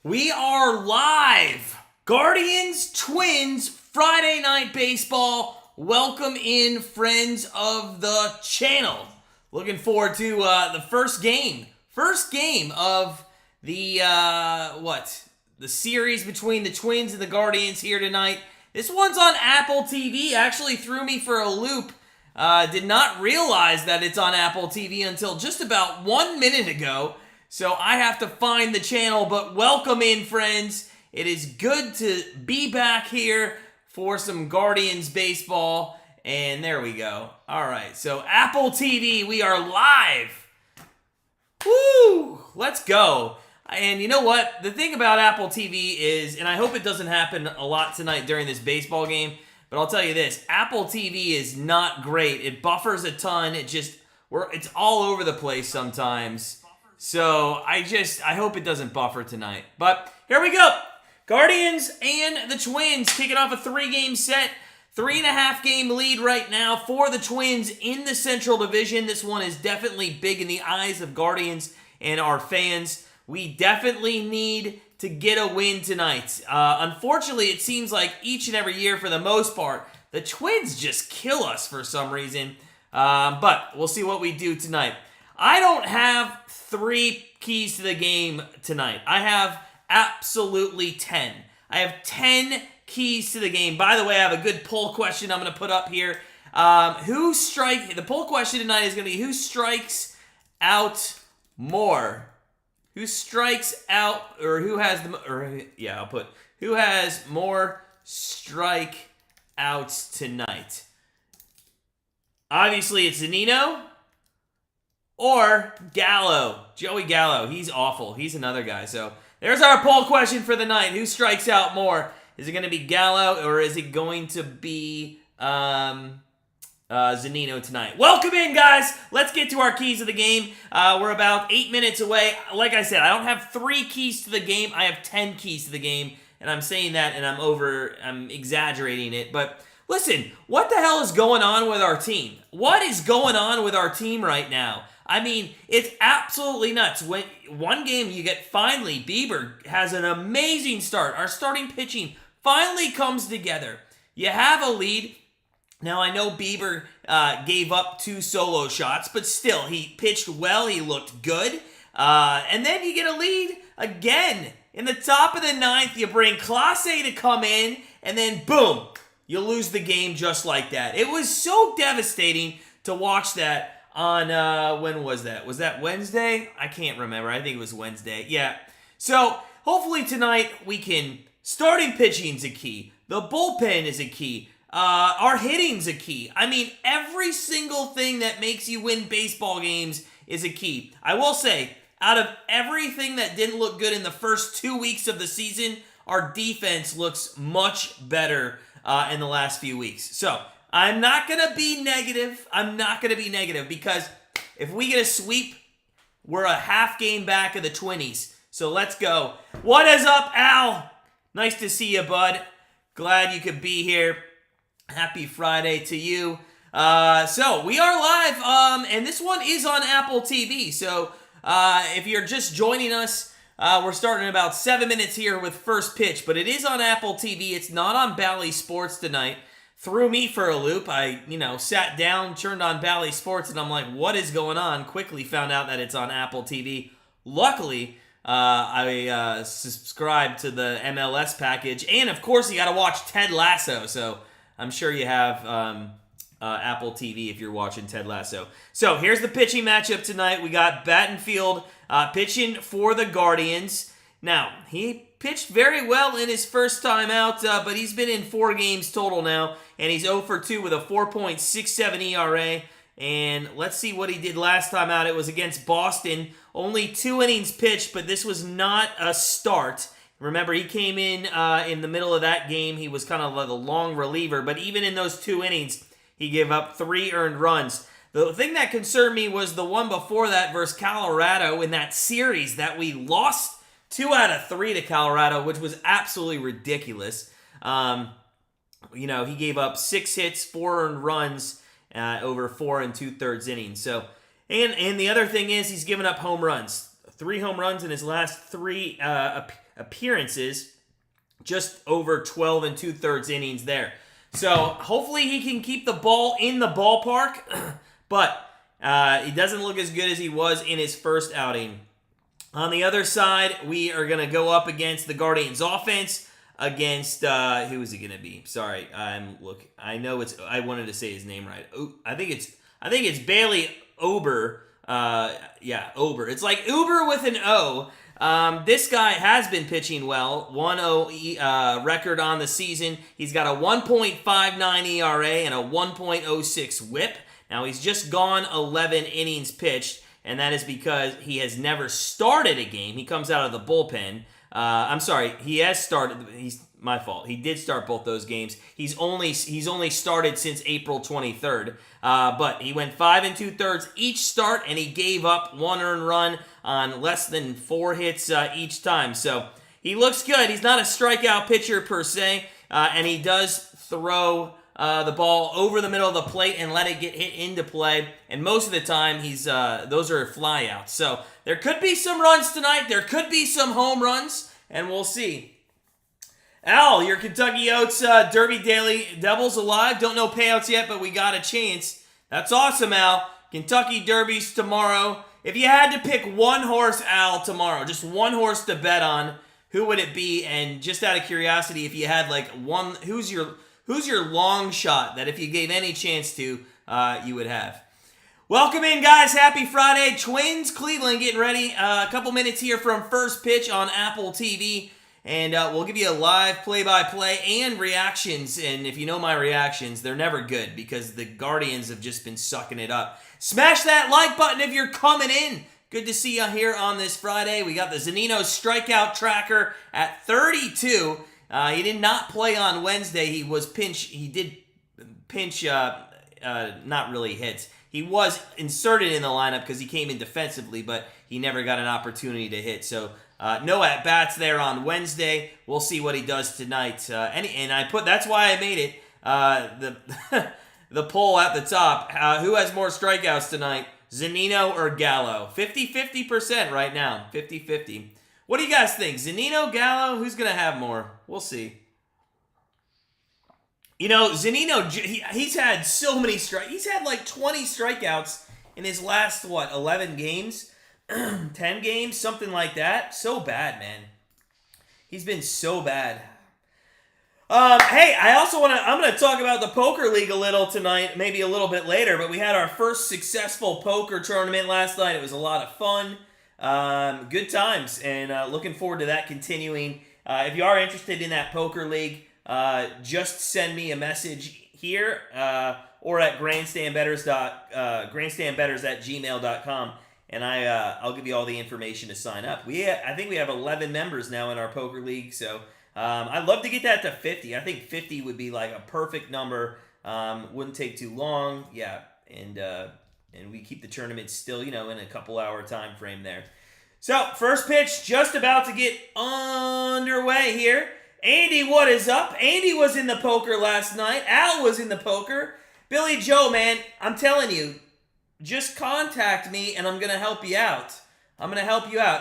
We are live. Guardians, Twins, Friday Night Baseball. Welcome in, friends of the channel. Looking forward to the first game. First game of the, the series between the Twins and the Guardians here tonight. This one's on Apple TV. Actually threw me for a loop. Did not realize that it's on Apple TV until just about 1 minute ago. So I have to find the channel, but welcome in, friends. It is good to be back here for some Guardians baseball. And there we go. All right, so Apple TV, we are live. Woo! Let's go. And you know what? The thing about Apple TV is, and I hope it doesn't happen a lot tonight during this baseball game, but I'll tell you this, Apple TV is not great. It buffers a ton. It's all over the place sometimes. So I hope it doesn't buffer tonight. But here we go. Guardians and the Twins kicking off a 3-game set. 3.5 game lead right now for the Twins in the Central Division. This one is definitely big in the eyes of Guardians and our fans. We definitely need to get a win tonight. Unfortunately, it seems like each and every year for the most part, the Twins just kill us for some reason. But we'll see what we do tonight. I don't have 3 keys to the game tonight. I have absolutely 10. I have 10 keys to the game. By the way, I have a good poll question I'm going to put up here. The poll question tonight is going to be who strikes out more? Who strikes out, or who has who has more strikeouts tonight? Obviously, it's Zunino or Gallo. Joey Gallo. He's awful. He's another guy. So there's our poll question for the night. Who strikes out more? Is it going to be Gallo or is it going to be Zunino tonight? Welcome in, guys. Let's get to our keys of the game. We're about 8 minutes away. Like I said, I don't have 3 keys to the game. I have 10 keys to the game. And I'm saying that and I'm exaggerating it. But listen, what the hell is going on with our team? What is going on with our team right now? I mean, it's absolutely nuts. When one game you get finally, Bieber has an amazing start. Our starting pitching finally comes together. You have a lead. Now, I know Bieber gave up 2 solo shots, but still, he pitched well. He looked good. And then you get a lead again. In the top of the 9th, you bring Clase to come in, and then boom, you lose the game just like that. It was so devastating to watch that on, when was that? Was that Wednesday? I can't remember. I think it was Wednesday. Yeah. So, hopefully tonight we can... Starting pitching's a key. The bullpen is a key. Our hitting's a key. I mean, every single thing that makes you win baseball games is a key. I will say, out of everything that didn't look good in the first 2 weeks of the season, our defense looks much better in the last few weeks. So, I'm not going to be negative. Because if we get a sweep, we're a half game back of the 20s. So, let's go. What is up, Al? Nice to see you, bud. Glad you could be here. Happy Friday to you. So, we are live, and this one is on Apple TV. So, if you're just joining us, we're starting in about 7 minutes here with first pitch, but it is on Apple TV. It's not on Bally Sports tonight. Threw me for a loop. I, sat down, turned on Bally Sports, and I'm like, what is going on? Quickly found out that it's on Apple TV. Luckily, I subscribed to the MLS package, and of course, you got to watch Ted Lasso, so I'm sure you have Apple TV if you're watching Ted Lasso. So here's the pitching matchup tonight. We got Battenfield pitching for the Guardians. Now, he pitched very well in his first time out, but he's been in 4 games total now, and he's 0 for 2 with a 4.67 ERA. And let's see what he did last time out. It was against Boston. Only 2 innings pitched, but this was not a start. Remember, he came in the middle of that game. He was kind of like a long reliever, but even in those 2 innings, he gave up 3 earned runs. The thing that concerned me was the one before that versus Colorado in that series that we lost 2 out of 3 to Colorado, which was absolutely ridiculous. He gave up 6 hits, 4 earned runs over 4 2/3 innings. So, and the other thing is he's given up home runs. 3 home runs in his last 3 appearances. Just over 12 2/3 innings there. So hopefully he can keep the ball in the ballpark, but he doesn't look as good as he was in his first outing. On the other side, we are going to go up against the Guardians offense against who is it going to be? Sorry, I know it's. I wanted to say his name right. I think it's Bailey Ober. Ober. It's like Uber with an O. This guy has been pitching well. 1-0 record on the season. He's got a 1.59 ERA and a 1.06 WHIP. Now he's just gone 11 innings pitched, and that is because he has never started a game. He comes out of the bullpen. I'm sorry, he has started. He's my fault. He did start both those games. He's only started since April 23rd. But he went 5 2/3 each start, and he gave up 1 earned run on less than 4 hits each time. So he looks good. He's not a strikeout pitcher per se, and he does throw the ball over the middle of the plate and let it get hit into play. And most of the time, those are flyouts. So there could be some runs tonight. There could be some home runs, and we'll see. Al, your Kentucky Oats Derby Daily Devils alive. Don't know payouts yet, but we got a chance. That's awesome, Al. Kentucky Derbies tomorrow. If you had to pick one horse, Al, tomorrow, just one horse to bet on, who would it be? And just out of curiosity, if you had like one, who's your long shot that if you gave any chance to, you would have? Welcome in, guys. Happy Friday. Twins, Cleveland getting ready. A couple minutes here from first pitch on Apple TV. And we'll give you a live play-by-play and reactions. And if you know my reactions, they're never good because the Guardians have just been sucking it up. Smash that like button if you're coming in. Good to see you here on this Friday. We got the Zunino strikeout tracker at 32. He did not play on Wednesday. He did pinch, not really hits. He was inserted in the lineup because he came in defensively, but he never got an opportunity to hit. So no at-bats there on Wednesday. We'll see what he does tonight. And that's why I made it the poll at the top. Who has more strikeouts tonight, Zunino or Gallo? 50-50% right now. 50-50. What do you guys think? Zunino, Gallo? Who's going to have more? We'll see. You know, Zunino, he's had so many strikeouts. He's had like 20 strikeouts in his last, 11 games? 10 games? Something like that. So bad, man. He's been so bad. Hey, I'm going to talk about the Poker League a little tonight, maybe a little bit later, but we had our first successful poker tournament last night. It was a lot of fun. Good times, and looking forward to that continuing. If you are interested in that Poker League, just send me a message here or at grandstandbettors@gmail.com, and I'll give you all the information to sign up. I think we have 11 members now in our Poker League, so I'd love to get that to 50. I think 50 would be like a perfect number. Wouldn't take too long, yeah, and we keep the tournament still, in a couple-hour time frame there. So, first pitch just about to get underway here. Andy, what is up? Andy was in the poker last night. Al was in the poker. Billy Joe, man, I'm telling you, just contact me and I'm going to help you out.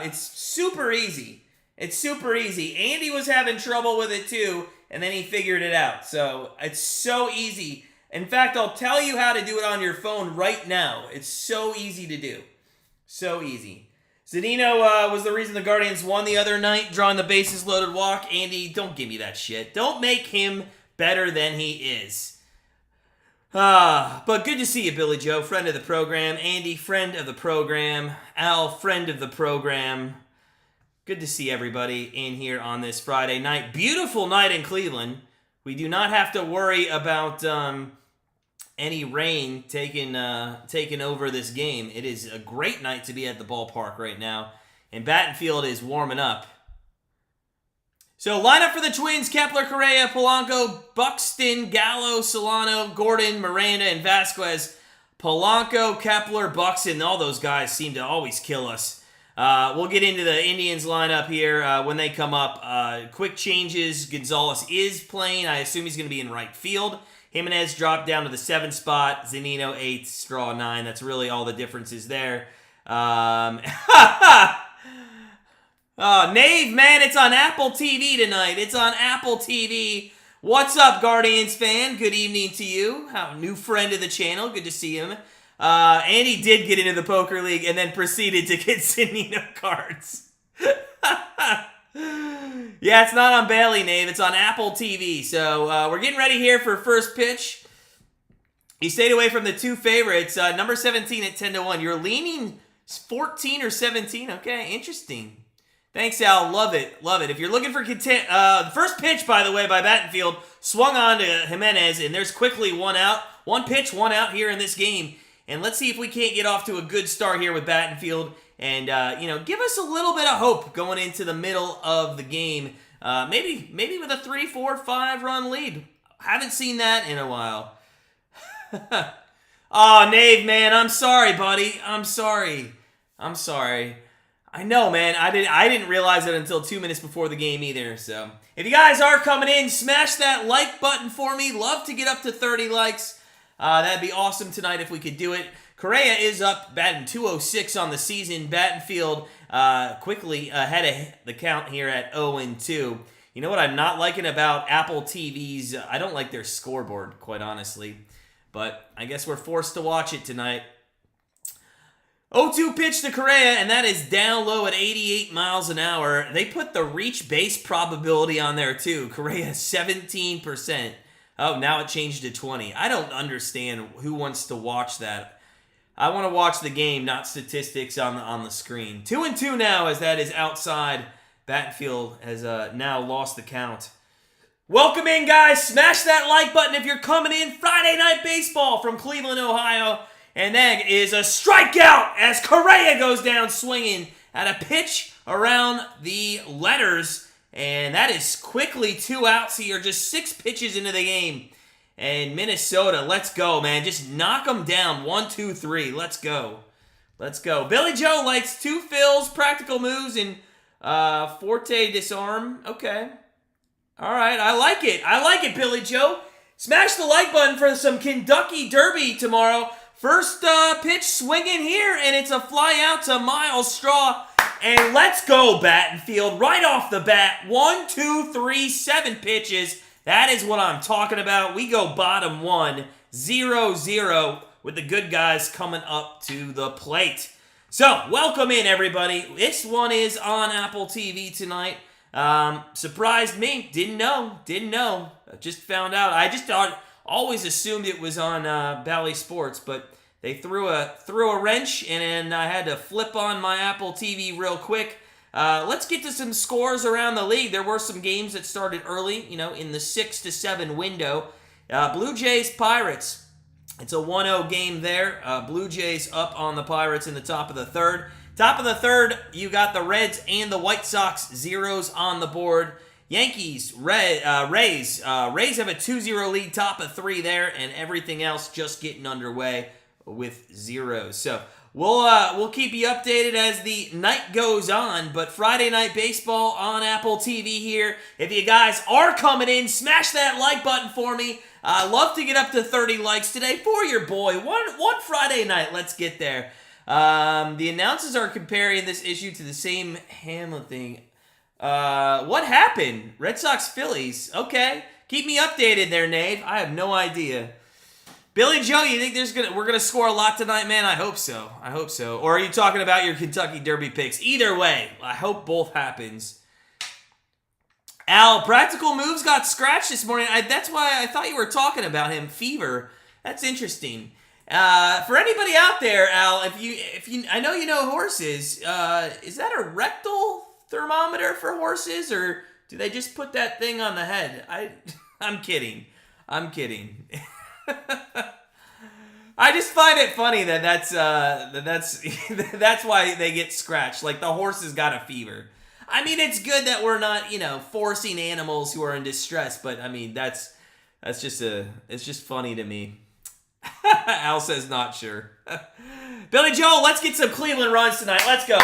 It's super easy. Andy was having trouble with it too, and then he figured it out. So, it's so easy. In fact, I'll tell you how to do it on your phone right now. It's so easy to do. So easy. Zunino was the reason the Guardians won the other night, drawing the bases loaded walk. Andy, don't give me that shit. Don't make him better than he is. But good to see you, Billy Joe, friend of the program. Andy, friend of the program. Al, friend of the program. Good to see everybody in here on this Friday night. Beautiful night in Cleveland. We do not have to worry about any rain taking over this game. It is a great night to be at the ballpark right now, and Battenfield is warming up. So lineup for the Twins: Kepler, Correa, Polanco, Buxton, Gallo, Solano, Gordon, Miranda, and Vasquez. Polanco, Kepler, Buxton, all those guys seem to always kill us. We'll get into the Indians lineup here when they come up. Quick changes. Gonzalez is playing. I assume he's going to be in right field. Jimenez dropped down to the 7th spot. Zunino 8th, Straw 9. That's really all the differences there. Oh, Nave, man, it's on Apple TV tonight. It's on Apple TV. What's up, Guardians fan? Good evening to you. New friend of the channel. Good to see him. Andy did get into the poker league and then proceeded to get Sydney no cards. Yeah, it's not on Bailey, Nave. It's on Apple TV. So we're getting ready here for first pitch. He stayed away from the two favorites. Number 17 at 10-1. You're leaning 14 or 17. Okay, interesting. Thanks, Al. Love it. Love it. If you're looking for content, the first pitch, by the way, by Battenfield, swung on to Jimenez, and there's quickly one out. One pitch, one out here in this game. And let's see if we can't get off to a good start here with Battenfield and, give us a little bit of hope going into the middle of the game. Maybe with a 3, 4, 5 run lead. Haven't seen that in a while. Oh, Nave, man, I'm sorry, buddy. I'm sorry. I know, man. I didn't realize it until 2 minutes before the game either. So, if you guys are coming in, smash that like button for me. Love to get up to 30 likes. That'd be awesome tonight if we could do it. Correa is up, batting .206 on the season. Battenfield quickly ahead of the count here at 0-2. You know what I'm not liking about Apple TV's? I don't like their scoreboard, quite honestly. But I guess we're forced to watch it tonight. 0-2 pitch to Correa, and that is down low at 88 miles an hour. They put the reach base probability on there, too. Correa, 17%. Oh, now it changed to 20. I don't understand who wants to watch that. I want to watch the game, not statistics on the screen. 2-2 now, as that is outside. Battenfield has now lost the count. Welcome in, guys. Smash that like button if you're coming in. Friday Night Baseball from Cleveland, Ohio. And that is a strikeout as Correa goes down swinging at a pitch around the letters. And that is quickly 2 outs here, just 6 pitches into the game. And Minnesota, let's go, man. Just knock them down. 1, 2, 3. Let's go. Billy Joe likes 2 fills, practical moves, and forte disarm. Okay. All right, I like it, Billy Joe. Smash the like button for some Kentucky Derby tomorrow. First pitch swinging here, and it's a fly out to Miles Straw. And let's go, Battenfield. Right off the bat, 1, 2, 3, 7 pitches. That is what I'm talking about. We go bottom 1, 0-0, with the good guys coming up to the plate. So, welcome in, everybody. This one is on Apple TV tonight. Surprised me. Didn't know. Just found out. I just always assumed it was on Bally Sports, but they threw a wrench, and I had to flip on my Apple TV real quick. Let's get to some scores around the league. There were some games that started early, in the 6 to 7 window. Blue Jays Pirates. It's a 1-0 game there. Blue Jays up on the Pirates in the top of the third. Top of the third, you got the Reds and the White Sox, zeros on the board. Yankees, Rays have a 2-0 lead, top of 3 there, and everything else just getting underway with zeros. So we'll keep you updated as the night goes on, but Friday Night Baseball on Apple TV here. If you guys are coming in, smash that like button for me. Love to get up to 30 likes today for your boy. One Friday night, let's get there. The announcers are comparing this issue to the same Hamlin thing. What happened? Red Sox Phillies. Okay. Keep me updated there, Nave. I have no idea. Billy Joe, you think we're gonna score a lot tonight, man? I hope so. Or are you talking about your Kentucky Derby picks? Either way, I hope both happens. Al, practical moves got scratched this morning. That's why I thought you were talking about him. Fever. That's interesting. For anybody out there, Al, if you, I know you know horses. Is that a rectal thermometer for horses, or do they just put that thing on the head? I'm kidding. I just find it funny that's why they get scratched. Like the horse has got a fever. I mean, it's good that we're not, forcing animals who are in distress, but I mean, it's just funny to me. Al says not sure. Billy Joel, let's get some Cleveland runs tonight. Let's go.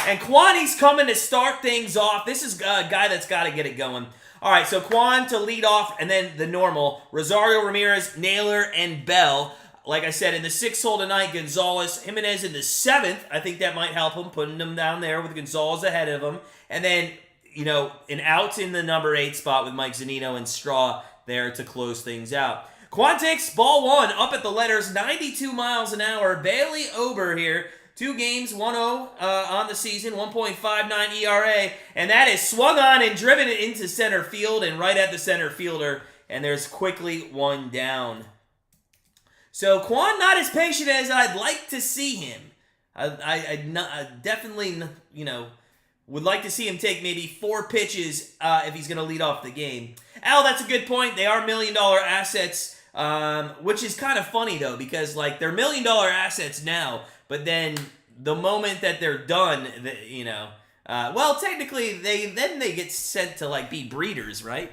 And Kwani's coming to start things off. This is a guy that's got to get it going. All right, so Kwan to lead off, and then the normal. Rosario, Ramirez, Naylor, and Bell. Like I said, in the 6th hole tonight, Gonzalez, Jimenez in the 7th. I think that might help him, putting him down there with Gonzalez ahead of him. And then, an out in the number 8 spot with Mike Zunino and Straw there to close things out. Quantics, ball 1, up at the letters, 92 miles an hour. Bailey Ober here. 2 games, 1-0 on the season, 1.59 ERA. And that is swung on and driven into center field and right at the center fielder. And there's quickly 1 down. So Quan not as patient as I'd like to see him. I definitely, would like to see him take maybe 4 pitches if he's going to lead off the game. Al, that's a good point. They are $1 million assets, which is kind of funny, though, because, they're $1 million assets now, but then the moment that they're done, technically, they get sent to, be breeders, right?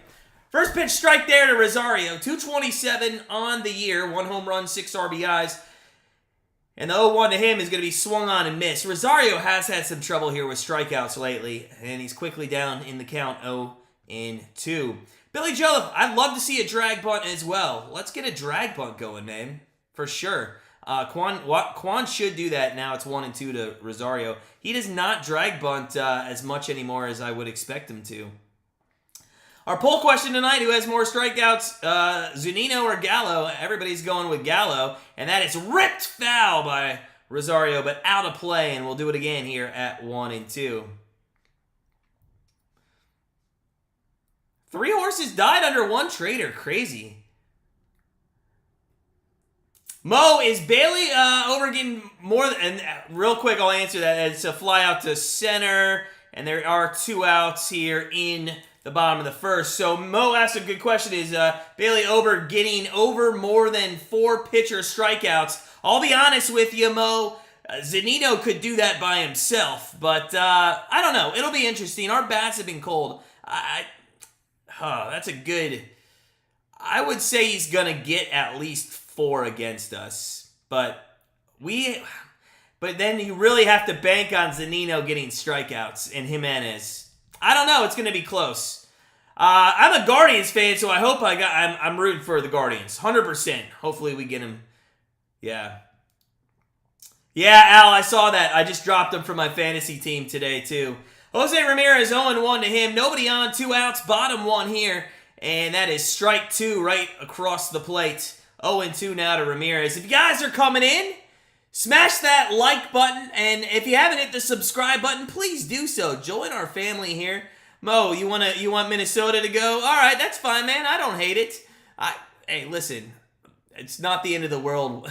First pitch strike there to Rosario. 227 on the year. 1 home run, 6 RBIs. And the 0-1 to him is going to be swung on and missed. Rosario has had some trouble here with strikeouts lately. And he's quickly down in the count 0-2. Billy Joseph, I'd love to see a drag bunt as well. Let's get a drag bunt going, man. For sure. Quan should do that now. It's 1-2 to Rosario. He does not drag bunt as much anymore as I would expect him to. Our poll question tonight, who has more strikeouts, Zunino or Gallo? Everybody's going with Gallo, and that is ripped foul by Rosario, but out of play, and we'll do it again here at 1-2. 3 horses died under 1 trader. Crazy. Mo, is Bailey Ober getting more? And real quick, I'll answer that. It's a fly out to center, and there are 2 outs here in the bottom of the first. So Mo asked a good question. Is Bailey Ober getting over more than 4 pitcher strikeouts? I'll be honest with you, Mo. Zunino could do that by himself, but I don't know. It'll be interesting. Our bats have been cold. That's a good... I would say he's going to get at least 4 against us, but then you really have to bank on Zunino getting strikeouts and Jimenez. I don't know. It's going to be close. I'm a Guardians fan, so I hope I'm rooting for the Guardians. 100%. Hopefully we get him. Yeah. Yeah, Al, I saw that. I just dropped him from my fantasy team today, too. Jose Ramirez 0-1 to him. Nobody on, 2 outs. Bottom 1 here. And that is strike 2 right across the plate. 0-2 now to Ramirez. If you guys are coming in, smash that like button, and if you haven't hit the subscribe button, please do so. Join our family here. Mo, you want Minnesota to go? All right, that's fine, man. I don't hate it. Hey, listen, it's not the end of the world.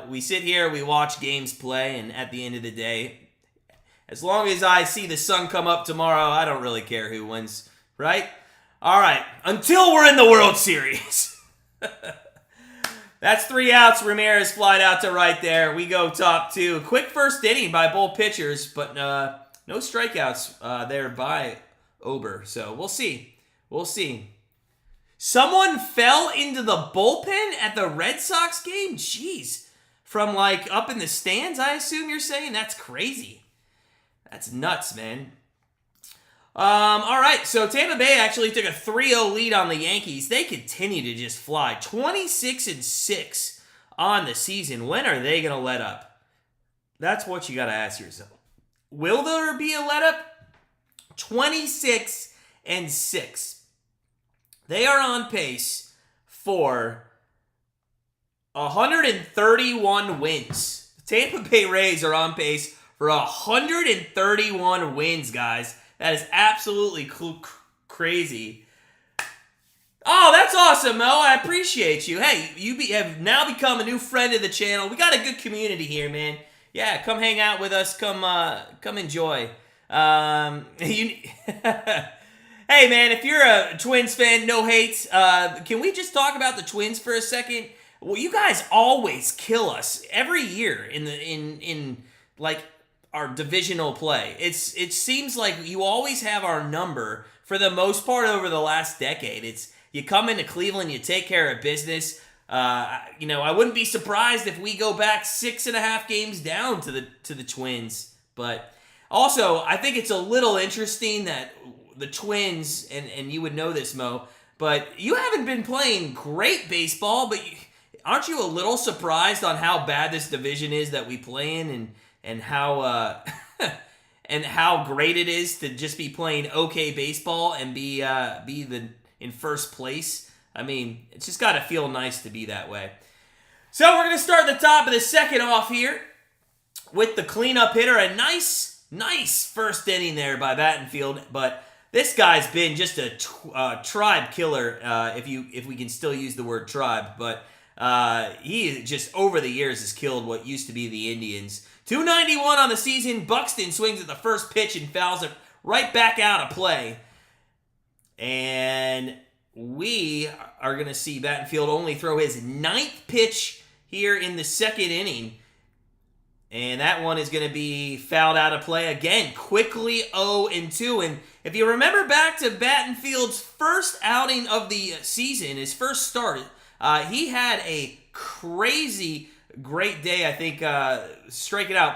We sit here, we watch games play, and at the end of the day, as long as I see the sun come up tomorrow, I don't really care who wins, right? All right, until we're in the World Series. That's 3 outs. Ramirez flied out to right there. We go top 2. Quick first inning by both pitchers, but no strikeouts there by Ober. So we'll see. We'll see. Someone fell into the bullpen at the Red Sox game? Jeez. From up in the stands, I assume you're saying? That's crazy. That's nuts, man. All right, so Tampa Bay actually took a 3-0 lead on the Yankees. They continue to just fly. 26-6 on the season. When are they going to let up? That's what you got to ask yourself. Will there be a let up? 26-6. They are on pace for 131 wins. The Tampa Bay Rays are on pace for 131 wins, guys. That is absolutely crazy. Oh, that's awesome, Mo. I appreciate you. Hey, you have now become a new friend of the channel. We got a good community here, man. Yeah, come hang out with us. Come enjoy. Hey, man, if you're a Twins fan, no hate. Can we just talk about the Twins for a second? Well, you guys always kill us every year in our divisional play. It seems like you always have our number for the most part over the last decade. It's you come into Cleveland, you take care of business. I wouldn't be surprised if we go back 6.5 games down to the Twins. But also, I think it's a little interesting that the Twins, and you would know this, Mo, but you haven't been playing great baseball, but aren't you a little surprised on how bad this division is that we play in, and how and how great it is to just be playing okay baseball and be in first place? I mean, it's just got to feel nice to be that way. So we're going to start at the top of the second off here with the cleanup hitter. A nice first inning there by Battenfield, but this guy's been just a tribe killer, if we can still use the word tribe. But he just over the years has killed what used to be the Indians. 291 on the season. Buxton swings at the first pitch and fouls it right back out of play. And we are going to see Battenfield only throw his 9th pitch here in the second inning. And that one is going to be fouled out of play again. Quickly 0-2. And if you remember back to Battenfield's first outing of the season, his first start, he had a crazy great day, I think, striking out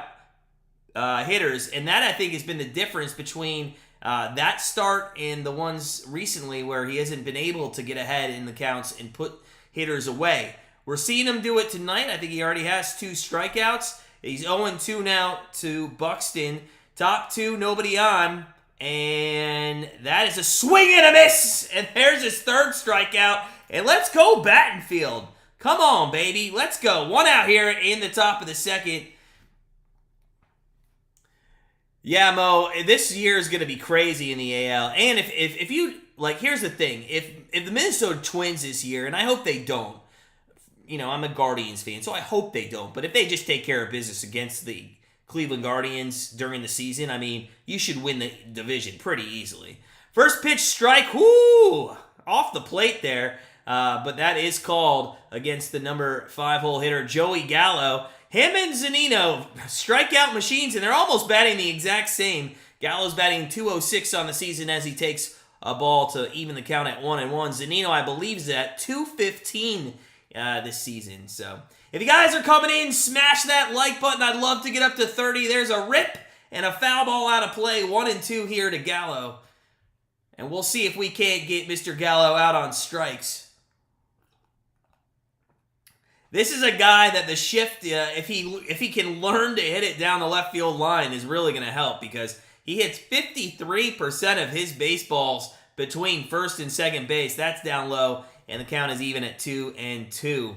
hitters. And that, I think, has been the difference between that start and the ones recently where he hasn't been able to get ahead in the counts and put hitters away. We're seeing him do it tonight. I think he already has 2 strikeouts. He's 0-2 now to Buxton. Top 2, nobody on. And that is a swing and a miss. And there's his 3rd strikeout. And let's go Battenfield. Come on, baby. Let's go. 1 out here in the top of the second. Yeah, Mo, this year is going to be crazy in the AL. And if you, like, here's the thing. If the Minnesota Twins this year, and I hope they don't, you know, I'm a Guardians fan, so I hope they don't. But if they just take care of business against the Cleveland Guardians during the season, I mean, you should win the division pretty easily. First pitch strike, whoo, off the plate there. But that is called against the number 5-hole hitter, Joey Gallo. Him and Zunino, strikeout machines, and they're almost batting the exact same. Gallo's batting .206 on the season as he takes a ball to even the count at 1-1. Zunino, I believe, is at .215 this season. So if you guys are coming in, smash that like button. I'd love to get up to 30. There's a rip and a foul ball out of play. 1-2 here to Gallo. And we'll see if we can't get Mr. Gallo out on strikes. This is a guy that the shift, if he can learn to hit it down the left field line, is really going to help, because he hits 53% of his baseballs between first and second base. That's down low, and the count is even at 2-2.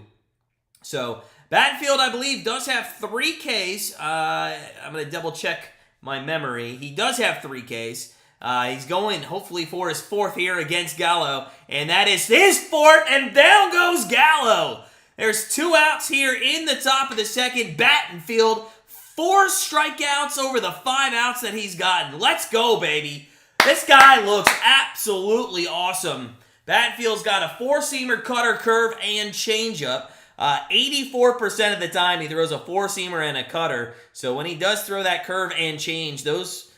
So Battenfield, I believe, does have 3 Ks. I'm going to double check my memory. He does have 3 Ks. He's going, hopefully, for his 4th here against Gallo, and that is his 4th, and down goes Gallo. There's 2 outs here in the top of the second. Battenfield, 4 strikeouts over the 5 outs that he's gotten. Let's go, baby. This guy looks absolutely awesome. Battenfield's got a 4-seamer, cutter, curve, and changeup. 84% of the time he throws a 4-seamer and a cutter. So when he does throw that curve and change, those,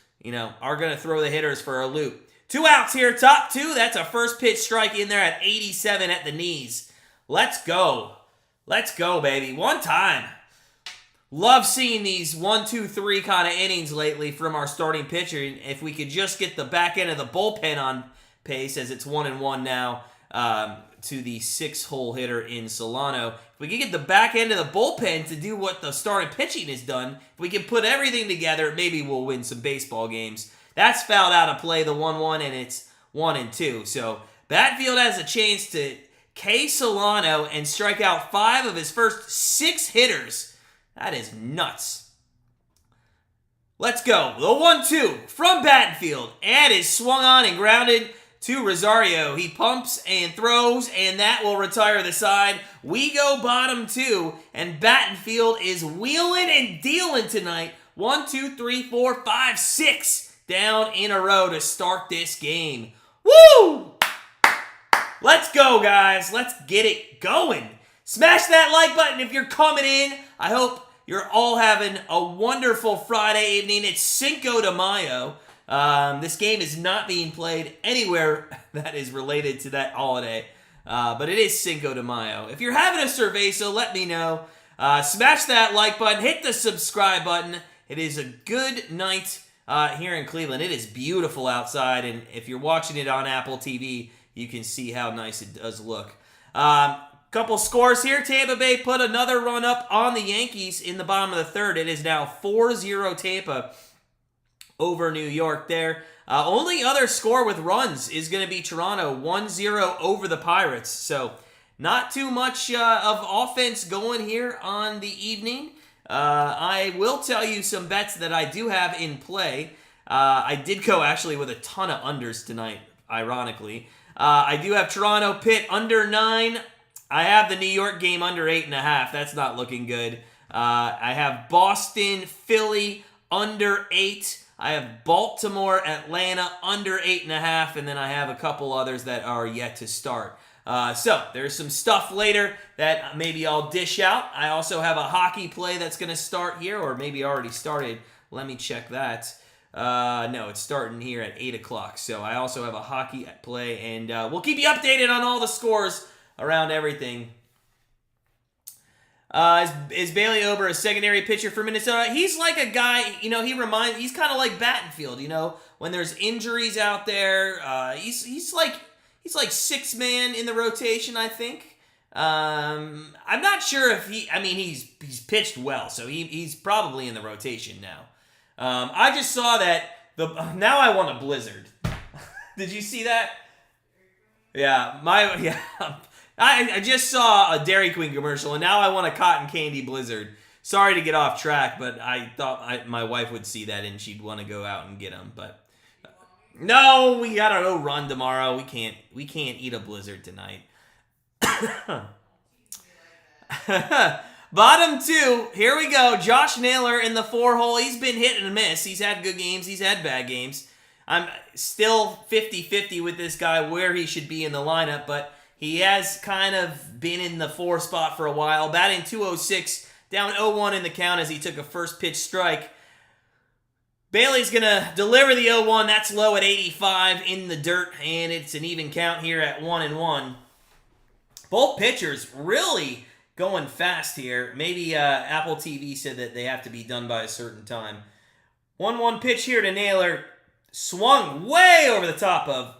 are going to throw the hitters for a loop. 2 outs here, top 2. That's a first pitch strike in there at 87 at the knees. Let's go. Let's go, baby. One time. Love seeing these 1, 2, 3 kind of innings lately from our starting pitcher. If we could just get the back end of the bullpen on pace, as it's 1-1 now to the 6-hole hitter in Solano. If we could get the back end of the bullpen to do what the starting pitching has done, if we can put everything together, maybe we'll win some baseball games. That's fouled out of play, the 1-1, and it's 1-2. So Battenfield has a chance to K. Solano and strike out 5 of his first 6 hitters. That is nuts. Let's go. The 1-2 from Battenfield. And is swung on and grounded to Rosario. He pumps and throws, and that will retire the side. We go bottom 2, and Battenfield is wheeling and dealing tonight. 1, 2, 3, 4, 5, 6 down in a row to start this game. Woo! Let's go, guys. Let's get it going. Smash that like button if you're coming in. I hope you're all having a wonderful Friday evening. It's Cinco de Mayo. This game is not being played anywhere that is related to that holiday. But it is Cinco de Mayo. If you're having a cerveza, let me know. Smash that like button. Hit the subscribe button. It is a good night here in Cleveland. It is beautiful outside. And if you're watching it on Apple TV, you can see how nice it does look. Couple scores here. Tampa Bay put another run up on the Yankees in the bottom of the third. It is now 4-0 Tampa over New York there. Only other score with runs is going to be Toronto 1-0 over the Pirates. So not too much of offense going here on the evening. I will tell you some bets that I do have in play. I did go actually with a ton of unders tonight, ironically. I do have Toronto Pitt under 9. I have the New York game under 8.5. That's not looking good. I have Boston, Philly under 8. I have Baltimore, Atlanta under 8.5. And then I have a couple others that are yet to start. So there's some stuff later that maybe I'll dish out. I also have a hockey play that's going to start here, or maybe already started. Let me check that. No, it's starting here at 8 o'clock. So I also have a hockey play, and we'll keep you updated on all the scores around everything. Is Bailey Ober a secondary pitcher for Minnesota? He's like a guy, he's kind of like Battenfield, when there's injuries out there. He's like 6-man in the rotation, I think. I'm not sure if he's pitched well, so he's probably in the rotation now. I just saw that now I want a blizzard. Did you see that? Yeah, I just saw a Dairy Queen commercial, and now I want a cotton candy blizzard. Sorry to get off track, but I thought my wife would see that and she'd want to go out and get them. But no, we gotta go run tomorrow. We can't eat a blizzard tonight. Bottom 2, here we go. Josh Naylor in the 4-hole. He's been hit and miss. He's had good games. He's had bad games. I'm still 50-50 with this guy where he should be in the lineup, but he has kind of been in the 4 spot for a while. Batting .206, down 0-1 in the count as he took a first pitch strike. Bailey's going to deliver the 0-1. That's low at 85 in the dirt, and it's an even count here at 1-1. Both pitchers really going fast here. Maybe Apple TV said that they have to be done by a certain time. 1-1 pitch here to Naylor. Swung way over the top of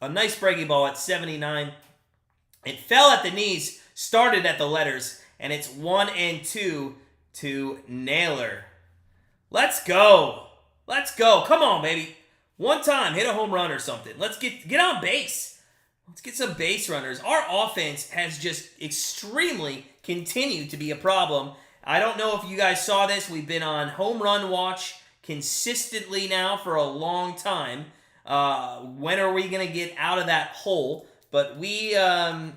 a nice breaking ball at 79. It fell at the knees, started at the letters, and it's 1-2 to Naylor. Let's go. Let's go. Come on, baby. One time, hit a home run or something. Let's get on base. Let's get some base runners. Our offense has just extremely continued to be a problem. I don't know if you guys saw this. We've been on home run watch consistently now for a long time. When are we going to get out of that hole? But we are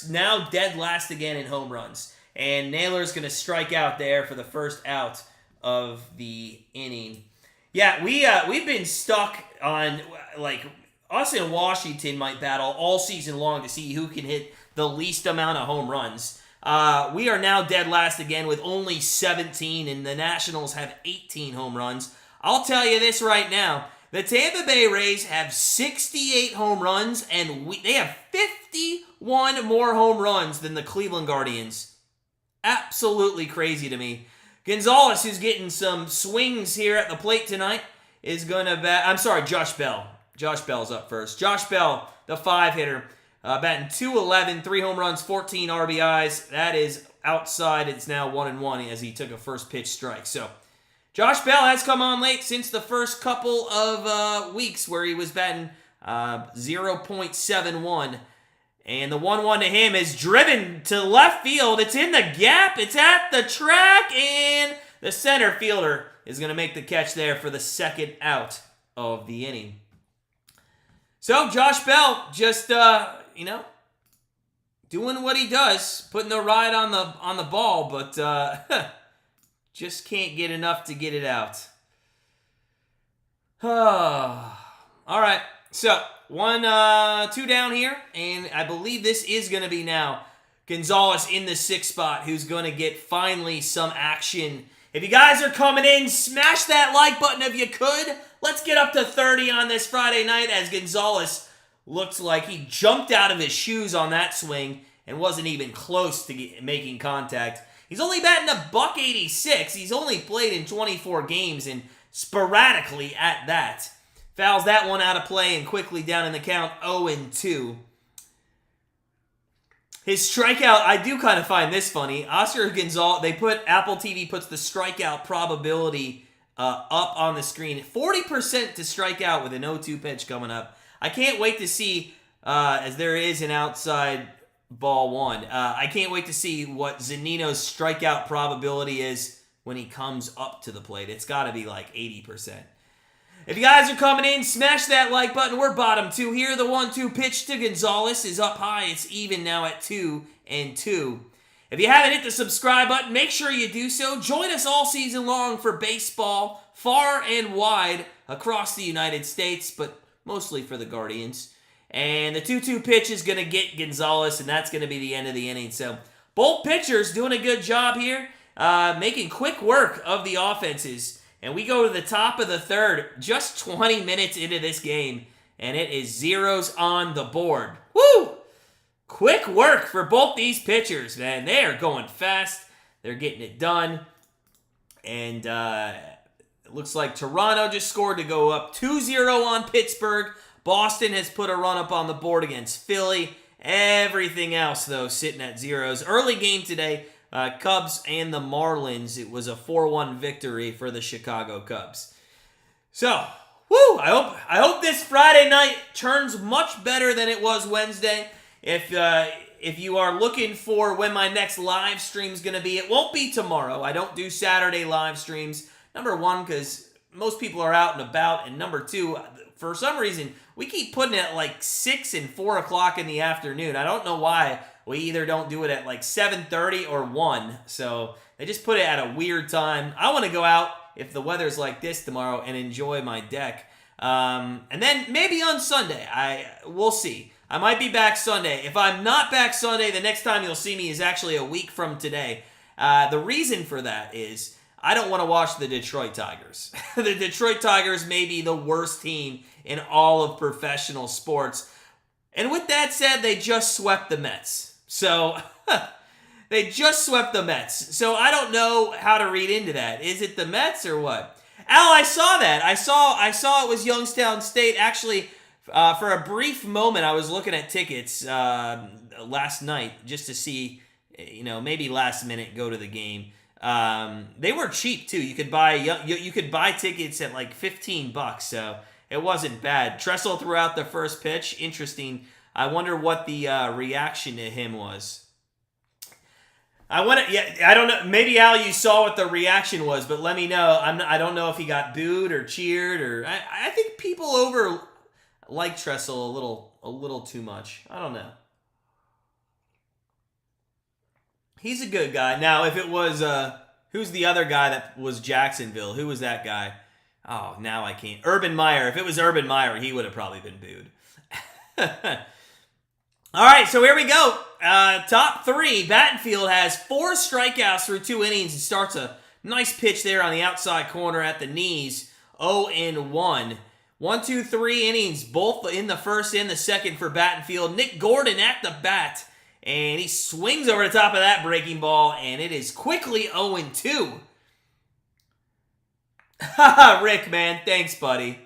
now dead last again in home runs. And Naylor's going to strike out there for the first out of the inning. Yeah, we've been stuck on, us in Washington might battle all season long to see who can hit the least amount of home runs. We are now dead last again with only 17, and the Nationals have 18 home runs. I'll tell you this right now. The Tampa Bay Rays have 68 home runs, and they have 51 more home runs than the Cleveland Guardians. Absolutely crazy to me. Gonzalez, who's getting some swings here at the plate tonight, is going to bat. I'm sorry, Josh Bell. Josh Bell's up first. Josh Bell, the 5-hitter, batting .211, 3 home runs, 14 RBIs. That is outside. It's now 1-1 as he took a first pitch strike. So Josh Bell has come on late since the first couple of weeks where he was batting .071. And the 1-1 to him is driven to left field. It's in the gap. It's at the track. And the center fielder is going to make the catch there for the second out of the inning. So Josh Bell just, doing what he does, putting the ride on the ball, but just can't get enough to get it out. All right, so 2 down here, and I believe this is going to be now Gonzalez in the 6th spot, who's going to get finally some action. If you guys are coming in, smash that like button if you could. Let's get up to 30 on this Friday night as Gonzalez looks like he jumped out of his shoes on that swing and wasn't even close to making contact. He's only batting .186. He's only played in 24 games and sporadically at that. Fouls that one out of play and quickly down in the count 0-2. His strikeout, I do kind of find this funny. Oscar Gonzalez, Apple TV puts the strikeout probability up on the screen. 40% to strike out with an 0-2 pitch coming up. I can't wait to see, as there is an outside ball one, I can't wait to see what Zunino's strikeout probability is when he comes up to the plate. It's got to be like 80%. If you guys are coming in, smash that like button. We're bottom two here. The 1-2 pitch to Gonzalez is up high. It's even now at 2-2. If you haven't hit the subscribe button, make sure you do so. Join us all season long for baseball, far and wide across the United States, but mostly for the Guardians. And the 2-2 pitch is going to get Gonzalez, and that's going to be the end of the inning. So both pitchers doing a good job here, making quick work of the offenses. And we go to the top of the third, just 20 minutes into this game, and it is zeros on the board. Woo! Quick work for both these pitchers, man. They are going fast. They're getting it done. And it looks like Toronto just scored to go up 2-0 on Pittsburgh. Boston has put a run up on the board against Philly. Everything else, though, sitting at zeros. Early game today. Cubs and the Marlins, it was a 4-1 victory for the Chicago Cubs. So, woo! I hope this Friday night turns much better than it was Wednesday. If you are looking for when my next live stream is going to be, it won't be tomorrow. I don't do Saturday live streams. Number one, because most people are out and about, and number two, for some reason, we keep putting it at like 6 and 4 o'clock in the afternoon. I don't know why. We either don't do it at like 7:30 or 1. So they just put it at a weird time. I want to go out if the weather's like this tomorrow and enjoy my deck. And then maybe on Sunday. We'll see. I might be back Sunday. If I'm not back Sunday, the next time you'll see me is actually a week from today. The reason for that is I don't want to watch the Detroit Tigers. The Detroit Tigers may be the worst team in all of professional sports. And with that said, they just swept the Mets. So, they just swept the Mets. So, I don't know how to read into that. Is it the Mets or what? Al, I saw that. I saw it was Youngstown State. Actually, for a brief moment, I was looking at tickets last night just to see, maybe last minute go to the game. They were cheap, too. You could buy tickets at like $15, so it wasn't bad. Tressel threw out the first pitch. Interesting. I wonder what the reaction to him was. I don't know. Maybe, Al, you saw what the reaction was, but let me know. I don't know if he got booed or cheered, or I think people like Tressel a little too much. I don't know. He's a good guy. Now, if it was who's the other guy that was Jacksonville? Who was that guy? Oh, now I can't. Urban Meyer. If it was Urban Meyer, he would have probably been booed. All right, so here we go. Top three. Battenfield has 4 strikeouts through 2 innings. He starts a nice pitch there on the outside corner at the knees. 0-1. 1, 2, 3 innings, both in the first and the second for Battenfield. Nick Gordon at the bat, and he swings over the top of that breaking ball, and it is quickly 0-2. Haha, Rick, man, thanks, buddy.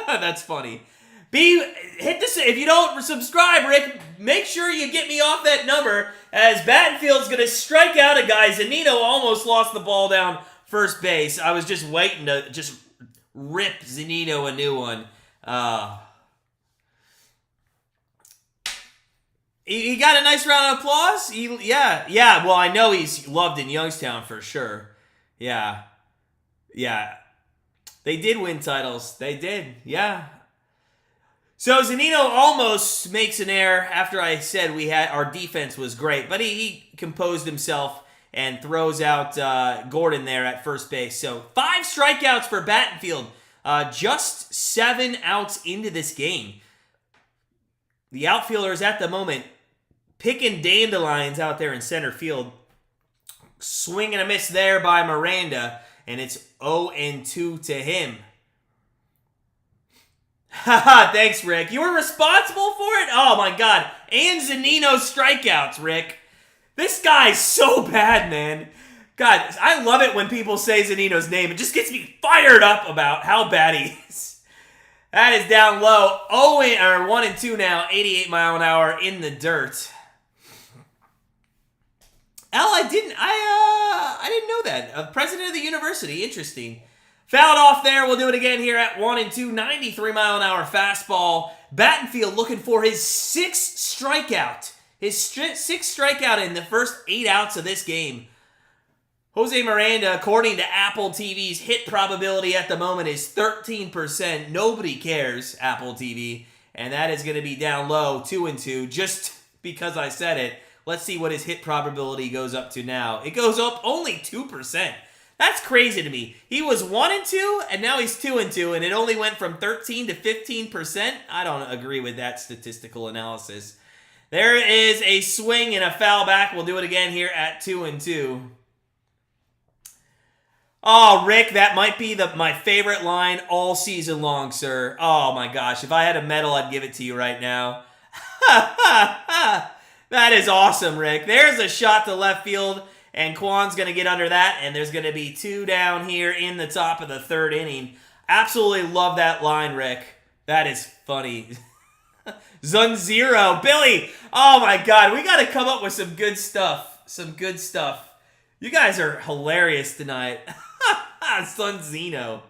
That's funny. Hit this if you don't subscribe, Rick. Make sure you get me off that number, as Battenfield's going to strike out a guy. Zunino almost lost the ball down first base. I was just waiting to just rip Zunino a new one. He got a nice round of applause. Yeah. Well, I know he's loved in Youngstown for sure. Yeah. They did win titles. They did. Yeah. So Zunino almost makes an error after I said our defense was great, but he composed himself and throws out Gordon there at first base. So 5 strikeouts for Battenfield, just 7 outs into this game. The outfielders at the moment picking dandelions out there in center field. Swing and a miss there by Miranda, and it's 0-2 to him. Haha, thanks, Rick. You were responsible for it? Oh, my God. And Zunino strikeouts, Rick. This guy's so bad, man. God, I love it when people say Zunino's name. It just gets me fired up about how bad he is. That is down low. 1-2 now. 88 mile an hour in the dirt. I didn't know that. President of the university. Interesting. Fouled off there. We'll do it again here at 1-2. 93-mile-an-hour fastball. Battenfield looking for his sixth strikeout. His sixth strikeout in the first 8 outs of this game. Jose Miranda, according to Apple TV's hit probability at the moment, is 13%. Nobody cares, Apple TV. And that is going to be down low, 2-2, just because I said it. Let's see what his hit probability goes up to now. It goes up only 2%. That's crazy to me. He was 1-2, and now he's 2-2, and it only went from 13 to 15%. I don't agree with that statistical analysis. There is a swing and a foul back. We'll do it again here at 2-2. Oh, Rick, that might be my favorite line all season long, sir. Oh, my gosh. If I had a medal, I'd give it to you right now. That is awesome, Rick. There's a shot to left field, and Kwan's going to get under that, and there's going to be 2 down here in the top of the 3rd inning. Absolutely love that line, Rick. That is funny. Zun Zero. Billy, oh, my God. We got to come up with some good stuff. Some good stuff. You guys are hilarious tonight. Sun Zeno.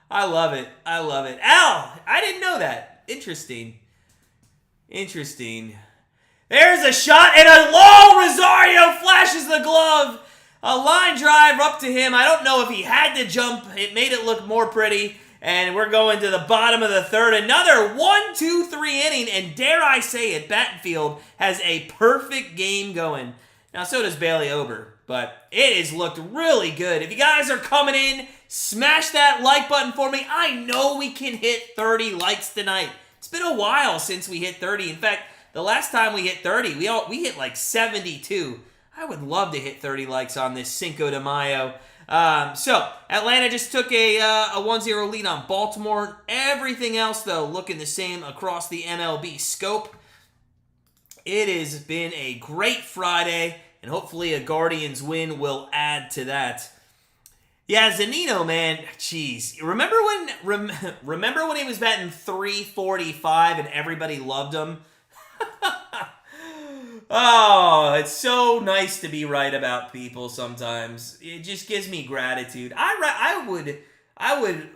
I love it. I love it. Al, I didn't know that. Interesting. Interesting. There's a shot, and a long Rosario flashes the glove. A line drive up to him. I don't know if he had to jump. It made it look more pretty. And we're going to the bottom of the 3rd. Another 1-2-3 inning. And dare I say it, Battenfield has a perfect game going. Now, so does Bailey Ober. But it has looked really good. If you guys are coming in, smash that like button for me. I know we can hit 30 likes tonight. It's been a while since we hit 30. In fact, the last time we hit 30, we hit like 72. I would love to hit 30 likes on this Cinco de Mayo. So, Atlanta just took a 1-0 lead on Baltimore. Everything else, though, looking the same across the MLB scope. It has been a great Friday, and hopefully a Guardians win will add to that. Yeah, Zunino, man, jeez. Remember when he was batting .345 and everybody loved him? Oh, it's so nice to be right about people sometimes. It just gives me gratitude. I would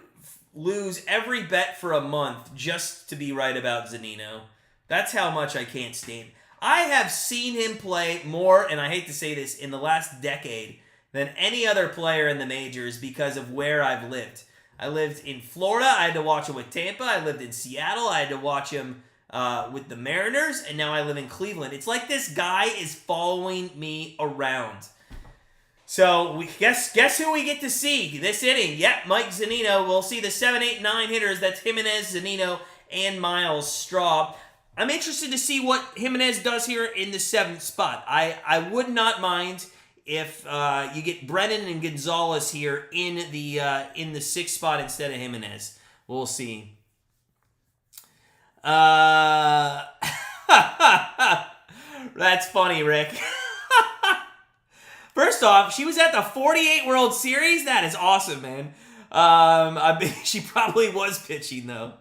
lose every bet for a month just to be right about Zunino. That's how much I can't stand. I have seen him play more, and I hate to say this, in the last decade than any other player in the majors because of where I've lived. I lived in Florida. I had to watch him with Tampa. I lived in Seattle. I had to watch him with the Mariners, and now I live in Cleveland. It's like this guy is following me around. So we guess who we get to see this inning? Yep, Mike Zunino. We'll see the 7, 8, 9 hitters. That's Jimenez, Zunino, and Miles Straub. I'm interested to see what Jimenez does here in the 7th spot. I would not mind if you get Brennan and Gonzalez here in the 6th spot instead of Jimenez. We'll see. That's funny, Rick. First off, she was at the 48 World Series. That is awesome, man. She probably was pitching, though.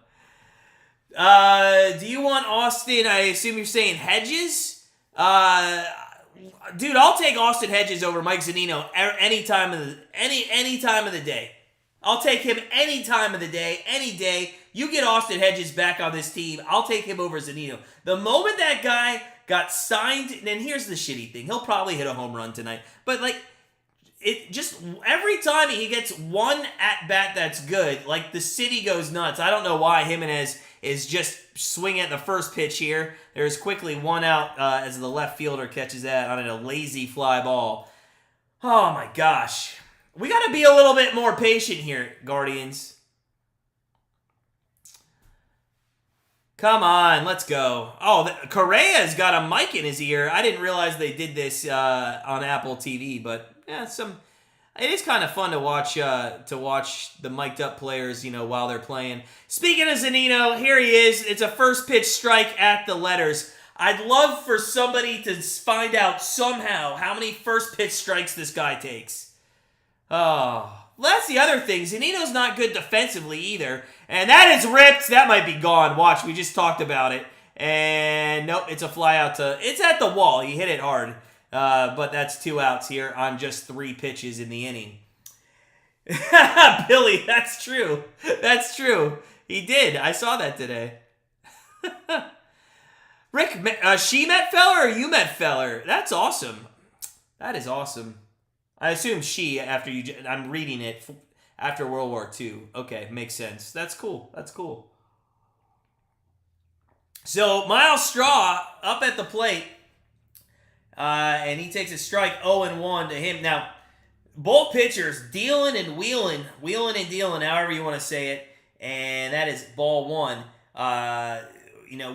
Do you want Austin? I assume you're saying Hedges? Dude, I'll take Austin Hedges over Mike Zunino any time of the day. I'll take him any time of the day, any day. You get Austin Hedges back on this team, I'll take him over Zunino. The moment that guy got signed, and then here's the shitty thing. He'll probably hit a home run tonight. But, it just, every time he gets one at-bat that's good, the city goes nuts. I don't know why Jimenez is just swinging at the first pitch here. There's quickly one out as the left fielder catches that on a lazy fly ball. Oh, my gosh. We got to be a little bit more patient here, Guardians. Come on, let's go. Oh, Correa's got a mic in his ear. I didn't realize they did this on Apple TV, but yeah, it is kind of fun to watch the mic'd up players, while they're playing. Speaking of Zunino, here he is. It's a first pitch strike at the letters. I'd love for somebody to find out somehow how many first pitch strikes this guy takes. Oh, well, that's the other thing. Zunino's not good defensively either. And that is ripped. That might be gone. Watch, we just talked about it. And nope, it's a fly out to... It's at the wall. He hit it hard. But that's 2 outs here on just 3 pitches in the inning. Billy, that's true. That's true. He did. I saw that today. Rick, she met Feller or you met Feller? That's awesome. That is awesome. I assume she after you... I'm reading it after World War II. Okay, makes sense. That's cool. That's cool. So, Miles Straw up at the plate. And he takes a strike 0-1 to him. Now, both pitchers dealing and wheeling and dealing, however you want to say it. And that is ball 1.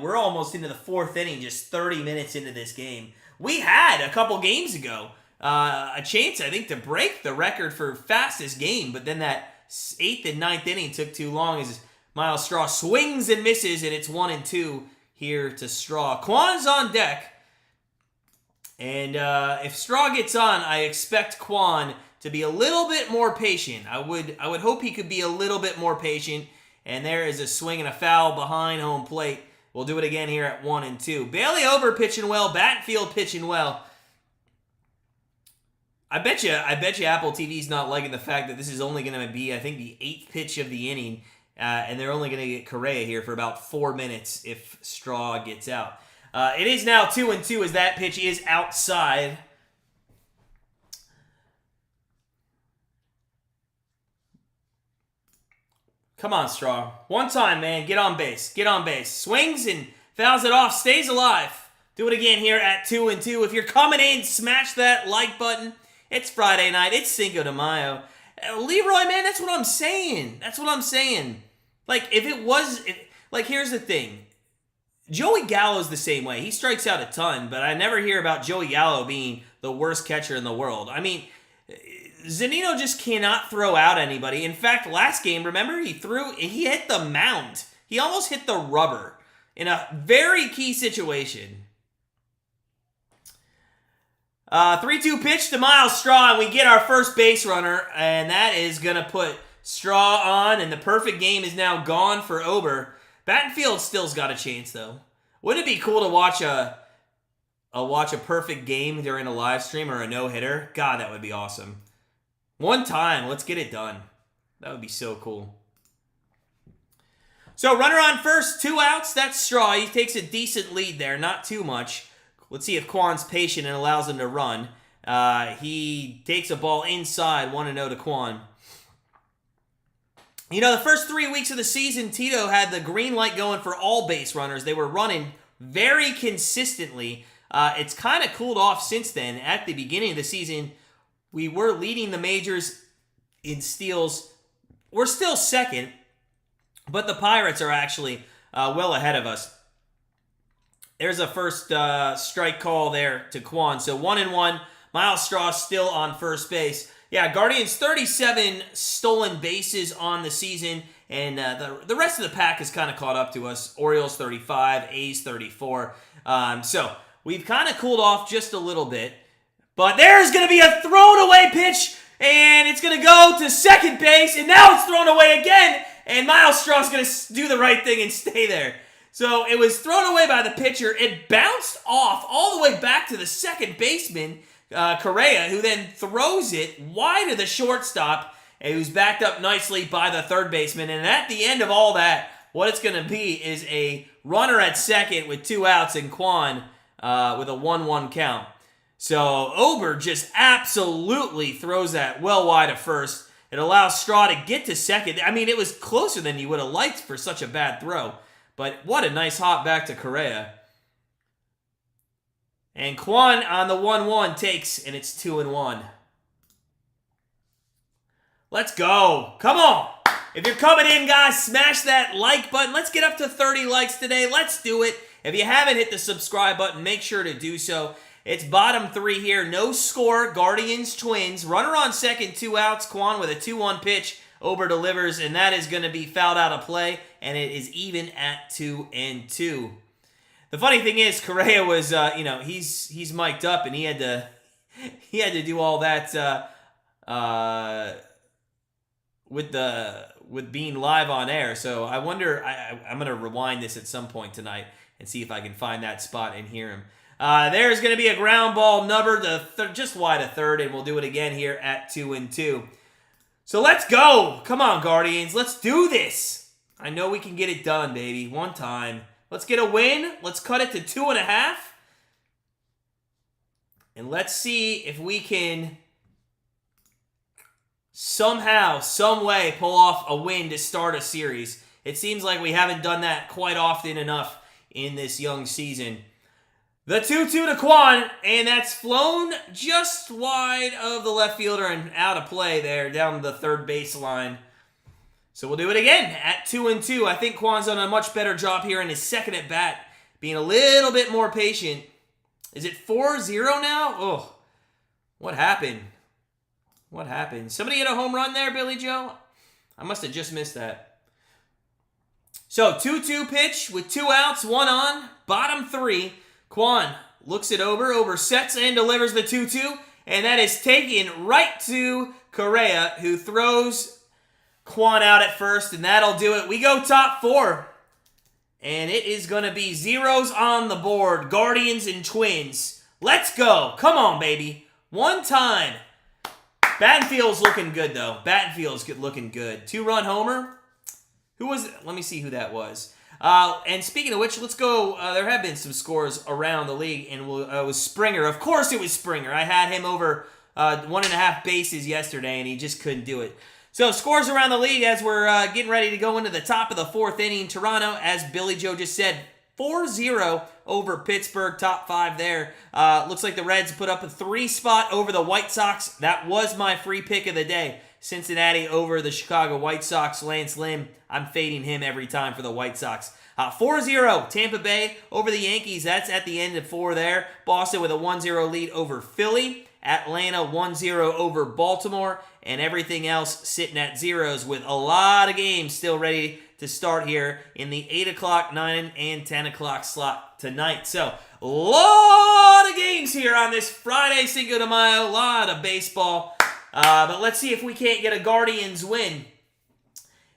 We're almost into the 4th inning, just 30 minutes into this game. We had a couple games ago a chance, I think, to break the record for fastest game, but then that 8th and 9th inning took too long as Miles Straw swings and misses, and it's 1-2 here to Straw. Kwan's on deck, and if Straw gets on, I expect Kwan to be a little bit more patient. I would hope he could be a little bit more patient, and there is a swing and a foul behind home plate. We'll do it again here at 1-2. Bailey Ober pitching well, Battenfield pitching well. I bet you Apple TV's not liking the fact that this is only going to be, I think, the 8th pitch of the inning, and they're only going to get Correa here for about 4 minutes if Straw gets out. It is now 2-2 as that pitch is outside. Come on, Straw. One time, man. Get on base. Get on base. Swings and fouls it off. Stays alive. Do it again here at 2-2. If you're coming in, smash that like button. It's Friday night. It's Cinco de Mayo. Leroy, man, that's what I'm saying. That's what I'm saying. Like, here's the thing. Joey Gallo's the same way. He strikes out a ton, but I never hear about Joey Gallo being the worst catcher in the world. I mean, Zunino just cannot throw out anybody. In fact, last game, remember, he hit the mound. He almost hit the rubber in a very key situation. 3-2 pitch to Miles Straw, and we get our first base runner, and that is going to put Straw on, and the perfect game is now gone for Ober. Battenfield still's got a chance, though. Wouldn't it be cool to watch a perfect game during a live stream or a no-hitter? God, that would be awesome. One time, let's get it done. That would be so cool. So, runner on first, 2 outs. That's Straw. He takes a decent lead there, not too much. Let's see if Kwan's patient and allows him to run. He takes a ball inside, 1-0 to Kwan. You know, the first 3 weeks of the season, Tito had the green light going for all base runners. They were running very consistently. It's kind of cooled off since then. At the beginning of the season, we were leading the majors in steals. We're still second, but the Pirates are actually well ahead of us. There's a first strike call there to Kwan. So 1-1. Miles Straw still on first base. Yeah, Guardians 37 stolen bases on the season, and the rest of the pack has kind of caught up to us. Orioles 35, A's 34. So we've kind of cooled off just a little bit. But there's going to be a thrown away pitch, and it's going to go to second base, and now it's thrown away again, and Miles Straw's going to do the right thing and stay there. So it was thrown away by the pitcher. It bounced off all the way back to the second baseman, Correa, who then throws it wide of the shortstop, and who's backed up nicely by the third baseman. And at the end of all that, what it's going to be is a runner at second with 2 outs and Kwan with a 1-1 count. So Ober just absolutely throws that well wide of first. It allows Straw to get to second. I mean, it was closer than you would have liked for such a bad throw. But what a nice hop back to Correa. And Kwan on the 1-1 takes, and it's 2-1. Let's go. Come on. If you're coming in, guys, smash that like button. Let's get up to 30 likes today. Let's do it. If you haven't hit the subscribe button, make sure to do so. It's bottom 3 here. No score. Guardians, Twins. Runner on second, 2 outs. Kwan with a 2-1 pitch. Ober delivers, and that is going to be fouled out of play, and it is even at 2-2. The funny thing is, Correa was, he's mic'd up, and he had to do all that with with being live on air. So I wonder, I'm going to rewind this at some point tonight and see if I can find that spot and hear him. There's going to be a ground ball number just wide of third, and we'll do it again here at 2-2. So let's go. Come on, Guardians. Let's do this. I know we can get it done, baby. One time. Let's get a win. Let's cut it to 2.5. And let's see if we can somehow, some way, pull off a win to start a series. It seems like we haven't done that quite often enough in this young season. The 2-2 to Quan, and that's flown just wide of the left fielder and out of play there, down the third baseline. So we'll do it again at 2-2. I think Quan's done a much better job here in his second at bat, being a little bit more patient. Is it 4-0 now? Oh, what happened? What happened? Somebody hit a home run there, Billy Joe? I must have just missed that. So 2-2 pitch with 2 outs, 1 on, bottom 3. Quan looks it over sets and delivers the 2-2, and that is taken right to Correa, who throws Quan out at first, and that'll do it. We go top 4, and it is going to be zeros on the board. Guardians and Twins. Let's go. Come on, baby. One time. Battenfield's looking good, though. Battenfield's looking good. 2-run homer. Who was it? Let me see who that was. And speaking of which, let's go. There have been some scores around the league, and it was Springer. Of course it was Springer. I had him over 1.5 bases yesterday, and he just couldn't do it. So scores around the league as we're getting ready to go into the top of the 4th inning. Toronto, as Billy Joe just said, 4-0 over Pittsburgh, top 5 there. Looks like the Reds put up a 3 spot over the White Sox. That was my free pick of the day. Cincinnati over the Chicago White Sox. Lance Lynn, I'm fading him every time for the White Sox. 4-0, Tampa Bay over the Yankees. That's at the end of 4 there. Boston with a 1-0 lead over Philly. Atlanta 1-0 over Baltimore. And everything else sitting at zeros with a lot of games still ready to start here in the 8 o'clock, 9, and 10 o'clock slot tonight. So, a lot of games here on this Friday, Cinco de Mayo. A lot of baseball. But let's see if we can't get a Guardians win.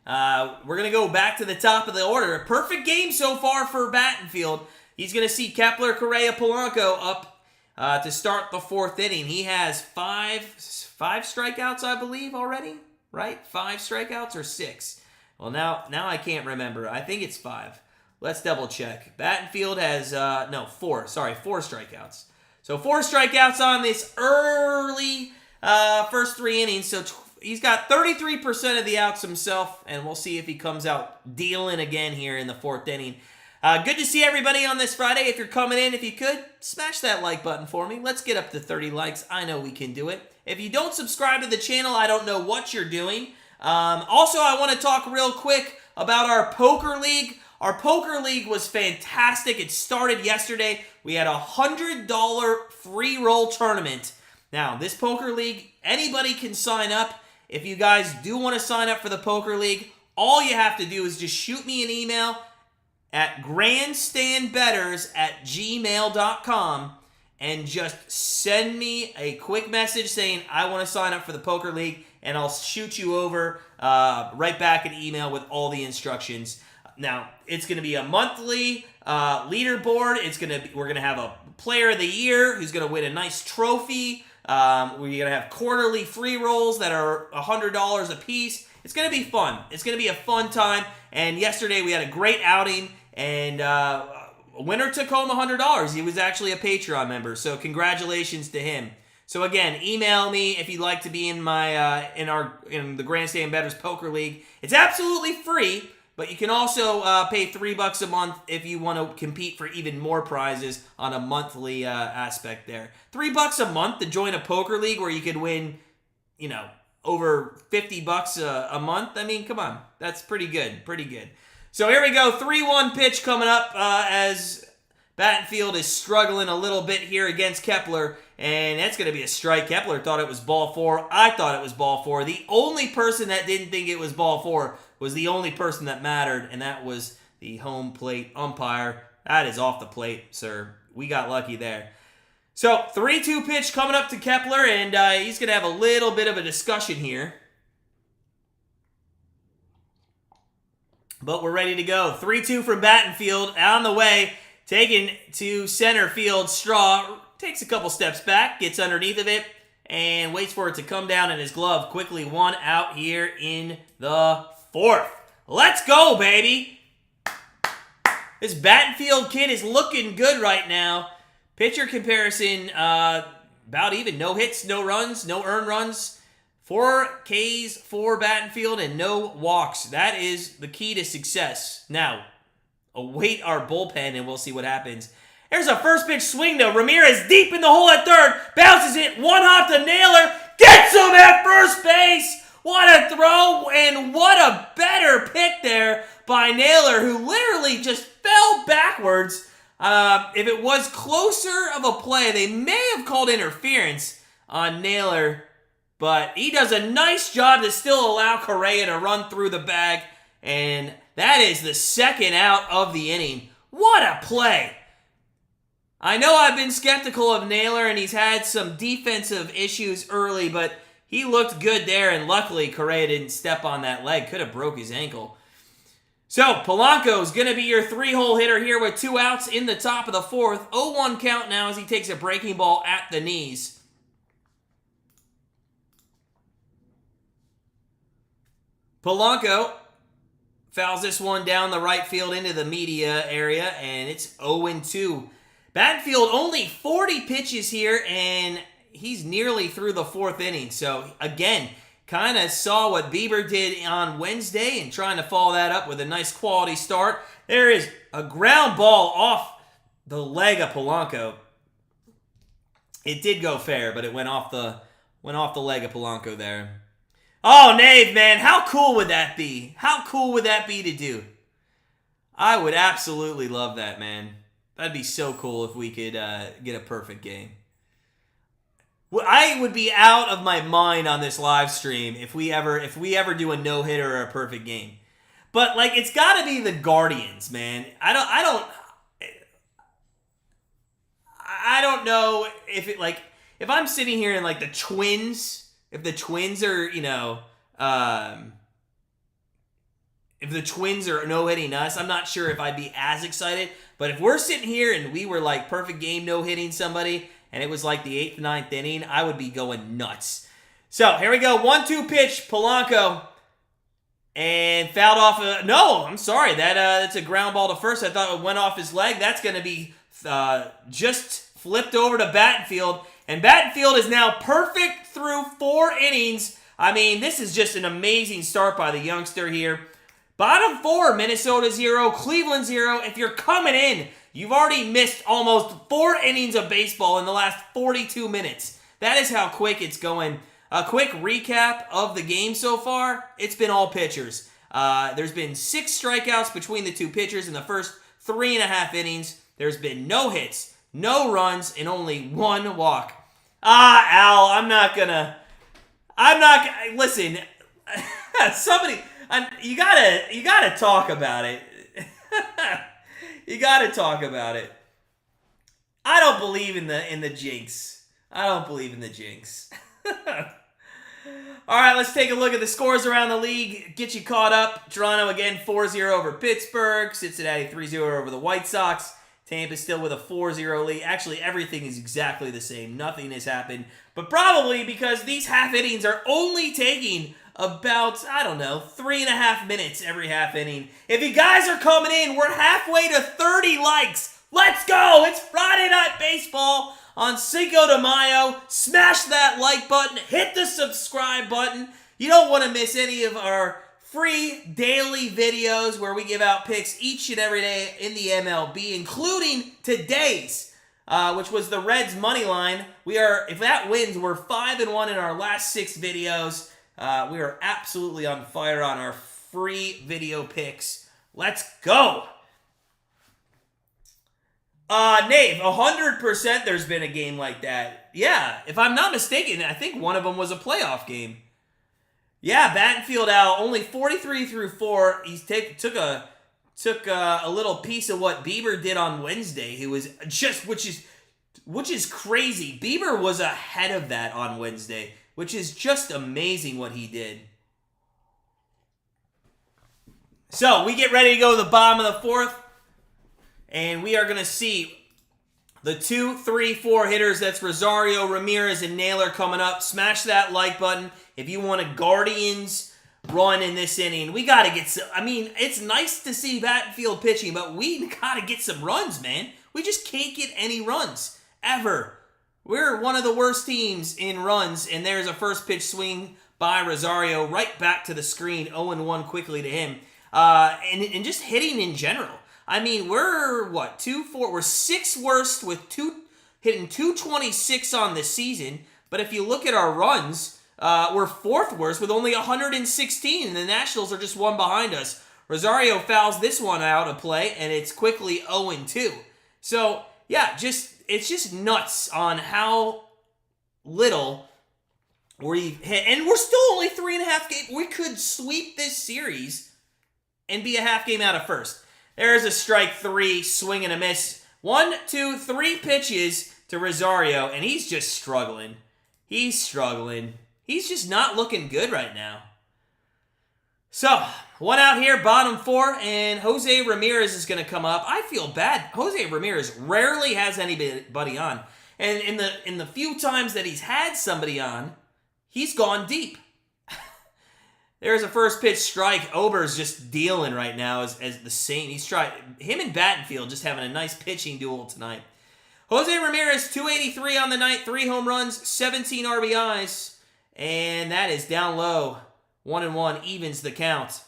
We're going to go back to the top of the order. A perfect game so far for Battenfield. He's going to see Kepler, Correa, Polanco up to start the 4th inning. He has five strikeouts, I believe, already, right? 5 strikeouts or 6? Well, now I can't remember. I think it's 5. Let's double check. Battenfield has, 4. Sorry, 4 strikeouts. So 4 strikeouts on this early first 3 innings. So he's got 33% of the outs himself, and we'll see if he comes out dealing again here in the 4th inning. Good to see everybody on this Friday. If you're coming in, if you could, smash that like button for me. Let's get up to 30 likes. I know we can do it. If you don't subscribe to the channel, I don't know what you're doing. Also, I want to talk real quick about our poker league. Our poker league was fantastic. It started yesterday. We had a $100 free roll tournament. Now, this poker league, anybody can sign up. If you guys do want to sign up for the poker league, all you have to do is just shoot me an email at grandstandbettors@gmail.com and just send me a quick message saying I want to sign up for the poker league, and I'll shoot you over right back an email with all the instructions. Now, it's going to be a monthly leaderboard. We're going to have a player of the year who's going to win a nice trophy. We're going to have quarterly free rolls that are $100 a piece. It's going to be fun. It's going to be a fun time. And yesterday we had a great outing, and a winner took home $100. He was actually a Patreon member, so congratulations to him. So again, email me if you'd like to be in my in the Grandstand Bettors Poker League. It's absolutely free, but you can also pay $3 a month if you want to compete for even more prizes on a monthly aspect there. $3 a month to join a poker league where you could win, over $50 a month. I mean, come on. That's pretty good. Pretty good. So here we go. 3-1 pitch coming up as Battenfield is struggling a little bit here against Kepler. And that's going to be a strike. Kepler thought it was ball 4. I thought it was ball 4. The only person that didn't think it was ball 4 was the only person that mattered, and that was the home plate umpire. That is off the plate, sir. We got lucky there. So, 3-2 pitch coming up to Kepler, and he's going to have a little bit of a discussion here. But we're ready to go. 3-2 from Battenfield. On the way. Taken to center field. Straw takes a couple steps back. Gets underneath of it. And waits for it to come down in his glove. Quickly one out here in the fourth. Let's go, baby. This Battenfield kid is looking good right now. Pitcher comparison, about even. No hits, no runs, no earned runs. 4 Ks for Battenfield and no walks. That is the key to success. Now, await our bullpen and we'll see what happens. There's a first pitch swing though. Ramirez deep in the hole at third. Bounces it. One hop to Naylor. Gets him at first base. What a throw and what a better pick there by Naylor, who literally just fell backwards. If it was closer of a play, they may have called interference on Naylor, but he does a nice job to still allow Correa to run through the bag, and that is the second out of the inning. What a play! I know I've been skeptical of Naylor, and he's had some defensive issues early, but he looked good there, and luckily Correa didn't step on that leg. Could have broke his ankle. So, Polanco's going to be your 3-hole hitter here with 2 outs in the top of the fourth. 0-1 count now as he takes a breaking ball at the knees. Polanco fouls this one down the right field into the media area, and it's 0-2. Battenfield only 40 pitches here, and he's nearly through the fourth inning. So, again, kind of saw what Bieber did on Wednesday and trying to follow that up with a nice quality start. There is a ground ball off the leg of Polanco. It did go fair, but it went off the leg of Polanco there. Oh, Nave, man, how cool would that be? How cool would that be to do? I would absolutely love that, man. That'd be so cool if we could get a perfect game. I would be out of my mind on this live stream if we ever do a no-hitter or a perfect game. But like, it's got to be the Guardians, man. I don't know if it, like, if I'm sitting here and like the Twins, if the Twins are, if the Twins are no-hitting us, I'm not sure if I'd be as excited. But if we're sitting here and we were like perfect game no-hitting somebody, and it was like the 8th, 9th inning, I would be going nuts. So, here we go. 1-2 pitch, Polanco. And fouled off. No, I'm sorry. That's a ground ball to first. I thought it went off his leg. That's going to be just flipped over to Battenfield. And Battenfield is now perfect through 4 innings. I mean, this is just an amazing start by the youngster here. Bottom 4, Minnesota 0, Cleveland 0. If you're coming in, you've already missed almost 4 innings of baseball in the last 42 minutes. That is how quick it's going. A quick recap of the game so far. It's been all pitchers. There's been 6 strikeouts between the 2 pitchers in the first 3.5 innings. There's been no hits, no runs, and only 1 walk. Al, listen, somebody, you gotta talk about it. You gotta talk about it. I don't believe in the jinx. I don't believe in the jinx. All right, let's take a look at the scores around the league. Get you caught up. Toronto again 4-0 over Pittsburgh. Cincinnati 3-0 over the White Sox. Tampa still with a 4-0 lead. Actually, everything is exactly the same. Nothing has happened. But probably because these half innings are only taking about, 3.5 minutes every half inning. If you guys are coming in, we're halfway to 30 likes. Let's go! It's Friday Night Baseball on Cinco de Mayo. Smash that like button. Hit the subscribe button. You don't want to miss any of our free daily videos where we give out picks each and every day in the MLB, including today's, which was the Reds money line. If that wins, we're 5-1 in our last 6 videos. We are absolutely on fire on our free video picks. Let's go! Nave, 100% there's been a game like that. Yeah, if I'm not mistaken, I think one of them was a playoff game. Yeah, Battenfield out, only 43 through 4. He took a little piece of what Bieber did on Wednesday. He was just, which is crazy. Bieber was ahead of that on Wednesday, which is just amazing what he did. So we get ready to go to the bottom of the fourth, and we are going to see the 2, 3, 4 hitters. That's Rosario, Ramirez, and Naylor coming up. Smash that like button if you want a Guardians run in this inning. We got to get some. I mean, it's nice to see Battenfield pitching, but we got to get some runs, man. We just can't get any runs ever. We're one of the worst teams in runs, and there's a first pitch swing by Rosario right back to the screen. 0-1 quickly to him. And just hitting in general. I mean, we're, what, 2-4? We're 6th worst with hitting 226 on the season. But if you look at our runs, we're 4th worst with only 116. And the Nationals are just one behind us. Rosario fouls this one out of play, and it's quickly 0-2. So, yeah, it's just nuts on how little we've hit. And we're still only 3.5 games. We could sweep this series and be a half game out of first. There's a strike 3, swing and a miss. 1, 2, 3 pitches to Rosario, and he's just struggling. He's struggling. He's just not looking good right now. So, one out here, bottom 4, and Jose Ramirez is going to come up. I feel bad. Jose Ramirez rarely has anybody on. And in the few times that he's had somebody on, he's gone deep. There's a first pitch strike. Ober's just dealing right now as the Saint. Him and Battenfield just having a nice pitching duel tonight. Jose Ramirez, 283 on the night, 3 home runs, 17 RBIs, and that is down low. 1-1 evens the count.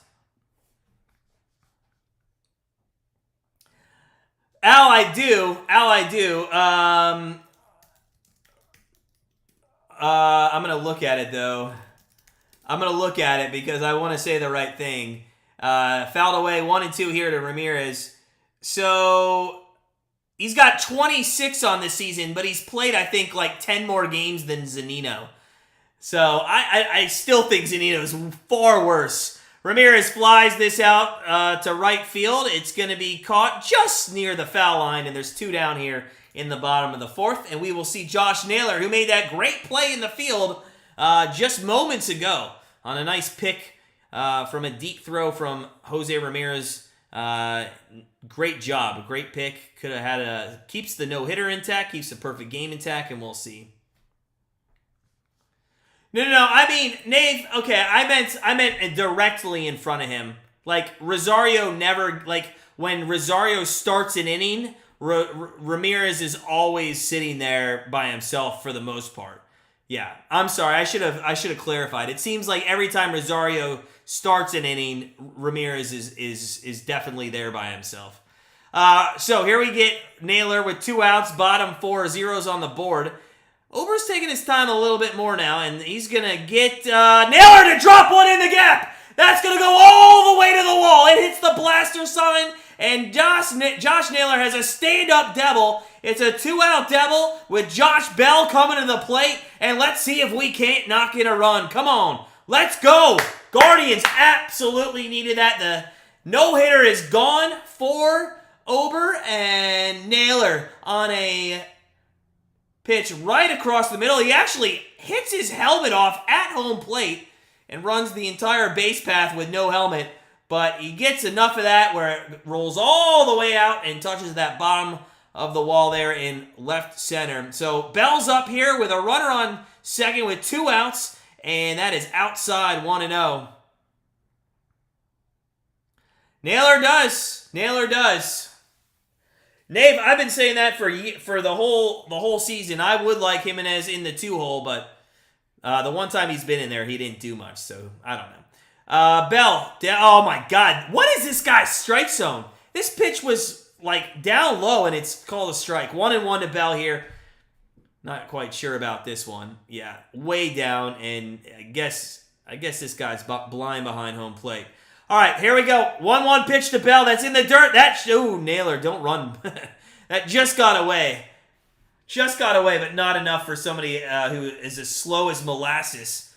I do. I'm going to look at it, though. I'm going to look at it because I want to say the right thing. Fouled away 1-2 here to Ramirez. So he's got 26 on this season, but he's played, I think, like 10 more games than Zunino. So I still think Zunino is far worse. Ramirez flies this out to right field. It's going to be caught just near the foul line, and there's 2 down here in the bottom of the 4th. And we will see Josh Naylor, who made that great play in the field just moments ago on a nice pick from a deep throw from Jose Ramirez. Great job. Great pick. Could have had keeps the no-hitter intact, keeps the perfect game intact, and we'll see. No. I mean, Nave. Okay, I meant directly in front of him. Like Rosario never. Like when Rosario starts an inning, Ramirez is always sitting there by himself for the most part. Yeah, I'm sorry. I should have clarified. It seems like every time Rosario starts an inning, Ramirez is definitely there by himself. So here we get Naylor with 2 outs, bottom 4, zeros on the board. Ober's taking his time a little bit more now, and he's going to get Naylor to drop one in the gap. That's going to go all the way to the wall. It hits the blaster sign, and Josh Naylor has a stand-up double. It's a 2-out double with Josh Bell coming to the plate, and let's see if we can't knock in a run. Come on. Let's go. Guardians absolutely needed that. The no-hitter is gone for Ober, and Naylor on a pitch right across the middle. He actually hits his helmet off at home plate and runs the entire base path with no helmet. But he gets enough of that where it rolls all the way out and touches that bottom of the wall there in left center. So Bell's up here with a runner on second with 2 outs, and that is outside 1-0. Naylor does. Nave, I've been saying that for the whole season. I would like Jimenez in the 2-hole, but the one time he's been in there, he didn't do much, so I don't know. Bell, oh my God. What is this guy's strike zone? This pitch was like down low, and it's called a strike. 1-1 to Bell here. Not quite sure about this one. Yeah, way down, and I guess this guy's blind behind home plate. All right, here we go. 1-1 pitch to Bell. That's in the dirt. Naylor, don't run. That just got away. But not enough for somebody who is as slow as molasses.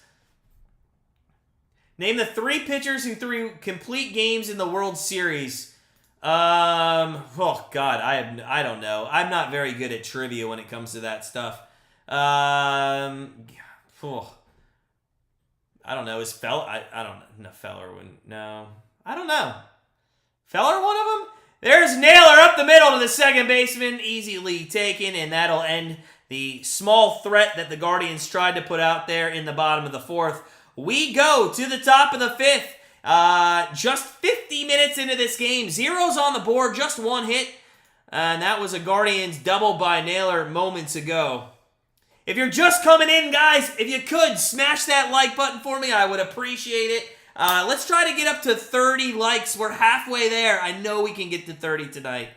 Name the 3 pitchers who threw complete games in the World Series. Oh God, I don't know. I'm not very good at trivia when it comes to that stuff. I don't know. Is Feller? I don't know. Feller wouldn't. No, I don't know. Feller one of them? There's Naylor up the middle to the second baseman. Easily taken, and that'll end the small threat that the Guardians tried to put out there in the bottom of the fourth. We go to the top of the fifth. Just 50 minutes into this game. Zeros on the board, just one hit. And that was a Guardians double by Naylor moments ago. If you're just coming in, guys, if you could, smash that like button for me. I would appreciate it. Let's try to get up to 30 likes. We're halfway there. I know we can get to 30 tonight.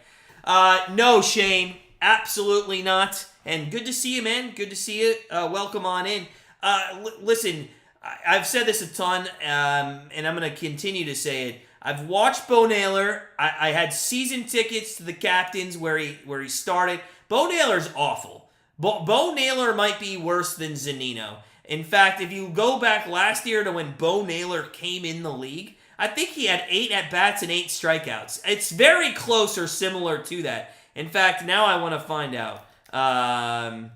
No, Shane. Absolutely not. And good to see you, man. Good to see you. Welcome on in. Listen, I've said this a ton, and I'm going to continue to say it. I've watched Bo Naylor. I had season tickets to the Captains where he started. Bo Naylor's awful. Bo Naylor might be worse than Zunino. In fact, if you go back last year to when Bo Naylor came in the league, I think he had 8 at-bats and 8 strikeouts. It's very close or similar to that. In fact, now I want to find out. Now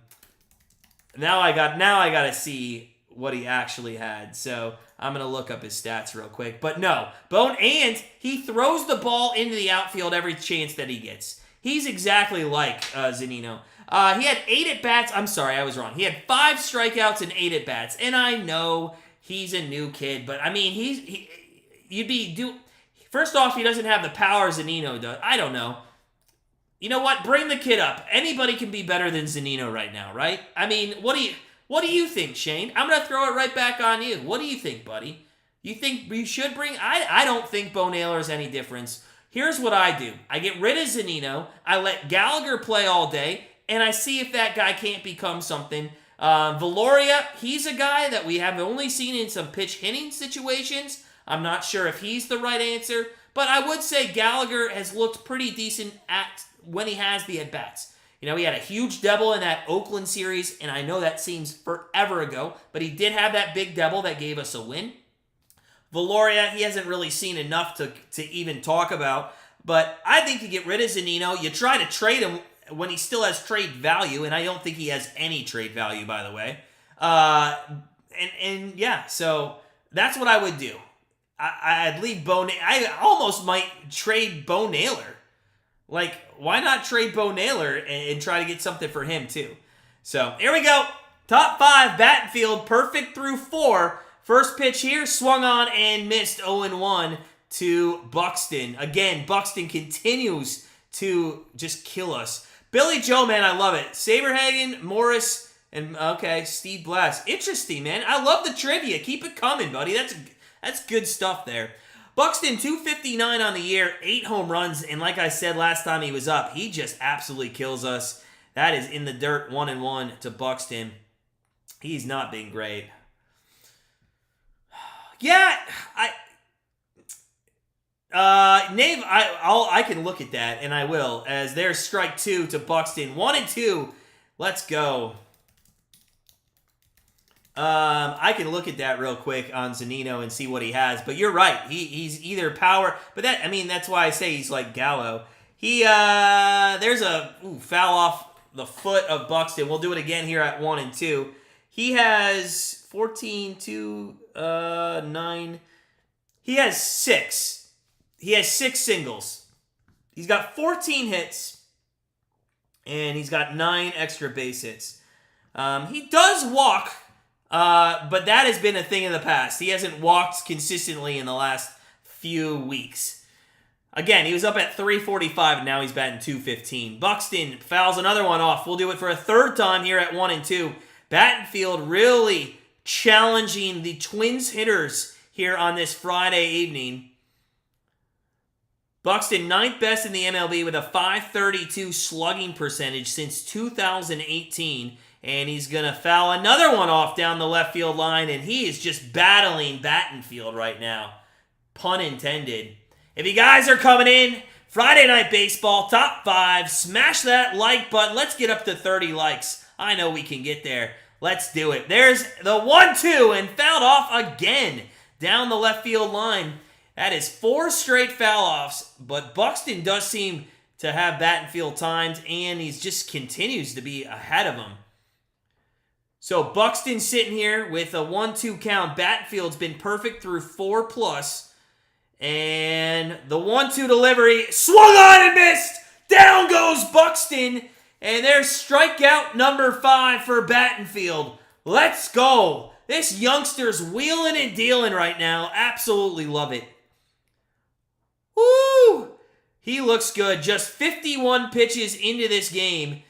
I got to see what he actually had. So I'm going to look up his stats real quick. But no, and he throws the ball into the outfield every chance that he gets. He's exactly like Zunino. He had 8 at-bats. I'm sorry, I was wrong. He had 5 strikeouts and 8 at-bats. And I know he's a new kid, but I mean, first off, he doesn't have the power Zunino does. I don't know. You know what? Bring the kid up. Anybody can be better than Zunino right now, right? I mean, what do you think, Shane? I'm going to throw it right back on you. What do you think, buddy? You think we should bring... I don't think Bo Naylor is any difference. Here's what I do. I get rid of Zunino. I let Gallagher play all day. And I see if that guy can't become something. Valoria, he's a guy that we have only seen in some pitch hitting situations. I'm not sure if he's the right answer. But I would say Gallagher has looked pretty decent when he has the at-bats. You know, he had a huge double in that Oakland series, and I know that seems forever ago, but he did have that big double that gave us a win. Valoria, he hasn't really seen enough to even talk about, but I think you get rid of Zunino. You try to trade him when he still has trade value, and I don't think he has any trade value, by the way. And yeah, so that's what I would do. I'd leave I almost might trade Bo Naylor. Like, why not trade Bo Naylor and try to get something for him, too? So, here we go. Top 5, Battenfield, perfect through 4. First pitch here, swung on and missed 0-1 to Buxton. Again, Buxton continues to just kill us. Billy Joe, man, I love it. Saberhagen, Morris, and, okay, Steve Blass. Interesting, man. I love the trivia. Keep it coming, buddy. That's good stuff there. Buxton, 259 on the year, 8 home runs, and like I said last time he was up, he just absolutely kills us. That is in the dirt, 1-1 to Buxton. He's not been great. Yeah, Nave, I can look at that, and I will, as there's strike 2 to Buxton. 1-2, let's go. I can look at that real quick on Zunino and see what he has, but you're right. He's either power, but that's why I say he's like Gallo. There's a foul off the foot of Buxton. We'll do it again here at 1-2. He has 14, 2, 9. He has 6. He has 6 singles. He's got 14 hits, and he's got 9 extra base hits. He does walk. But that has been a thing in the past. He hasn't walked consistently in the last few weeks. Again, he was up at 345, and now he's batting 215. Buxton fouls another one off. We'll do it for a third time here at 1-2. Battenfield really challenging the Twins hitters here on this Friday evening. Buxton, 9th best in the MLB with a .532 slugging percentage since 2018. And he's going to foul another one off down the left field line, and he is just battling Battenfield right now. Pun intended. If you guys are coming in, Friday Night Baseball, top 5, smash that like button. Let's get up to 30 likes. I know we can get there. Let's do it. There's the 1-2, and fouled off again down the left field line. That is 4 straight foul-offs, but Buxton does seem to have Battenfield timed, and he just continues to be ahead of him. So Buxton sitting here with a 1-2 count. Battenfield's been perfect through 4+. And the 1-2 delivery, swung on and missed. Down goes Buxton. And there's strikeout number 5 for Battenfield. Let's go. This youngster's wheeling and dealing right now. Absolutely love it. Woo! He looks good. Just 51 pitches into this game.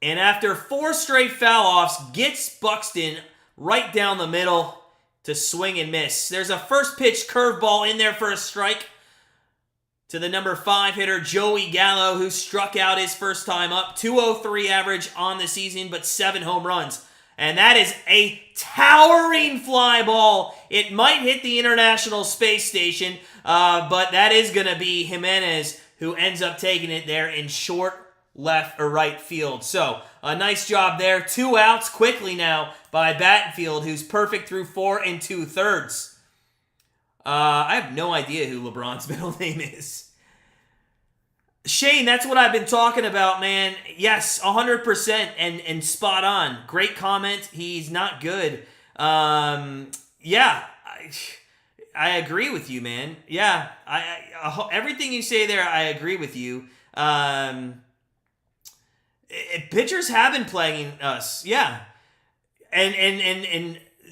And after 4 straight foul-offs, gets Buxton right down the middle to swing and miss. There's a first pitch curveball in there for a strike to the number 5 hitter, Joey Gallo, who struck out his first time up. 203 average on the season, but 7 home runs. And that is a towering fly ball. It might hit the International Space Station, but that is going to be Jimenez who ends up taking it there in short left or right field. So, a nice job there. 2 outs quickly now by Battenfield, who's perfect through 4 2/3. I have no idea who LeBron's middle name is. Shane, that's what I've been talking about, man. Yes, 100% and spot on. Great comment. He's not good. Yeah, I agree with you, man. Yeah, everything you say there, I agree with you. Pitchers have been plaguing us, yeah, and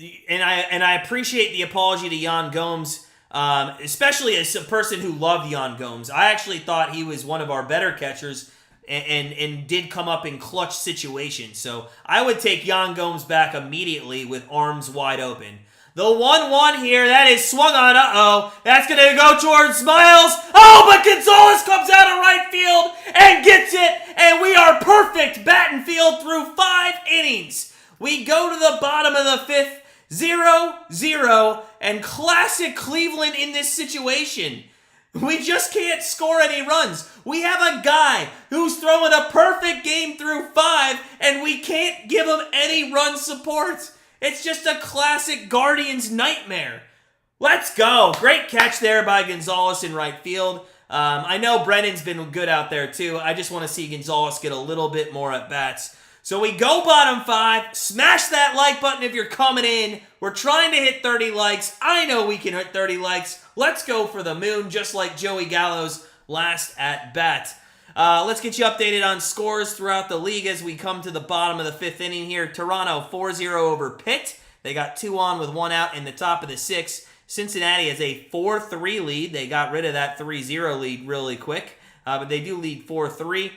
I appreciate the apology to Yan Gomes. Especially as a person who loved Yan Gomes. I actually thought he was one of our better catchers and did come up in clutch situations. So I would take Yan Gomes back immediately with arms wide open. The 1-1 here, that is swung on. Uh-oh. That's going to go towards Miles. Oh, but Gonzalez comes out of right field and gets it. And we are perfect. Battenfield through 5 innings. We go to the bottom of the 5th. 0-0, and classic Cleveland in this situation. We just can't score any runs. We have a guy who's throwing a perfect game through 5, and we can't give him any run support. It's just a classic Guardians nightmare. Let's go. Great catch there by Gonzalez in right field. I know Brennan's been good out there too. I just want to see Gonzalez get a little bit more at bats. So we go bottom 5. Smash that like button if you're coming in. We're trying to hit 30 likes. I know we can hit 30 likes. Let's go for the moon, just like Joey Gallo's last at bat. Let's get you updated on scores throughout the league as we come to the bottom of the 5th inning here. Toronto 4-0 over Pitt. They got 2 on with 1 out in the top of the 6th. Cincinnati has a 4-3 lead. They got rid of that 3-0 lead really quick, but they do lead 4-3.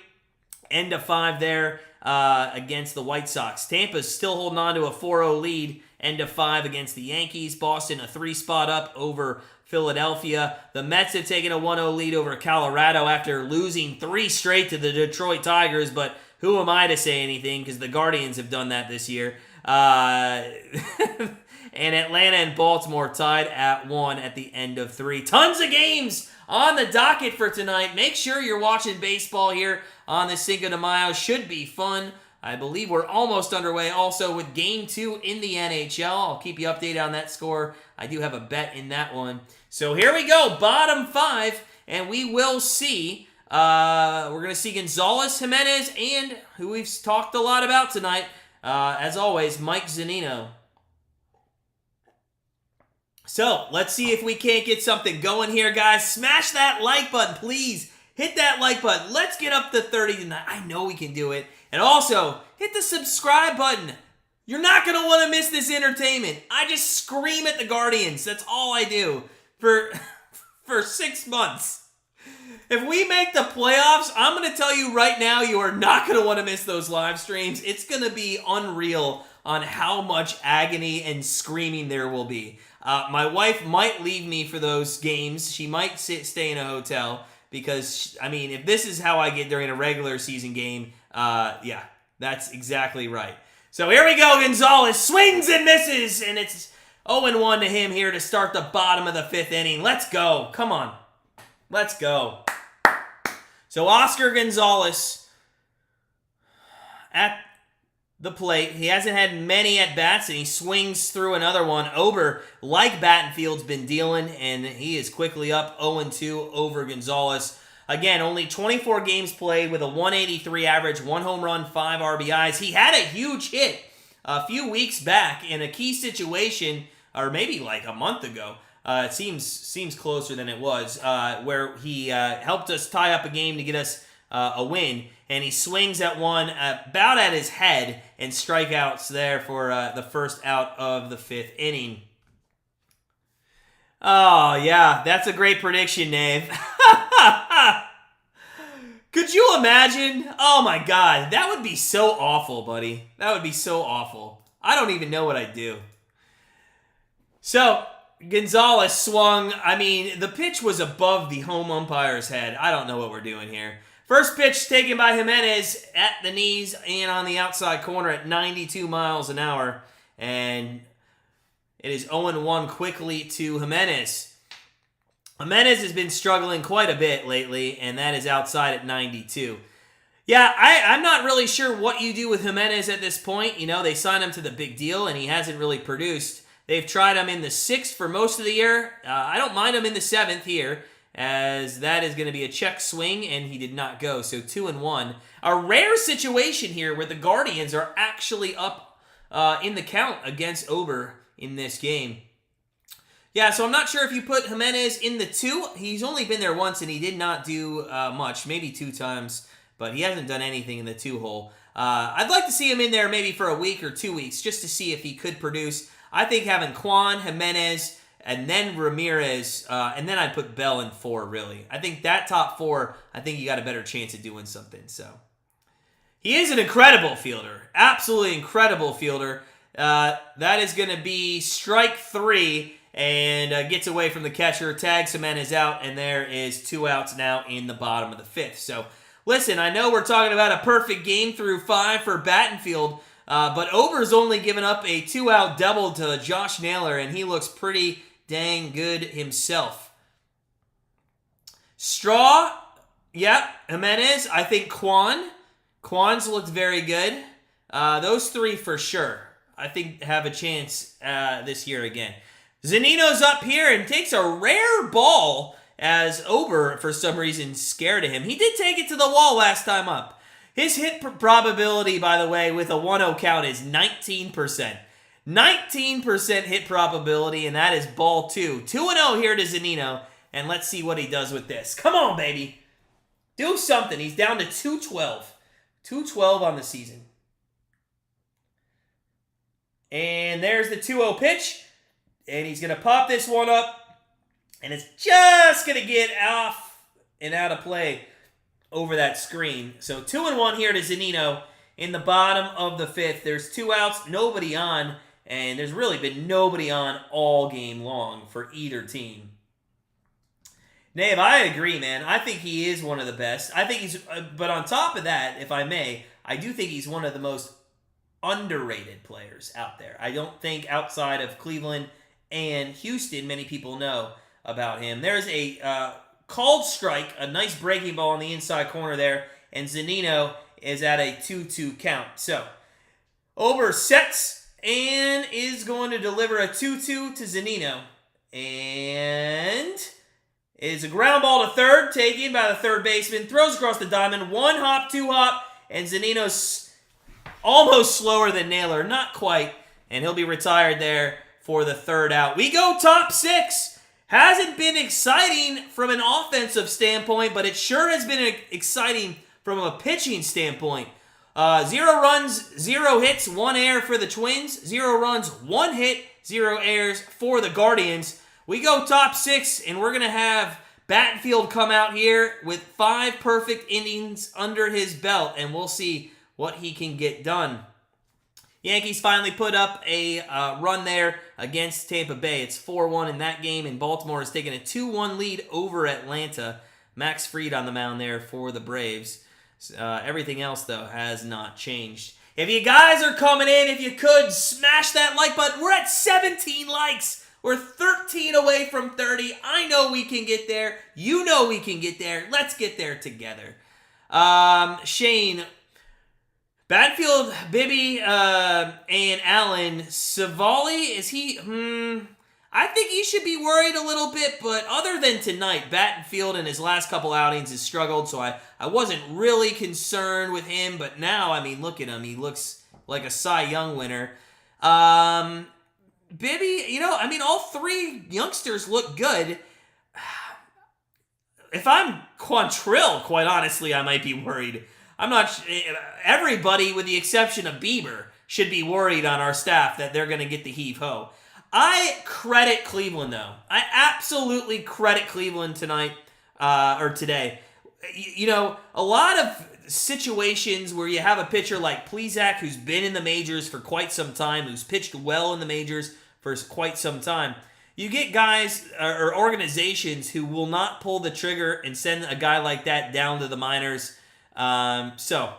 End of 5 there. Against the White Sox. Tampa's still holding on to a 4-0 lead. End of 5 against the Yankees. Boston a 3 spot up over Philadelphia. The Mets have taken a 1-0 lead over Colorado after losing 3 straight to the Detroit Tigers, but who am I to say anything because the Guardians have done that this year. And Atlanta and Baltimore tied at 1 at the end of 3. Tons of games on the docket for tonight. Make sure you're watching baseball here on the Cinco de Mayo. Should be fun. I believe we're almost underway also with Game 2 in the NHL. I'll keep you updated on that score. I do have a bet in that one. So here we go, bottom 5, and we will see. We're going to see Gonzalez, Jimenez, and who we've talked a lot about tonight, as always, Mike Zunino. So, let's see if we can't get something going here, guys. Smash that like button, please. Hit that like button. Let's get up to 30 tonight. I know we can do it. And also, hit the subscribe button. You're not going to want to miss this entertainment. I just scream at the Guardians. That's all I do for 6 months. If we make the playoffs, I'm going to tell you right now, you are not going to want to miss those live streams. It's going to be unreal on how much agony and screaming there will be. My wife might leave me for those games. She might stay in a hotel because, I mean, if this is how I get during a regular season game, yeah, that's exactly right. So here we go. Gonzalez swings and misses, and it's 0-1 to him here to start the bottom of the 5th inning. Let's go. Come on. Let's go. So Oscar Gonzalez at the plate. He hasn't had many at-bats, and he swings through another one. Ober, like Battenfield's been dealing, and he is quickly up 0-2 over Gonzalez. Again, only 24 games played with a 183 average, 1 home run, 5 RBIs. He had a huge hit a few weeks back in a key situation, or maybe like a month ago, It seems closer than it was, where he helped us tie up a game to get us a win, and he swings at one about at his head and strikeouts there for the first out of the 5th inning. Oh, yeah, that's a great prediction, Dave. Could you imagine? Oh, my God. That would be so awful, buddy. That would be so awful. I don't even know what I'd do. So, Gonzalez swung. I mean, the pitch was above the home umpire's head. I don't know what we're doing here. First pitch taken by Jimenez at the knees and on the outside corner at 92 miles an hour. And it is 0-1 quickly to Jimenez. Jimenez has been struggling quite a bit lately, and that is outside at 92. Yeah, I'm not really sure what you do with Jimenez at this point. You know, they signed him to the big deal, and he hasn't really produced. They've tried him in the 6th for most of the year. I don't mind him in the 7th here, as that is going to be a check swing, and he did not go. So 2-1. A rare situation here where the Guardians are actually up in the count against Ober in this game. Yeah, so I'm not sure if you put Jimenez in the 2. He's only been there once, and he did not do much, maybe 2 times, but he hasn't done anything in the 2 hole. I'd like to see him in there maybe for a week or 2 weeks, just to see if he could produce. I think having Kwan, Jimenez, and then Ramirez, and then I'd put Bell in 4, really. I think that top 4, I think you got a better chance of doing something. So he is an incredible fielder, absolutely incredible fielder. That is going to be strike 3, and gets away from the catcher, tags Jimenez out, and there is 2 outs now in the bottom of the 5th. So listen, I know we're talking about a perfect game through 5 for Battenfield, but Ober's only given up a 2-out double to Josh Naylor, and he looks pretty dang good himself. Straw, yep, Jimenez, I think Kwan's looked very good. Those 3 for sure, I think have a chance this year again. Zunino's up here and takes a rare ball as Ober, for some reason, scared of him. He did take it to the wall last time up. His hit probability, by the way, with a 1-0 count is 19%. 19% hit probability, and that is ball 2. 2-0 here to Zunino, and let's see what he does with this. Come on, baby. Do something. He's down to 212. 212 on the season. And there's the 2-0 pitch. And he's going to pop this one up. And it's just going to get off and out of play over that screen. So 2-1 here to Zunino in the bottom of the 5th. There's 2 outs, nobody on. And there's really been nobody on all game long for either team. Nave, I agree, man. I think he is one of the best. I think he's, but on top of that, if I may, I do think he's one of the most underrated players out there. I don't think outside of Cleveland and Houston, many people know about him. There's a called strike, a nice breaking ball on the inside corner there, and Zunino is at a 2-2 count. So, Ober sets and is going to deliver a 2-2 to Zunino. And is a ground ball to third, taken by the third baseman, throws across the diamond, 1 hop, 2 hop, and Zunino's almost slower than Naylor, not quite, and he'll be retired there for the 3rd out. We go top 6. Hasn't been exciting from an offensive standpoint, but it sure has been exciting from a pitching standpoint. 0 runs, 0 hits, 1 error for the Twins. 0 runs, 1 hit, 0 errors for the Guardians. We go top 6, and we're going to have Battenfield come out here with 5 perfect innings under his belt, and we'll see what he can get done. Yankees finally put up a run there against Tampa Bay. It's 4-1 in that game, and Baltimore has taken a 2-1 lead over Atlanta. Max Fried on the mound there for the Braves. Everything else, though, has not changed. If you guys are coming in, if you could, smash that like button. We're at 17 likes. We're 13 away from 30. I know we can get there. You know we can get there. Let's get there together. Shane, Battenfield, Bibby, and Allen. Savali, is he... I think he should be worried a little bit, but other than tonight, Battenfield in his last couple outings has struggled, so I wasn't really concerned with him, but now, I mean, look at him. He looks like a Cy Young winner. Bibby, all three youngsters look good. If I'm Quantrill, quite honestly, I might be worried. I'm not. Everybody, with the exception of Bieber, should be worried on our staff that they're going to get the heave-ho. I credit Cleveland, though. I absolutely credit Cleveland tonight, or today. A lot of situations where you have a pitcher like Plesac, who's been in the majors for quite some time, who's pitched well in the majors for quite some time. You get guys or organizations who will not pull the trigger and send a guy like that down to the minors. So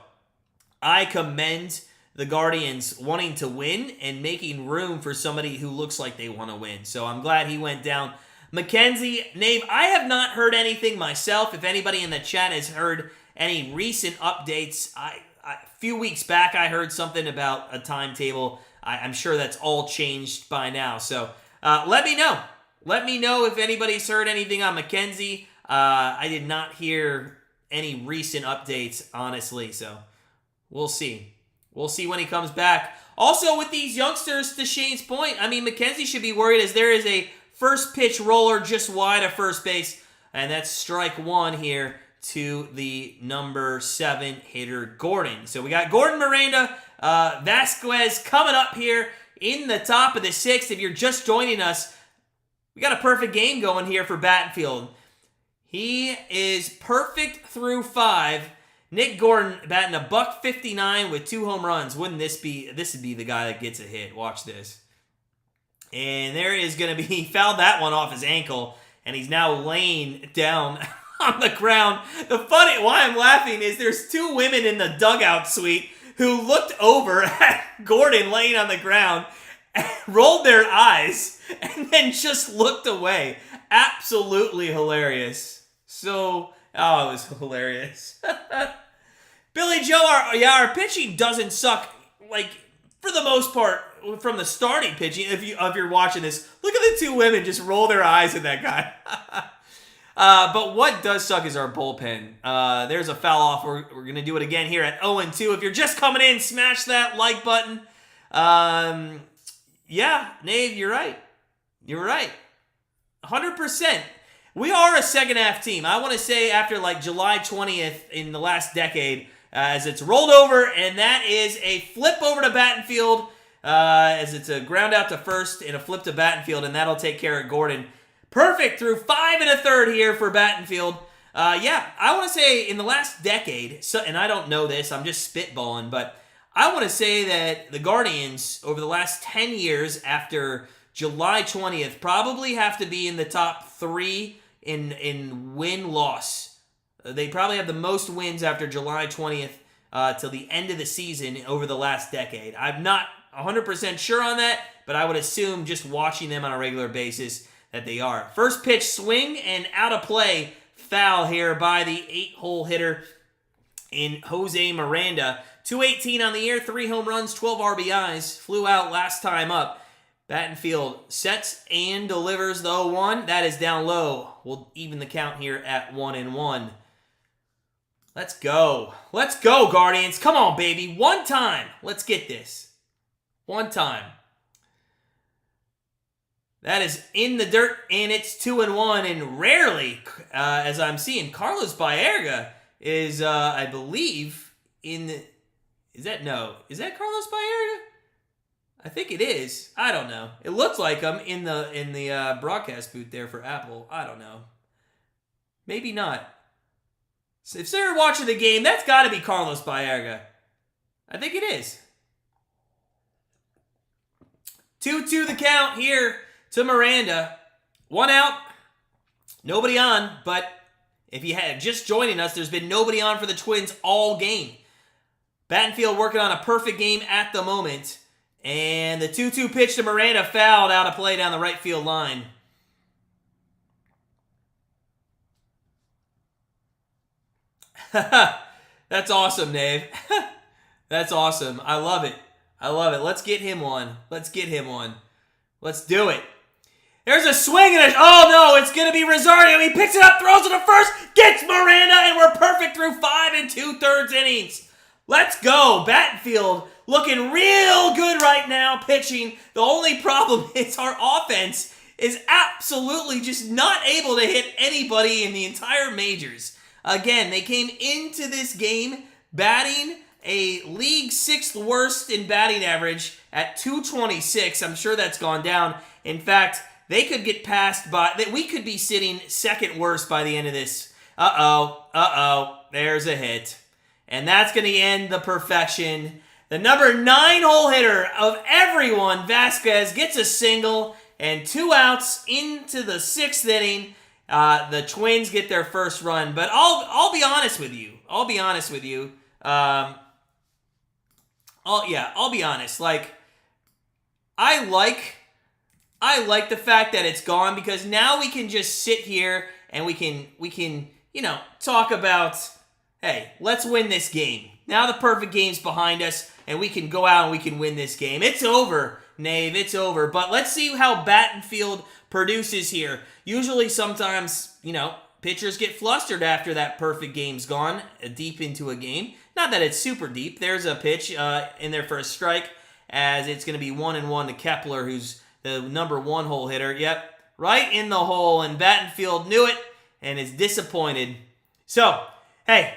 I commend the Guardians wanting to win and making room for somebody who looks like they want to win. So I'm glad he went down. Mackenzie, Nave, I have not heard anything myself. If anybody in the chat has heard any recent updates, a few weeks back I heard something about a timetable. I'm sure that's all changed by now. So let me know. Let me know if anybody's heard anything on Mackenzie. I did not hear any recent updates, honestly. So we'll see. We'll see when he comes back. Also, with these youngsters, to Shane's point, Mackenzie should be worried as there is a first pitch roller just wide of first base. And that's strike one here to the number 7 hitter, Gordon. So we got Gordon, Miranda, Vasquez coming up here in the top of the 6th. If you're just joining us, we got a perfect game going here for Battenfield. He is perfect through 5. Nick Gordon batting $159 with 2 home runs. Wouldn't this would be the guy that gets a hit. Watch this. And there is going to be, he fouled that one off his ankle, and he's now laying down on the ground. Why I'm laughing is there's 2 women in the dugout suite who looked over at Gordon laying on the ground, and rolled their eyes, and then just looked away. Absolutely hilarious. It was hilarious. Billy Joe, our pitching doesn't suck, for the most part, from the starting pitching. If you're watching this, look at the 2 women just roll their eyes at that guy. But what does suck is our bullpen. There's a foul off. We're going to do it again here at 0-2. If you're just coming in, smash that like button. Yeah, Nave, you're right. You're right. 100%. We are a second half team. I want to say after July 20th in the last decade, as it's rolled over, and that is a flip over to Battenfield, as it's a ground out to first and a flip to Battenfield, and that'll take care of Gordon. Perfect through 5 1/3 here for Battenfield. I want to say in the last decade, and I don't know this, I'm just spitballing, but I want to say that the Guardians over the last 10 years after July 20th probably have to be in the top 3 in win-loss. They probably have the most wins after July 20th till the end of the season over the last decade. I'm not 100% sure on that, but I would assume just watching them on a regular basis that they are. First pitch swing and out of play, foul here by the 8-hole hitter in Jose Miranda. 218 on the year, 3 home runs, 12 RBIs, flew out last time up. Battenfield sets and delivers the 0-1. That is down low. We'll even the count here at 1-1. Let's go. Let's go, Guardians. Come on, baby. One time. Let's get this. One time. That is in the dirt, and it's 2-1. And rarely, as I'm seeing, Carlos Baerga is, I believe, in the... Is that Carlos Baerga? I think it is. I don't know. It looks like I'm in the broadcast booth there for Apple. I don't know. Maybe not. So if they're watching the game, that's got to be Carlos Baerga. I think it is. 2-2 the count here to Miranda. 1 out. Nobody on, but if you had just joining us, there's been nobody on for the Twins all game. Battenfield working on a perfect game at the moment. And the 2-2 pitch to Miranda fouled out of play down the right field line. That's awesome, Dave. That's awesome. I love it. I love it. Let's get him one. Let's get him one. Let's do it. There's a swing and oh no, it's going to be Rosario. He picks it up, throws it to first, gets Miranda, and we're perfect through 5 2/3 innings. Let's go. Battenfield looking real good right now, pitching. The only problem is our offense is absolutely just not able to hit anybody in the entire majors. Again, they came into this game batting a league 6th worst in batting average at 226. I'm sure that's gone down. In fact, they could get passed we could be sitting 2nd worst by the end of this. Uh-oh, there's a hit. And that's going to end the perfection. The number 9 hole hitter of everyone, Vasquez, gets a single and 2 outs into the 6th inning. The Twins get their first run. But I'll be honest with you. I'll be honest. Like, I like the fact that it's gone, because now we can just sit here and we can talk about, hey, let's win this game. Now the perfect game's behind us, and we can go out and we can win this game. It's over, Nave. It's over. But let's see how Battenfield produces here. Usually, sometimes, pitchers get flustered after that perfect game's gone, deep into a game. Not that it's super deep. There's a pitch in there for a strike, as it's going to be 1-1 to Kepler, who's the number 1 hole hitter. Yep, right in the hole, and Battenfield knew it and is disappointed. So, hey,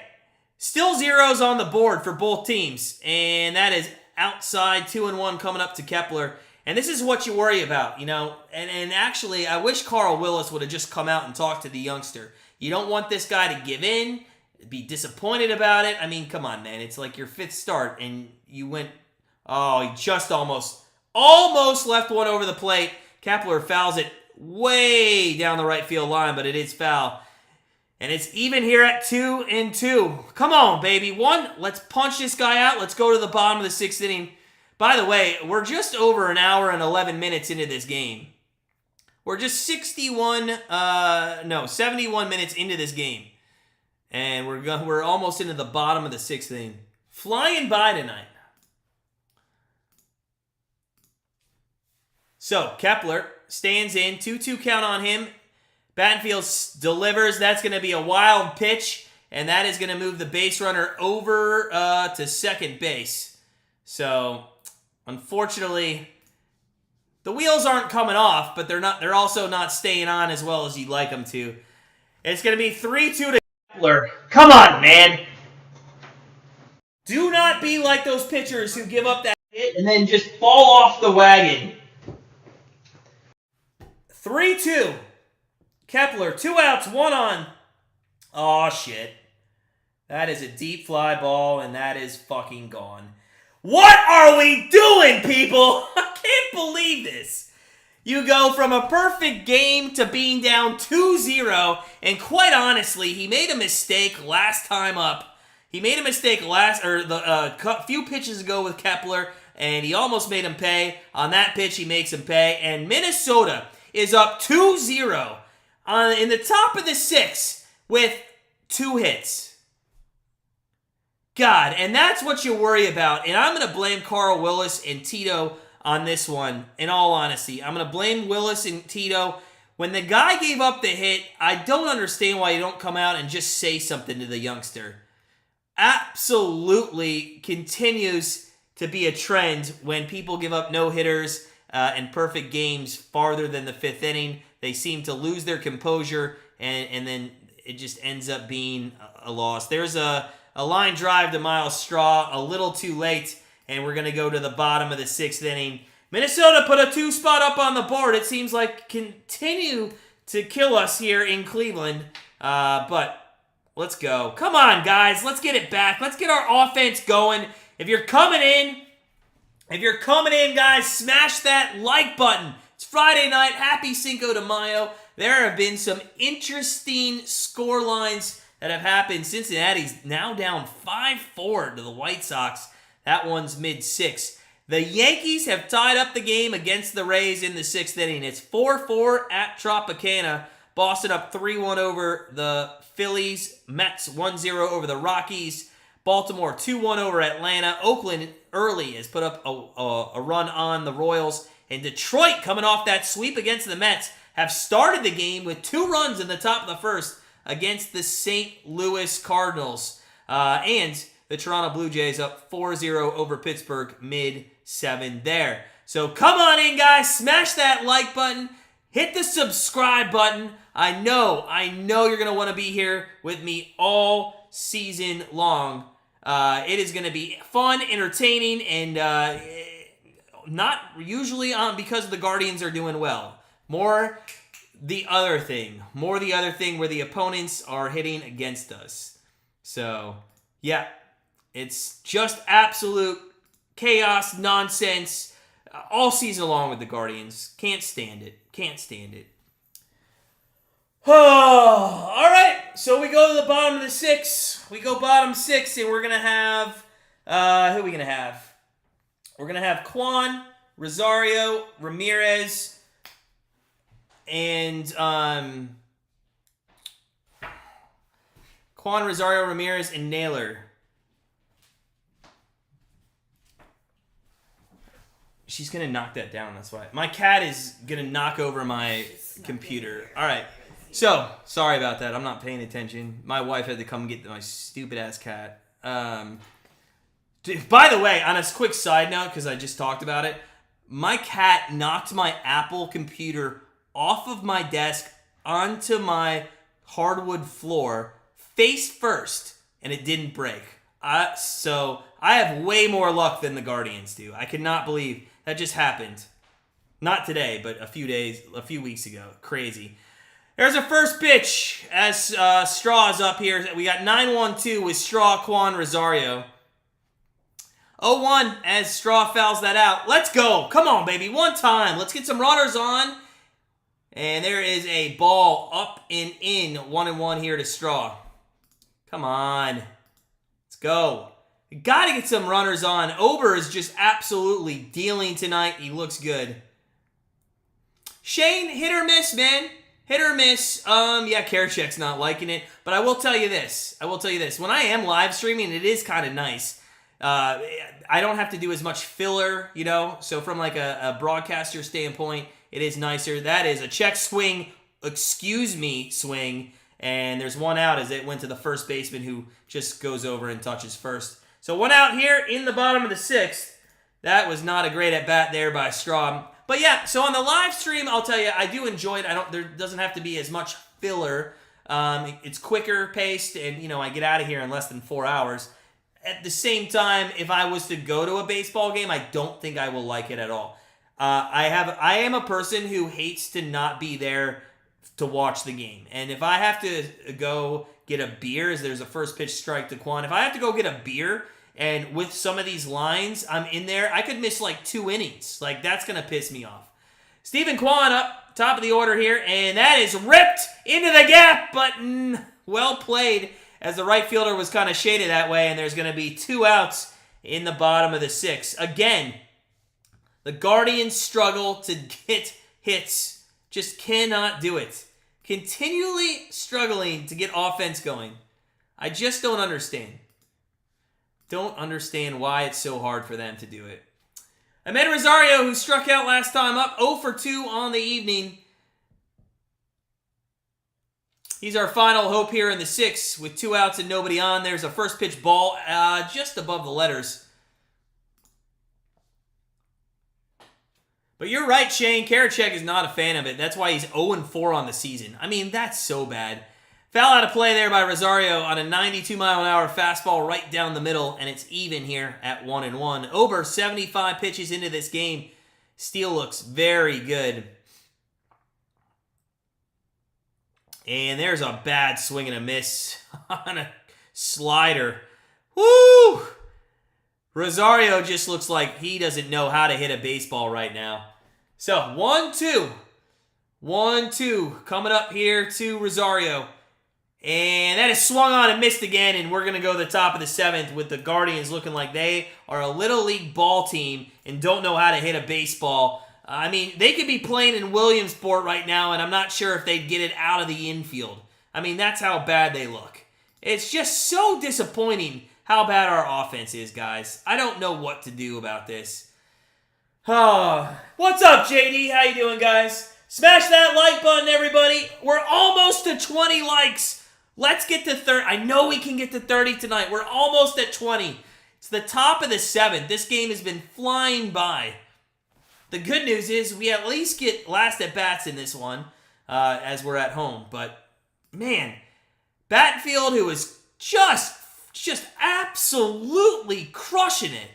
still zeros on the board for both teams, and that is outside 2-1 coming up to Kepler. And this is what you worry about, And actually, I wish Carl Willis would have just come out and talked to the youngster. You don't want this guy to give in, be disappointed about it. I mean, come on, man. It's like your 5th start, and you went, he just almost left one over the plate. Kepler fouls it way down the right field line, but it is foul. And it's even here at 2-2. Come on, baby. Let's punch this guy out. Let's go to the bottom of the 6th inning. By the way, we're just over an hour and 11 minutes into this game. We're just 71 minutes into this game. And we're almost into the bottom of the 6th inning. Flying by tonight. So, Kepler stands in. 2-2 count on him. Battenfield delivers. That's going to be a wild pitch, and that is going to move the base runner over to second base. So, unfortunately, the wheels aren't coming off, but they're also not staying on as well as you'd like them to. It's going to be 3-2 to Kepler. Come on, man. Do not be like those pitchers who give up that hit and then just fall off the wagon. 3-2. Kepler, 2 outs, 1 on. Oh, shit. That is a deep fly ball, and that is fucking gone. What are we doing, people? I can't believe this. You go from a perfect game to being down 2-0, and quite honestly, he made a mistake last time up. He made a mistake few pitches ago with Kepler, and he almost made him pay. On that pitch, he makes him pay, and Minnesota is up 2-0 in the top of the 6th with 2 hits. God, and that's what you worry about. And I'm going to blame Carl Willis and Tito on this one, in all honesty. I'm going to blame Willis and Tito. When the guy gave up the hit, I don't understand why you don't come out and just say something to the youngster. Absolutely continues to be a trend when people give up no-hitters and perfect games farther than the 5th inning. They seem to lose their composure, and then it just ends up being a loss. There's a line drive to Miles Straw, a little too late, and we're going to go to the bottom of the 6th inning. Minnesota put a 2 spot up on the board. It seems like continue to kill us here in Cleveland, but let's go. Come on, guys. Let's get it back. Let's get our offense going. If you're coming in, guys, smash that like button. It's Friday night. Happy Cinco de Mayo. There have been some interesting score lines that have happened. Cincinnati's now down 5-4 to the White Sox. That one's mid-6. The Yankees have tied up the game against the Rays in the 6th inning. It's 4-4 at Tropicana. Boston up 3-1 over the Phillies. Mets 1-0 over the Rockies. Baltimore 2-1 over Atlanta. Oakland early has put up a run on the Royals. And Detroit, coming off that sweep against the Mets, have started the game with 2 runs in the top of the 1st against the St. Louis Cardinals. And The Toronto Blue Jays up 4-0 over Pittsburgh, mid-7 there. So come on in, guys. Smash that like button. Hit the subscribe button. I know you're going to want to be here with me all season long. It is going to be fun, entertaining, and not usually because the Guardians are doing well. More the other thing where the opponents are hitting against us. So, yeah, it's just absolute chaos, nonsense, all season long with the Guardians. Can't stand it. Oh, all right, so we go to the bottom of the 6. We go bottom 6, and we're going to have, who are we going to have? We're going to have Quan, Rosario, Ramirez, and Quan, Rosario, Ramirez, and Naylor. She's going to knock that down, that's why. My cat is going to knock over my computer. All right. So, sorry about that. I'm not paying attention. My wife had to come get my stupid-ass cat. By the way, on a quick side note, because I just talked about it, my cat knocked my Apple computer off of my desk onto my hardwood floor, face first, and it didn't break. So, I have way more luck than the Guardians do. I cannot believe that just happened. Not today, but a few weeks ago. Crazy. There's a first pitch as Straw is up here. We got 9-1-2 with Straw, Quan, Rosario. 0-1 as Straw fouls that out. Let's go. Come on, baby. One time. Let's get some runners on. And there is a ball up and in. 1-1 here to Straw. Come on. Let's go. You got to get some runners on. Ober is just absolutely dealing tonight. He looks good. Shane, hit or miss, man. Hit or miss. Yeah, Karachek's not liking it. But I will tell you this. When I am live streaming, it is kind of nice. I don't have to do as much filler, you know. So from like a broadcaster standpoint, it is nicer. That is a check swing, swing. And there's one out as it went to the first baseman who just goes over and touches first. So one out here in the bottom of the 6th. That was not a great at-bat there by Straw. But yeah, so on the live stream, I'll tell you, I do enjoy it. There doesn't have to be as much filler. It's quicker paced, and you know, I get out of here in less than 4 hours. At the same time, if I was to go to a baseball game, I don't think I will like it at all. I am a person who hates to not be there to watch the game. And if I have to go get a beer, as there's a first pitch strike to Quan, if I have to go get a beer, and with some of these lines, I'm in there, I could miss like 2 innings. Like, that's going to piss me off. Stephen Quan up, top of the order here, and that is ripped into the gap, but well played, as the right fielder was kind of shaded that way, and there's going to be 2 outs in the bottom of the 6th. Again, the Guardians struggle to get hits. Just cannot do it. Continually struggling to get offense going. I just don't understand. Don't understand why it's so hard for them to do it. Ahmed Rosario, who struck out last time up, 0 for 2 on the evening. He's our final hope here in the 6th with 2 outs and nobody on. There's a first pitch ball just above the letters. But you're right, Shane. Karachek is not a fan of it. That's why he's 0-4 on the season. I mean, that's so bad. Foul out of play there by Rosario on a 92-mile-an-hour fastball right down the middle, and it's even here at 1-1. Ober, 75 pitches into this game. Steele looks very good. And there's a bad swing and a miss on a slider. Woo! Rosario just looks like he doesn't know how to hit a baseball right now. So, 1-2. 1-2 coming up here to Rosario. And that is swung on and missed again, and we're going to go to the top of the 7th with the Guardians looking like they are a little league ball team and don't know how to hit a baseball. I mean, they could be playing in Williamsport right now, and I'm not sure if they'd get it out of the infield. I mean, that's how bad they look. It's just so disappointing how bad our offense is, guys. I don't know what to do about this. Oh, what's up, JD? How you doing, guys? Smash that like button, everybody. We're almost to 20 likes. Let's get to 30. I know we can get to 30 tonight. We're almost at 20. It's the top of the 7th. This game has been flying by. The good news is we at least get last at bats in this one as we're at home. But, man, Battenfield, who is just absolutely crushing it,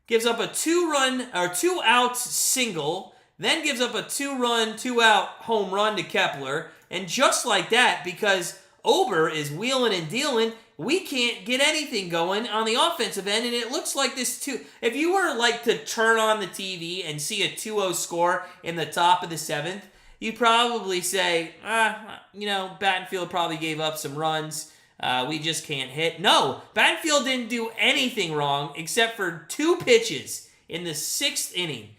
gives up a 2-out single, then gives up a 2-run, 2-out home run to Kepler. And just like that, because Ober is wheeling and dealing, we can't get anything going on the offensive end, and it looks like this if you were like to turn on the TV and see a 2-0 score in the top of the 7th, you'd probably say, Battenfield probably gave up some runs. We just can't hit. No, Battenfield didn't do anything wrong except for 2 pitches in the 6th inning.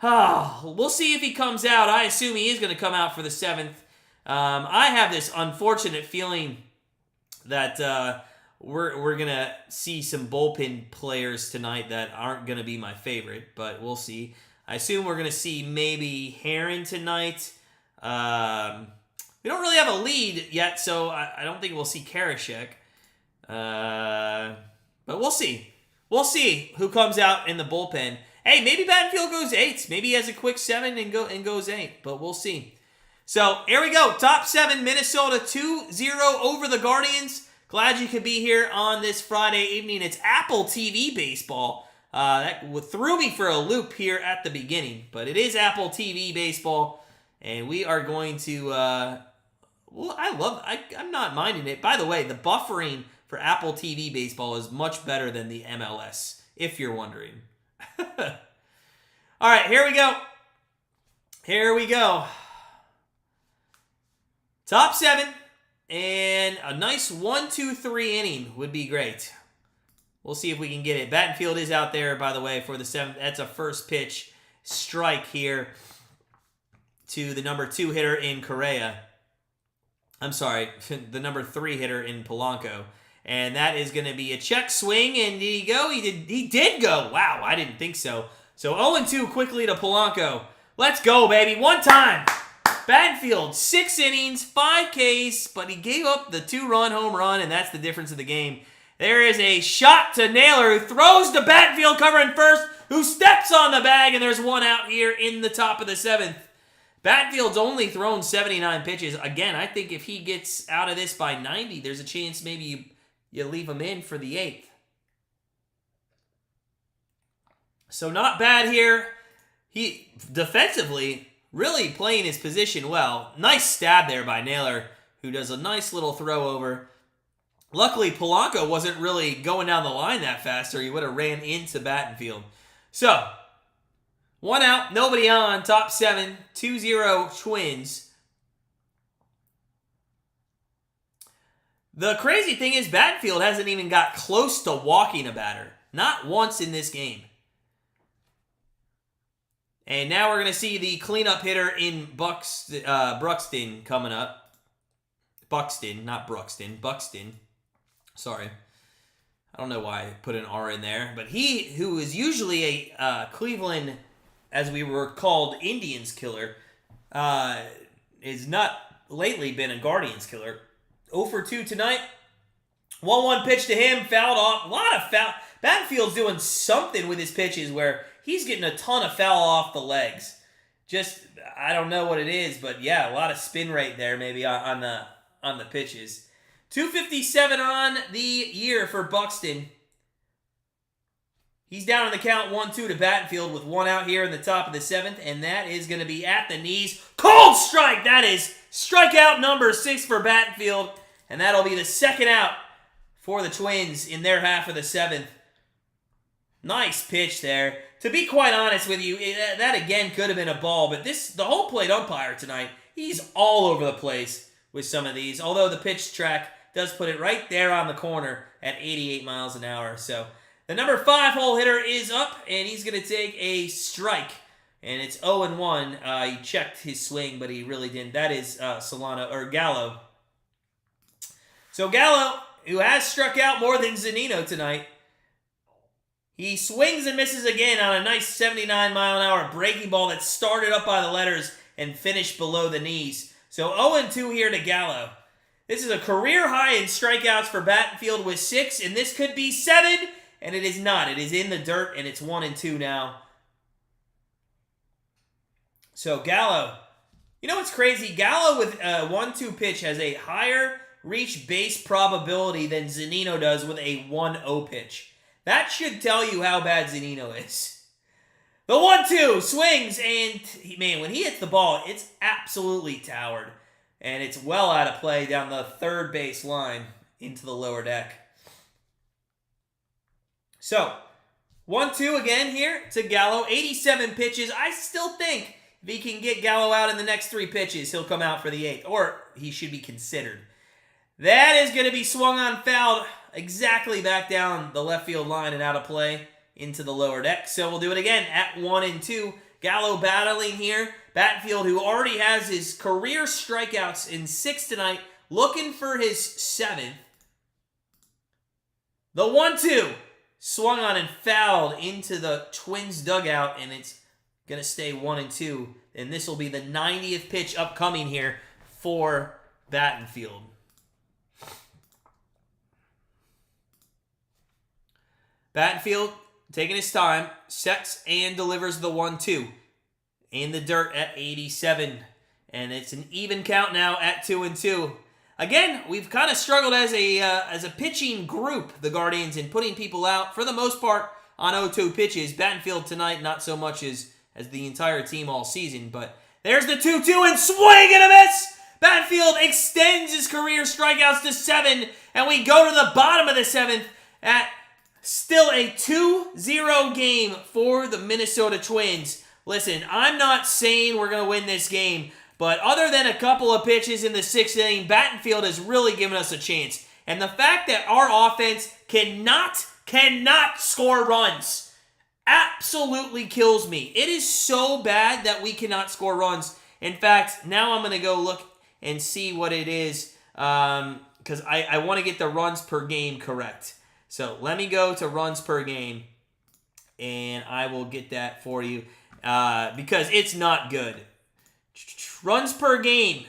We'll see if he comes out. I assume he is going to come out for the 7th. I have this unfortunate feeling that we're going to see some bullpen players tonight that aren't going to be my favorite, but we'll see. I assume we're going to see maybe Heron tonight. We don't really have a lead yet, so I don't think we'll see Karashek. But we'll see. We'll see who comes out in the bullpen. Hey, maybe Battenfield goes 8. Maybe he has a quick 7 and goes 8, but we'll see. So, here we go. Top 7, Minnesota 2-0 over the Guardians. Glad you could be here on this Friday evening. It's Apple TV baseball. That threw me for a loop here at the beginning, but it is Apple TV baseball, and we are going to... I'm not minding it. By the way, the buffering for Apple TV baseball is much better than the MLS, if you're wondering. All right, here we go. Here we go. Top 7, and a nice 1-2-3 inning would be great. We'll see if we can get it. Battenfield is out there, by the way, for the 7th. That's a first pitch strike here to the number 2 hitter in Correa. I'm sorry, the number 3 hitter in Polanco. And that is going to be a check swing, and did he go? He did go. Wow, I didn't think so. So 0-2 quickly to Polanco. Let's go, baby. One time. Battenfield, 6 innings, 5 Ks, but he gave up the 2-run home run, and that's the difference of the game. There is a shot to Naylor, who throws to Battenfield covering first, who steps on the bag, and there's 1 out here in the top of the 7th. Battenfield's only thrown 79 pitches. Again, I think if he gets out of this by 90, there's a chance maybe you leave him in for the 8th. So not bad here. He, defensively, really playing his position well. Nice stab there by Naylor, who does a nice little throw over. Luckily, Polanco wasn't really going down the line that fast, or he would have ran into Battenfield. So, 1 out, nobody on, top 7, 2-0 Twins. The crazy thing is Battenfield hasn't even got close to walking a batter. Not once in this game. And now we're going to see the cleanup hitter in Buxton coming up. Buxton, not Bruxton. Buxton. Sorry. I don't know why I put an R in there. But he, who is usually a Cleveland, as we were called, Indians killer, is not lately been a Guardians killer. 0-2 tonight. 1-1 pitch to him. Fouled off. A lot of foul. Battenfield's doing something with his pitches where he's getting a ton of foul off the legs. Just, I don't know what it is, but yeah, a lot of spin rate there maybe on the pitches. 257 on the year for Buxton. He's down in the count 1-2 to Battenfield with 1 out here in the top of the 7th, and that is going to be at the knees. Cold strike! That is strikeout number 6 for Battenfield, and that'll be the 2nd out for the Twins in their half of the 7th. Nice pitch there. To be quite honest with you, that again could have been a ball, but the whole plate umpire tonight, he's all over the place with some of these, although the pitch track does put it right there on the corner at 88 miles an hour. So the number 5 hole hitter is up, and he's going to take a strike, and it's 0-1. He checked his swing, but he really didn't. That is Gallo. So Gallo, who has struck out more than Zunino tonight, he swings and misses again on a nice 79-mile-an-hour breaking ball that started up by the letters and finished below the knees. So 0-2 here to Gallo. This is a career high in strikeouts for Battenfield with 6, and this could be 7, and it is not. It is in the dirt, and it's 1-2 now. So Gallo, you know what's crazy? Gallo with a 1-2 pitch has a higher reach base probability than Zunino does with a 1-0 pitch. That should tell you how bad Zunino is. The 1-2 swings, and man, when he hits the ball, it's absolutely towered. And it's well out of play down the third base line into the lower deck. So, 1-2 again here to Gallo. 87 pitches. I still think if he can get Gallo out in the next 3 pitches, he'll come out for the 8th. Or he should be considered. That is going to be swung on, fouled exactly back down the left field line and out of play into the lower deck. So we'll do it again at 1-2. Gallo battling here. Battenfield, who already has his career strikeouts in 6 tonight, looking for his 7th. The 1-2 swung on and fouled into the Twins dugout, and it's going to stay 1-2. And this will be the 90th pitch upcoming here for Battenfield. Battenfield taking his time, sets and delivers the 1-2. In the dirt at 87. And it's an even count now at 2-2. Again, we've kind of struggled as a pitching group, the Guardians, in putting people out, for the most part, on 0-2 pitches. Battenfield tonight, not so much as the entire team all season. But there's the 2-2 and swing and a miss! Battenfield extends his career strikeouts to 7. And we go to the bottom of the 7th at still a 2-0 game for the Minnesota Twins. Listen, I'm not saying we're going to win this game, but other than a couple of pitches in the 6th inning, Battenfield has really given us a chance. And the fact that our offense cannot score runs absolutely kills me. It is so bad that we cannot score runs. In fact, now I'm going to go look and see what it is, because I want to get the runs per game correct. So let me go to runs per game, and I will get that for you. Because it's not good. Runs per game.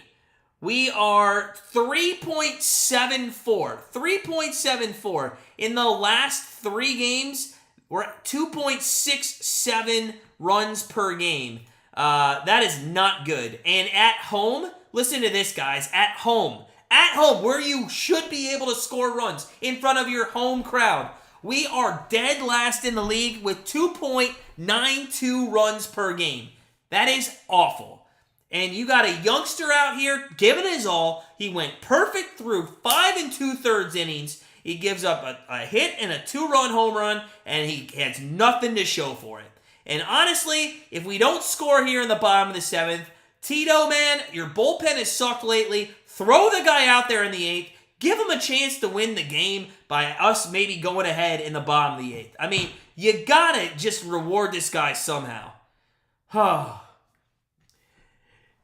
We are 3.74. 3.74. In the last 3 games, we're at 2.67 runs per game. That is not good. And at home, listen to this, guys. At home, where you should be able to score runs in front of your home crowd, we are dead last in the league with 2.92 runs per game. That is awful. And you got a youngster out here giving his all. He went perfect through 5 2/3 innings. He gives up a hit and a 2-run home run, and he has nothing to show for it. And honestly, if we don't score here in the bottom of the 7th, Tito, man, your bullpen has sucked lately. Throw the guy out there in the 8th. Give him a chance to win the game by us maybe going ahead in the bottom of the 8th. I mean, you gotta just reward this guy somehow.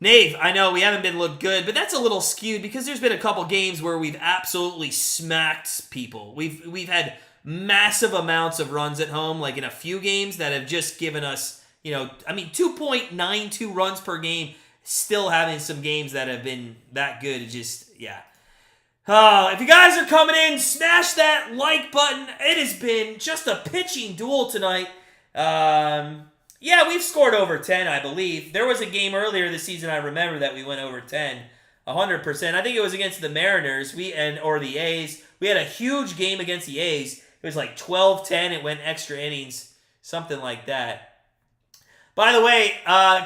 Nave, I know we haven't been looked good, but that's a little skewed because there's been a couple games where we've absolutely smacked people. We've had massive amounts of runs at home, like in a few games that have just given us, 2.92 runs per game. Still having some games that have been that good. If you guys are coming in, smash that like button. It has been just a pitching duel tonight. We've scored over 10, I believe. There was a game earlier this season, I remember, that we went over 10. 100%. I think it was against the Mariners or the A's. We had a huge game against the A's. It was like 12-10. It went extra innings. Something like that. By the way,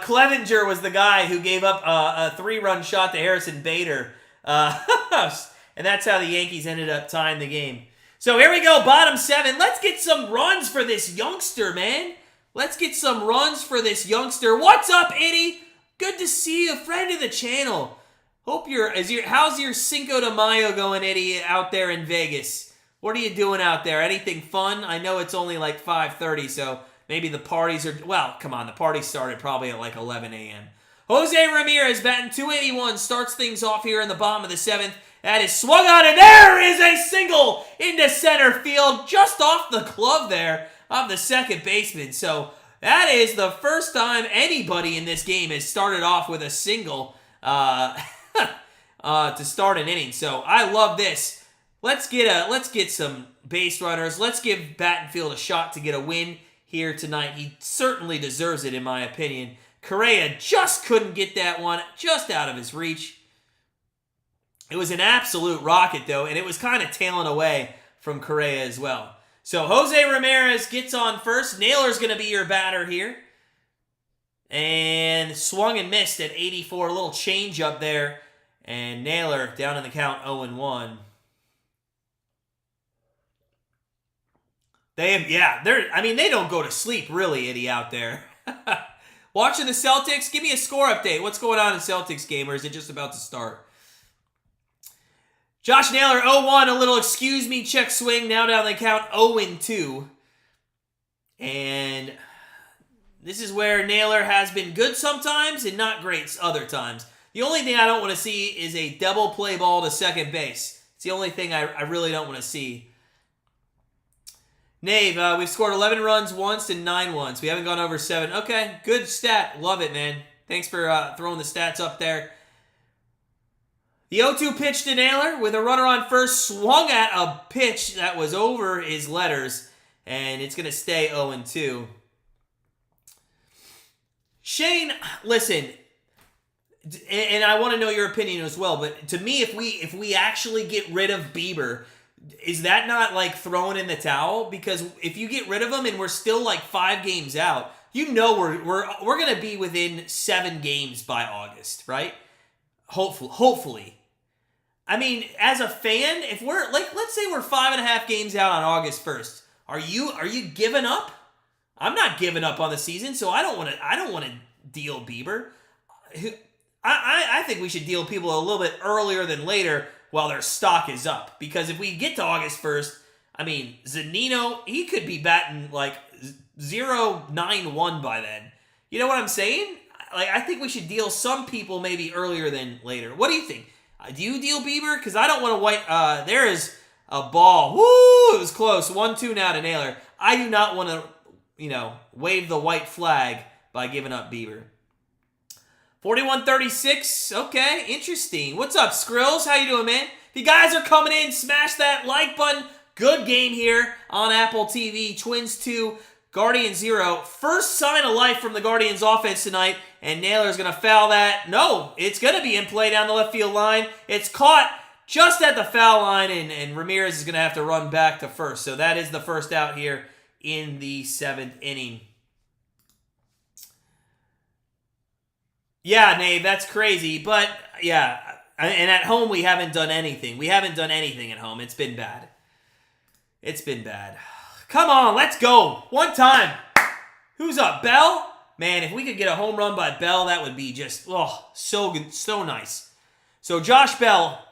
Clevenger was the guy who gave up a 3-run shot to Harrison Bader. And that's how the Yankees ended up tying the game. So here we go, bottom 7. Let's get some runs for this youngster, man. Let's get some runs for this youngster. What's up, Eddie? Good to see you, friend of the channel. How's your Cinco de Mayo going, Eddie, out there in Vegas? What are you doing out there? Anything fun? I know it's only like 5:30, so maybe the parties are... Well, come on, the party started probably at like 11 a.m. Jose Ramirez batting .281 starts things off here in the bottom of the 7th. That is swung on, and there is a single into center field, just off the glove there of the second baseman. So that is the first time anybody in this game has started off with a single. to start an inning. So I love this. Let's get some base runners. Let's give Battenfield a shot to get a win here tonight. He certainly deserves it, in my opinion. Correa just couldn't get that one, just out of his reach. It was an absolute rocket, though, and it was kind of tailing away from Correa as well. So Jose Ramirez gets on first. Naylor's going to be your batter here. And swung and missed at 84. A little change up there. And Naylor down in the count 0-1. They don't go to sleep, really, Eddie, out there. Watching the Celtics, give me a score update. What's going on in the Celtics game, or is it just about to start? Josh Naylor, 0-1, a little excuse me check swing. Now down the count 0-2. And this is where Naylor has been good sometimes and not great other times. The only thing I don't want to see is a double play ball to second base. It's the only thing I really don't want to see. Nave, we've scored 11 runs once and 9 once. We haven't gone over 7. Okay, good stat. Love it, man. Thanks for throwing the stats up there. The 0-2 pitch to Naylor with a runner on first. Swung at a pitch that was over his letters, and it's going to stay 0-2. Shane, listen, and I want to know your opinion as well, but to me, if we actually get rid of Bieber, is that not like throwing in the towel? Because if you get rid of him and we're still like 5 games out, you know we're going to be within 7 games by August, right? Hopefully. I mean, as a fan, if we're like, let's say we're 5.5 games out on August 1st, are you giving up? I'm not giving up on the season, so I don't want to deal Bieber. I think we should deal people a little bit earlier than later while their stock is up. Because if we get to August 1st, I mean, Zunino, he could be batting like 0.91 by then. You know what I'm saying? Like, I think we should deal some people maybe earlier than later. What do you think? Do you deal Bieber? Because I don't want to wait. There is a ball. Woo! It was close. 1-2 now to Naylor. I do not want to, wave the white flag by giving up Bieber. 41-36. Okay, interesting. What's up, Skrills? How you doing, man? If you guys are coming in, smash that like button. Good game here on Apple TV. Twins 2, Guardians 0. First sign of life from the Guardians offense tonight, and Naylor's going to foul that. No, it's going to be in play down the left field line. It's caught just at the foul line, and Ramirez is going to have to run back to first. So that is the first out here in the 7th inning. Yeah, Nave, that's crazy. But, yeah, and at home we haven't done anything. We haven't done anything at home. It's been bad. It's been bad. Come on, let's go. One time. Who's up, Bell? Man, if we could get a home run by Bell, that would be just, so good, so nice. So Josh Bell,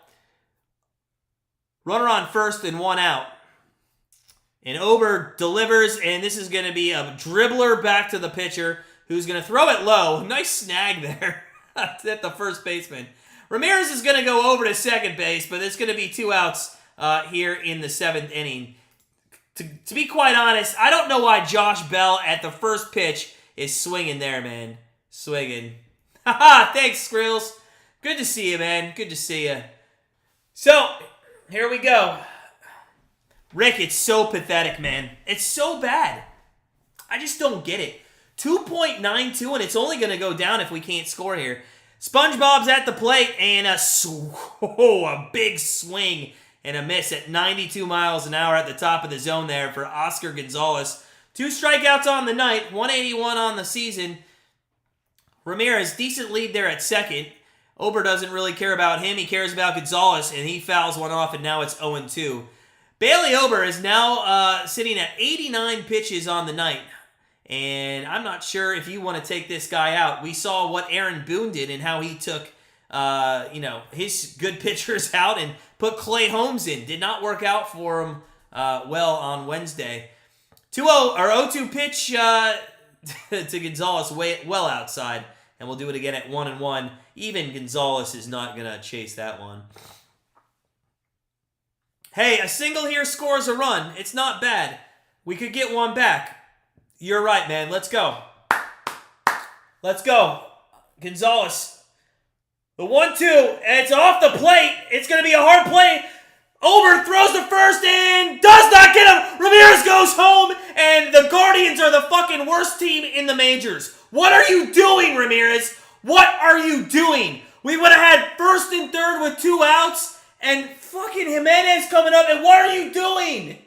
runner on first and 1 out. And Ober delivers, and this is going to be a dribbler back to the pitcher who's going to throw it low. Nice snag there at the first baseman. Ramirez is going to go over to second base, but it's going to be 2 outs here in the 7th inning. To be quite honest, I don't know why Josh Bell at the first pitch is swinging there, man. Swinging. Haha, thanks, Skrills. Good to see you, man. Good to see you. So, here we go. Rick, it's so pathetic, man. It's so bad. I just don't get it. 2.92, and it's only going to go down if we can't score here. SpongeBob's at the plate, and a big swing and a miss at 92 miles an hour at the top of the zone there for Oscar Gonzalez. 2 strikeouts on the night, 181 on the season. Ramirez, decent lead there at second. Ober doesn't really care about him. He cares about Gonzalez, and he fouls one off, and now it's 0-2. Bailey Ober is now sitting at 89 pitches on the night. And I'm not sure if you want to take this guy out. We saw what Aaron Boone did and how he took, his good pitchers out and put Clay Holmes in. Did not work out for him well on Wednesday. 0-2 pitch to Gonzalez well outside. And we'll do it again at 1-1. Even Gonzalez is not going to chase that one. Hey, a single here scores a run. It's not bad. We could get one back. You're right, man. Let's go. Let's go. Gonzalez. The 1-2, and it's off the plate. It's going to be a hard play. Ober throws the first and does not get him. Ramirez goes home, and the Guardians are the fucking worst team in the majors. What are you doing, Ramirez? What are you doing? We would have had first and third with 2 outs, and fucking Jimenez coming up, and what are you doing?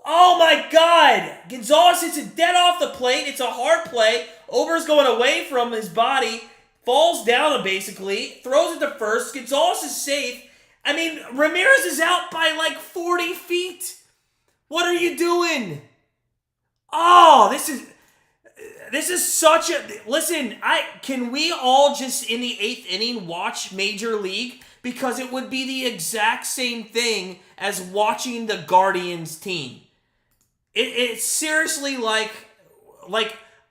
Oh my God. Gonzalez hits it dead off the plate. It's a hard play. Ober's going away from his body, falls down basically, throws it to first. Gonzalez is safe. I mean, Ramirez is out by like 40 feet. What are you doing? Oh, this is such a... Listen, can we all just in the 8th inning watch Major League? Because it would be the exact same thing as watching the Guardians team. It's seriously like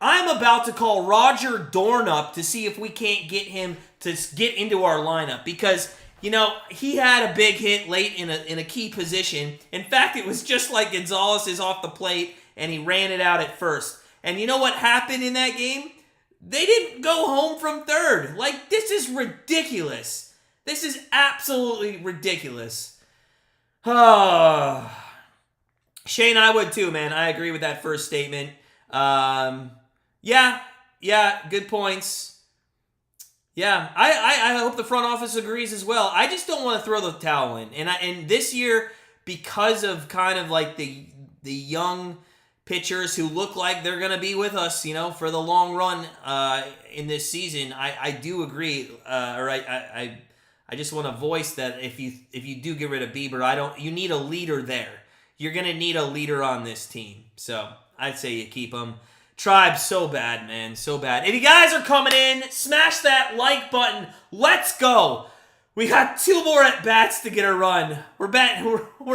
I'm about to call Roger Dorn up to see if we can't get him to get into our lineup because... You know, he had a big hit late in a key position. In fact, it was just like Gonzalez is off the plate, and he ran it out at first. And you know what happened in that game? They didn't go home from third. Like, this is ridiculous. This is absolutely ridiculous. Shane, I would too, man. I agree with that first statement. Yeah, good points. Yeah, I hope the front office agrees as well. I just don't want to throw the towel in. And this year, because of kind of like the young pitchers who look like they're going to be with us, you know, for the long run in this season, I do agree. I just want to voice that if you do get rid of Bieber, you need a leader there. You're going to need a leader on this team. So I'd say you keep him. Tribe, so bad, man. So bad. If you guys are coming in, smash that like button. Let's go. We got 2 more at-bats to get a run. We're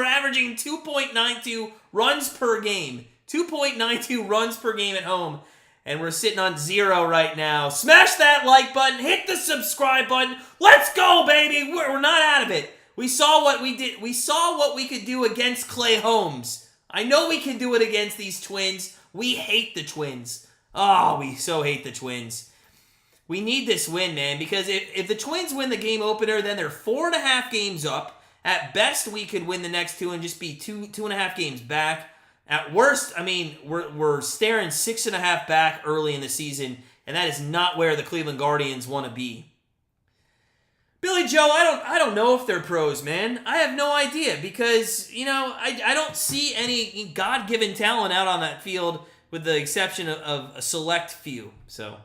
averaging 2.92 runs per game. 2.92 runs per game at home. And we're sitting on 0 right now. Smash that like button. Hit the subscribe button. Let's go, baby. We're not out of it. We saw what we did. We saw what we could do against Clay Holmes. I know we can do it against these Twins. We hate the Twins. Oh, we so hate the Twins. We need this win, man, because if the Twins win the game opener, then they're 4.5 games up. At best, we could win the next 2 and just be 2.5 games back. At worst, I mean, we're staring 6.5 back early in the season, and that is not where the Cleveland Guardians want to be. Billy Joe, I don't know if they're pros, man. I have no idea because, you know, I don't see any God-given talent out on that field with the exception of a select few. So,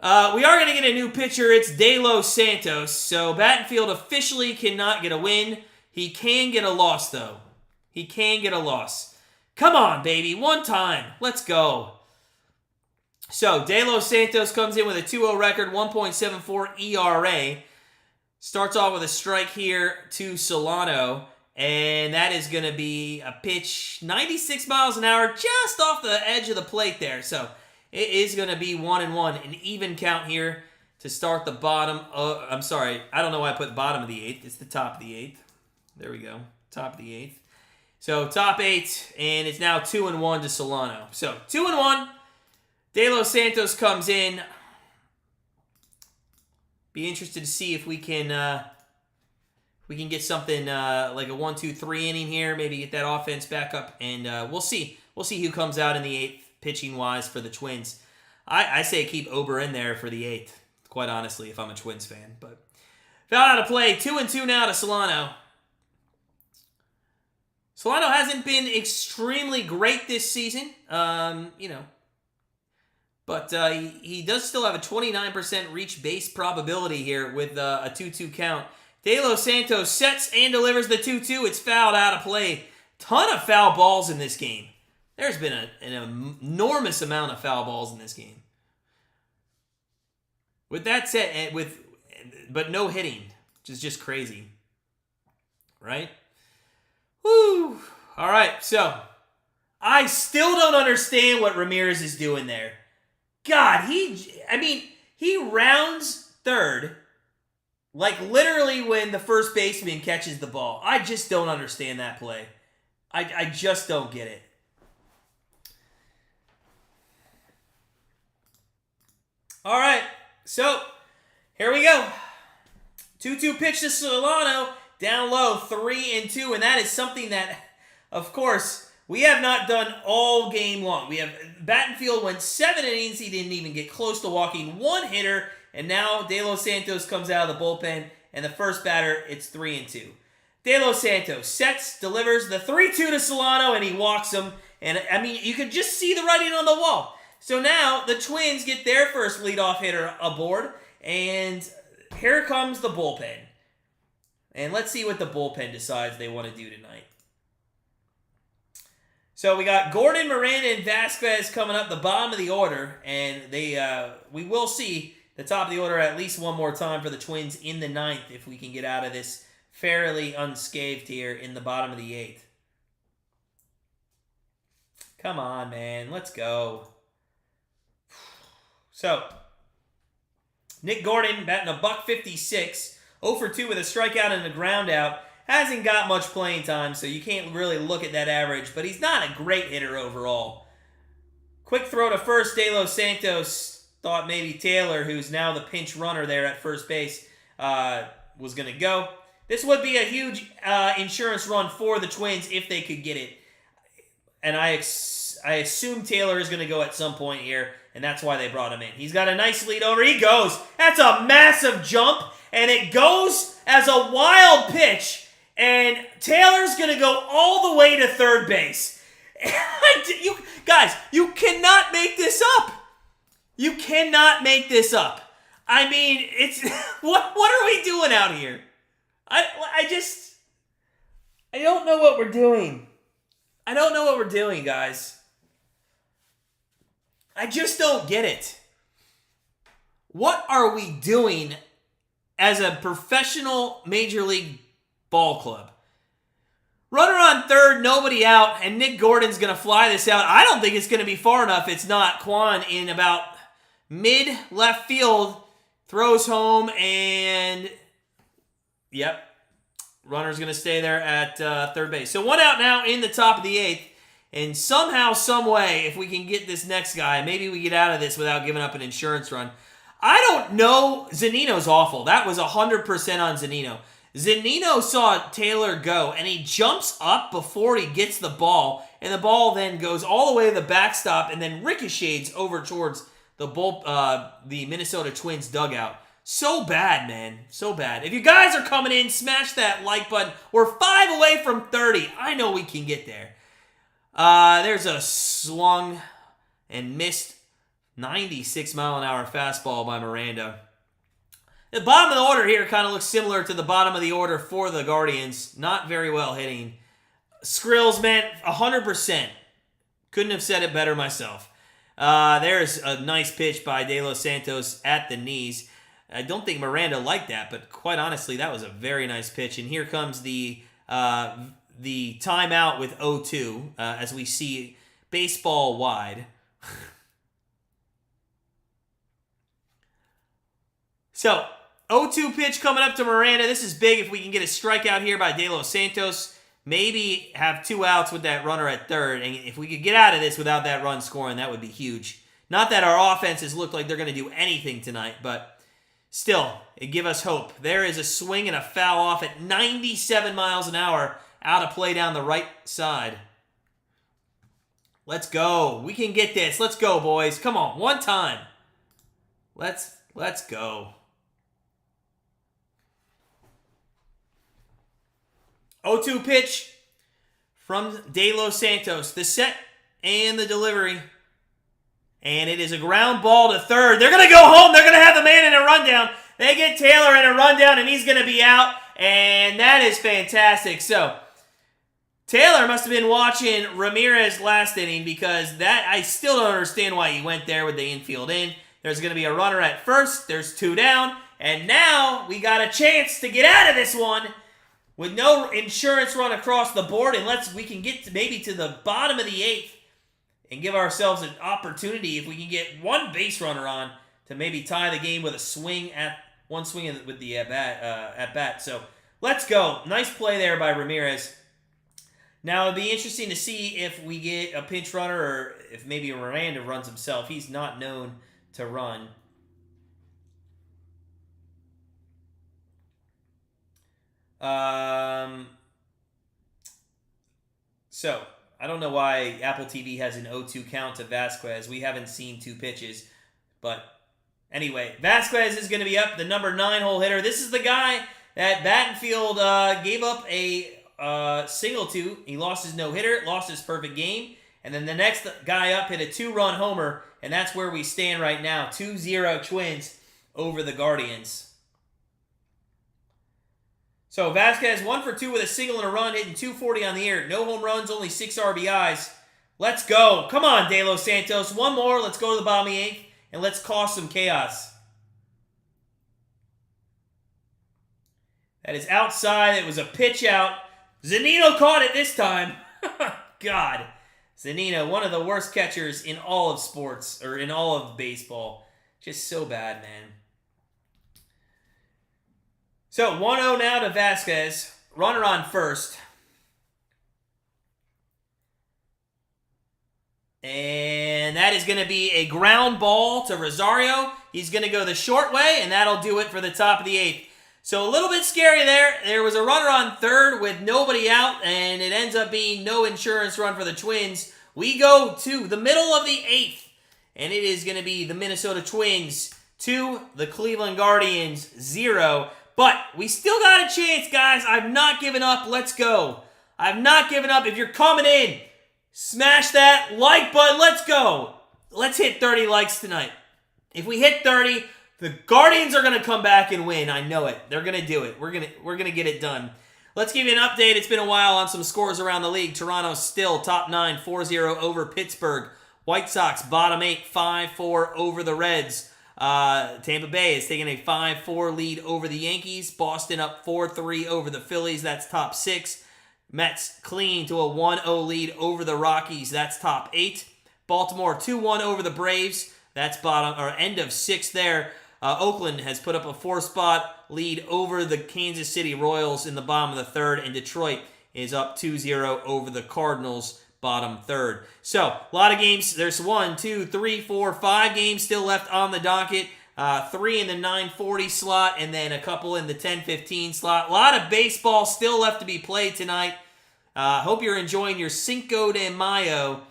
we are going to get a new pitcher. It's De Los Santos. So, Battenfield officially cannot get a win. He can get a loss, though. He can get a loss. Come on, baby. One time. Let's go. So, De Los Santos comes in with a 2-0 record, 1.74 ERA. Starts off with a strike here to Solano, and that is going to be a pitch 96 miles an hour just off the edge of the plate there. So it is going to be 1-1, an even count here to start the bottom. I'm sorry, I don't know why I put the bottom of the 8th. It's the top of the 8th. There we go, top of the 8th. So top 8, and it's now 2-1 to Solano. So 2-1. De Los Santos comes in. Be interested to see if we can get something like a 1-2-3 inning here. Maybe get that offense back up, and we'll see. We'll see who comes out in the 8th pitching wise for the Twins. I say keep Ober in there for the 8th. Quite honestly, if I'm a Twins fan, but foul out of play. 2-2 now to Solano. Solano hasn't been extremely great this season. You know. But he does still have a 29% reach base probability here with a 2-2 count. De Los Santos sets and delivers the 2-2. It's fouled out of play. Ton of foul balls in this game. There's been an enormous amount of foul balls in this game. With that said, but no hitting, which is just crazy. Right? Woo! All right, so I still don't understand what Ramirez is doing there. God, he rounds third, like literally when the first baseman catches the ball. I just don't understand that play. I just don't get it. All right, so here we go. 2-2 pitch to Solano. Down low, 3-2. And that is something that, of course, we have not done all game long. We have Battenfield went 7 innings. He didn't even get close to walking one hitter. And now De Los Santos comes out of the bullpen. And the first batter, it's 3-2. De Los Santos sets, delivers the 3-2 to Solano, and he walks him. And, I mean, you could just see the writing on the wall. So now the Twins get their first leadoff hitter aboard, and here comes the bullpen. And let's see what the bullpen decides they want to do tonight. So we got Gordon, Miranda, and Vasquez coming up the bottom of the order, and we will see the top of the order at least one more time for the Twins in the 9th if we can get out of this fairly unscathed here in the bottom of the 8th. Come on, man. Let's go. So, Nick Gordon batting a .156, 0 for 2 with a strikeout and a ground out. Hasn't got much playing time, so you can't really look at that average, but he's not a great hitter overall. Quick throw to first, De Los Santos thought maybe Taylor, who's now the pinch runner there at first base, was going to go. This would be a huge insurance run for the Twins if they could get it. And I assume Taylor is going to go at some point here, and that's why they brought him in. He's got a nice lead over. He goes. That's a massive jump, and it goes as a wild pitch, and Taylor's going to go all the way to third base. Guys, you cannot make this up. You cannot make this up. I mean, it's what are we doing out here? I don't know what we're doing. I don't know what we're doing, guys. I just don't get it. What are we doing as a professional Major League ball club? Runner on third, nobody out, and Nick Gordon's going to fly this out. I don't think it's going to be far enough. It's not. Quan in about mid-left field throws home, and yep, runner's going to stay there at third base. So one out now in the top of the 8th. And somehow, some way, if we can get this next guy, maybe we get out of this without giving up an insurance run. I don't know. Zunino's awful. That was 100% on Zunino. Zunino saw Taylor go, and he jumps up before he gets the ball, and the ball then goes all the way to the backstop and then ricochets over towards the Minnesota Twins dugout. So bad, man. So bad. If you guys are coming in, smash that like button. We're 5 away from 30. I know we can get there. There's a swung and missed 96-mile-an-hour fastball by Miranda. The bottom of the order here kind of looks similar to the bottom of the order for the Guardians. Not very well hitting. Skrills, man, 100%. Couldn't have said it better myself. There's a nice pitch by De Los Santos at the knees. I don't think Miranda liked that, but quite honestly, that was a very nice pitch. And here comes the timeout with 0-2 as we see baseball wide. So, 0-2 pitch coming up to Miranda. This is big if we can get a strikeout here by De Los Santos. Maybe have 2 outs with that runner at third. And if we could get out of this without that run scoring, that would be huge. Not that our offenses look like they're going to do anything tonight, but still, it give us hope. There is a swing and a foul off at 97 miles an hour out of play down the right side. Let's go. We can get this. Let's go, boys. Come on, one time. Let's go. 0-2 pitch from De Los Santos. The set and the delivery. And it is a ground ball to third. They're going to go home. They're going to have the man in a rundown. They get Taylor in a rundown, and he's going to be out. And that is fantastic. So, Taylor must have been watching Ramirez last inning because that I still don't understand why he went there with the infield in. There's going to be a runner at first. There's 2 down. And now we got a chance to get out of this one with no insurance run across the board. And we can get maybe to the bottom of the 8th and give ourselves an opportunity if we can get one base runner on to maybe tie the game with one swing with the at bat. So let's go. Nice play there by Ramirez. Now, it'd be interesting to see if we get a pinch runner or if maybe Miranda runs himself. He's not known to run. So, I don't know why Apple TV has an 0-2 count to Vasquez. We haven't seen 2 pitches. But anyway, Vasquez is going to be up, the number 9 hole hitter. This is the guy that Battenfield gave up a single to. He lost his no-hitter, lost his perfect game. And then the next guy up hit a 2-run homer. And that's where we stand right now. 2-0 Twins over the Guardians. So Vasquez 1 for 2 with a single and a run, hitting 240 on the year. No home runs, only 6 RBIs. Let's go. Come on, De Los Santos. One more. Let's go to the bottom of the 8th, and let's cause some chaos. That is outside. It was a pitch out. Zunino caught it this time. God. Zunino, one of the worst catchers in all of sports, or in all of baseball. Just so bad, man. So, 1-0 now to Vasquez. Runner on first. And that is going to be a ground ball to Rosario. He's going to go the short way, and that'll do it for the top of the 8th. So, a little bit scary there. There was a runner on third with nobody out, and it ends up being no insurance run for the Twins. We go to the middle of the 8th, and it is going to be the Minnesota Twins 2, the Cleveland Guardians 0. But we still got a chance, guys. I've not given up. Let's go. I've not given up. If you're coming in, smash that like button. Let's go. Let's hit 30 likes tonight. If we hit 30, the Guardians are going to come back and win. I know it. They're going to do it. We're going to get it done. Let's give you an update. It's been a while on some scores around the league. Toronto still top 9, 4-0 over Pittsburgh. White Sox bottom 8, 5-4 over the Reds. Tampa Bay is taking a 5-4 lead over the Yankees. Boston up 4-3 over the Phillies. That's top 6. Mets clean to a 1-0 lead over the Rockies. That's top 8. Baltimore 2-1 over the Braves. That's bottom or end of 6 there. Oakland has put up a 4-spot lead over the Kansas City Royals in the bottom of the 3rd. And Detroit is up 2-0 over the Cardinals. Bottom 3rd. So, a lot of games. There's 1, 2, 3, 4, 5 games still left on the docket. 3 in the 9:40 slot, and then a couple in the 10:15 slot. A lot of baseball still left to be played tonight. Hope you're enjoying your Cinco de Mayo.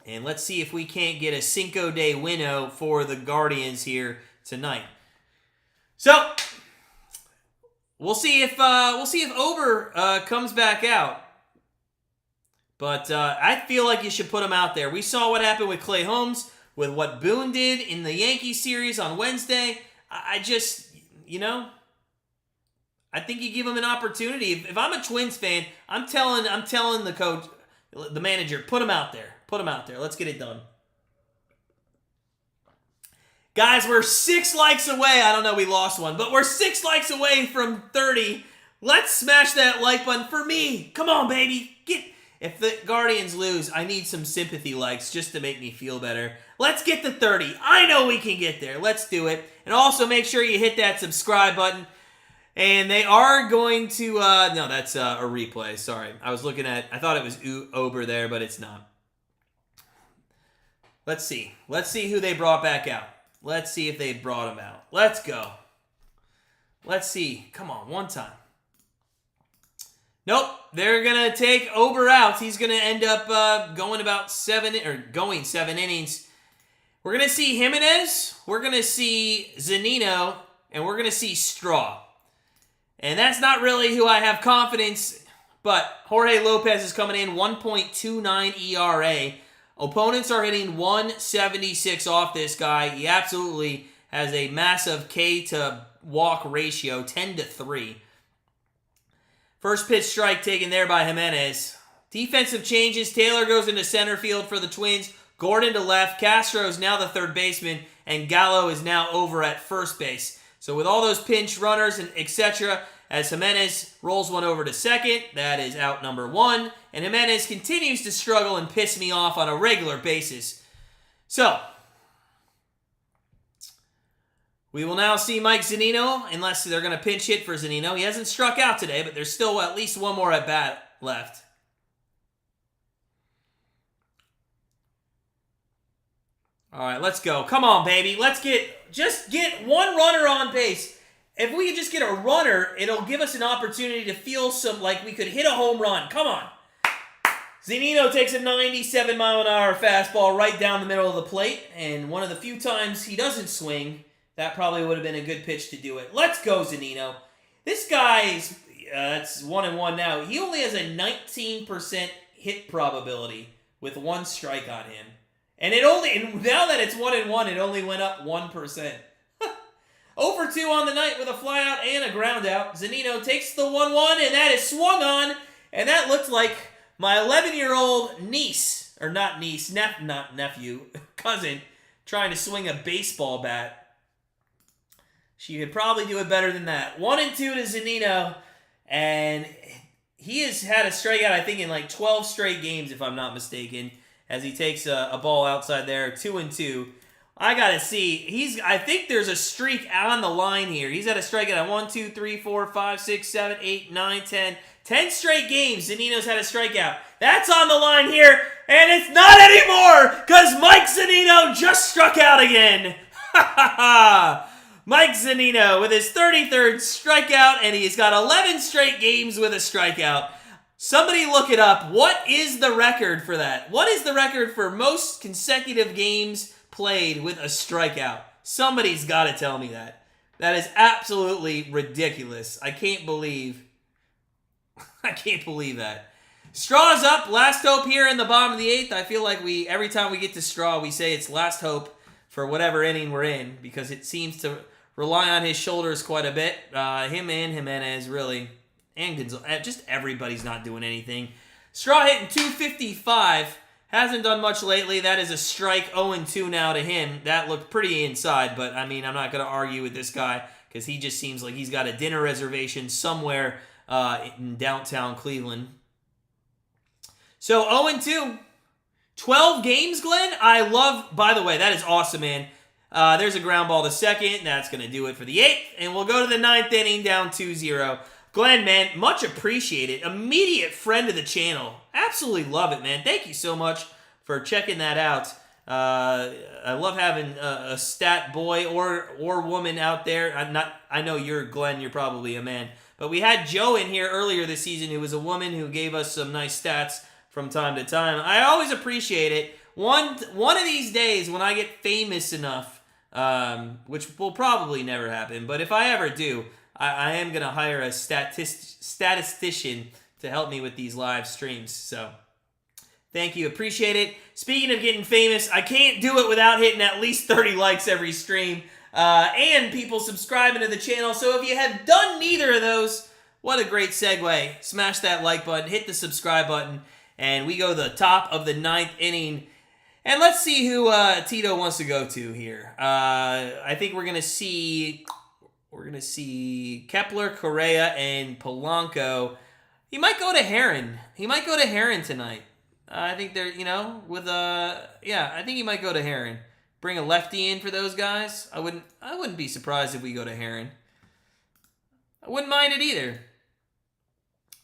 And let's see if we can't get a Cinco de Winnow for the Guardians here tonight. So, we'll see if Ober comes back out. But I feel like you should put him out there. We saw what happened with Clay Holmes, with what Boone did in the Yankees series on Wednesday. I just, I think you give him an opportunity. If I'm a Twins fan, I'm telling the coach, the manager, put him out there. Put him out there. Let's get it done. Guys, we're 6 likes away. I don't know, we lost one, but we're 6 likes away from 30. Let's smash that like button for me. Come on, baby. If the Guardians lose, I need some sympathy likes just to make me feel better. Let's get to 30. I know we can get there. Let's do it. And also make sure you hit that subscribe button. And they are going to... no, that's a replay. Sorry. I thought it was Ober there, but it's not. Let's see. Let's see who they brought back out. Let's see if they brought him out. Let's go. Let's see. Come on, one time. Nope, they're going to take Ober out. He's going to end up going 7 innings. We're going to see Jimenez, we're going to see Zunino, and we're going to see Straw. And that's not really who I have confidence, but Jorge Lopez is coming in, 1.29 ERA. Opponents are hitting 176 off this guy. He absolutely has a massive K to walk ratio, 10-3. First pitch strike taken there by Jimenez. Defensive changes. Taylor goes into center field for the Twins. Gordon to left. Castro is now the third baseman. And Gallo is now over at first base. So with all those pinch runners and etc., as Jimenez rolls one over to second, that is out number 1. And Jimenez continues to struggle and piss me off on a regular basis. So, we will now see Mike Zunino, unless they're going to pinch hit for Zunino. He hasn't struck out today, but there's still at least one more at bat left. All right, let's go. Come on, baby. Just get one runner on base. if we could just get a runner, it'll give us an opportunity to feel some, like we could hit a home run. Come on. Zunino takes a 97-mile-an-hour fastball right down the middle of the plate, and one of the few times he doesn't swing, that probably would have been a good pitch to do it. Let's go, Zunino. This guy's, it's 1-1 now. He only has a 19% hit probability with 1 strike on him. And now that it's 1-1, it only went up 1%. Over 2 on the night with a flyout and a ground out. Zunino takes the 1-1, and that is swung on, and that looked like my 11-year-old niece, or not niece, not nephew, cousin, trying to swing a baseball bat. She could probably do it better than that. 1-2 to Zunino, and he has had a strikeout, I think, in like 12 straight games, if I'm not mistaken, as he takes a ball outside there, 2-2. I gotta see. I think there's a streak on the line here. He's had a strikeout on 1, 2, 3, 4, 5, 6, 7, 8, 9, 10. 10 straight games, Zunino's had a strikeout. That's on the line here, and it's not anymore, because Mike Zunino just struck out again. Mike Zunino with his 33rd strikeout, and he's got 11 straight games with a strikeout. Somebody look it up. What is the record for that? What is the record for most consecutive games played with a strikeout? Somebody's got to tell me that. That is absolutely ridiculous. I can't believe that. Straw's up. Last hope here in the bottom of the 8th. I feel like every time we get to Straw, we say it's last hope for whatever inning we're in, because it seems to rely on his shoulders quite a bit. Him and Jimenez, really. And Gonzalez. Just everybody's not doing anything. Straw hitting 255. Hasn't done much lately. That is a strike. 0-2 now to him. That looked pretty inside, but I mean, I'm not going to argue with this guy because he just seems like he's got a dinner reservation somewhere in downtown Cleveland. So 0-2. 12 games, Glenn. I love, by the way, that is awesome, man. There's a ground ball to second. That's going to do it for the 8th. And we'll go to the 9th inning down 2-0. Glenn, man, much appreciated. Immediate friend of the channel. Absolutely love it, man. Thank you so much for checking that out. I love having a stat boy or woman out there. I know you're Glenn. You're probably a man. But we had Joe in here earlier this season who was a woman who gave us some nice stats from time to time. I always appreciate it. One of these days when I get famous enough, which will probably never happen, but if I ever do, I am going to hire a statistician to help me with these live streams. So, thank you. Appreciate it. Speaking of getting famous, I can't do it without hitting at least 30 likes every stream. And people subscribing to the channel. So, if you have done neither of those, what a great segue. Smash that like button. Hit the subscribe button. And we go to the top of the 9th inning. And let's see who Tito wants to go to here. I think we're going to see Kepler, Correa, and Polanco. He might go to Heron. Tonight. I think they're, I think he might go to Heron. Bring a lefty in for those guys. I wouldn't be surprised if we go to Heron. I wouldn't mind it either.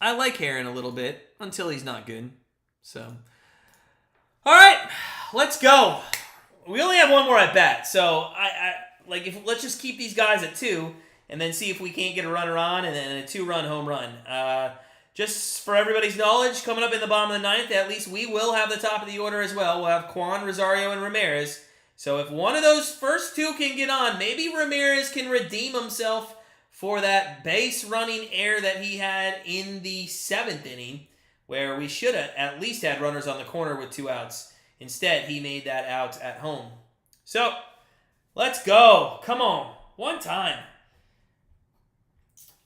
I like Heron a little bit until he's not good. So, all right, let's go. We only have one more at bat, so let's just keep these guys at 2, and then see if we can't get a runner on, and then a 2-run home run. Just for everybody's knowledge, coming up in the bottom of the 9th, at least we will have the top of the order as well. We'll have Kwan, Rosario, and Ramirez. So if one of those first 2 can get on, maybe Ramirez can redeem himself for that base running error that he had in the 7th inning, where we should have at least had runners on the corner with 2 outs. Instead, he made that out at home. So, let's go. Come on. One time.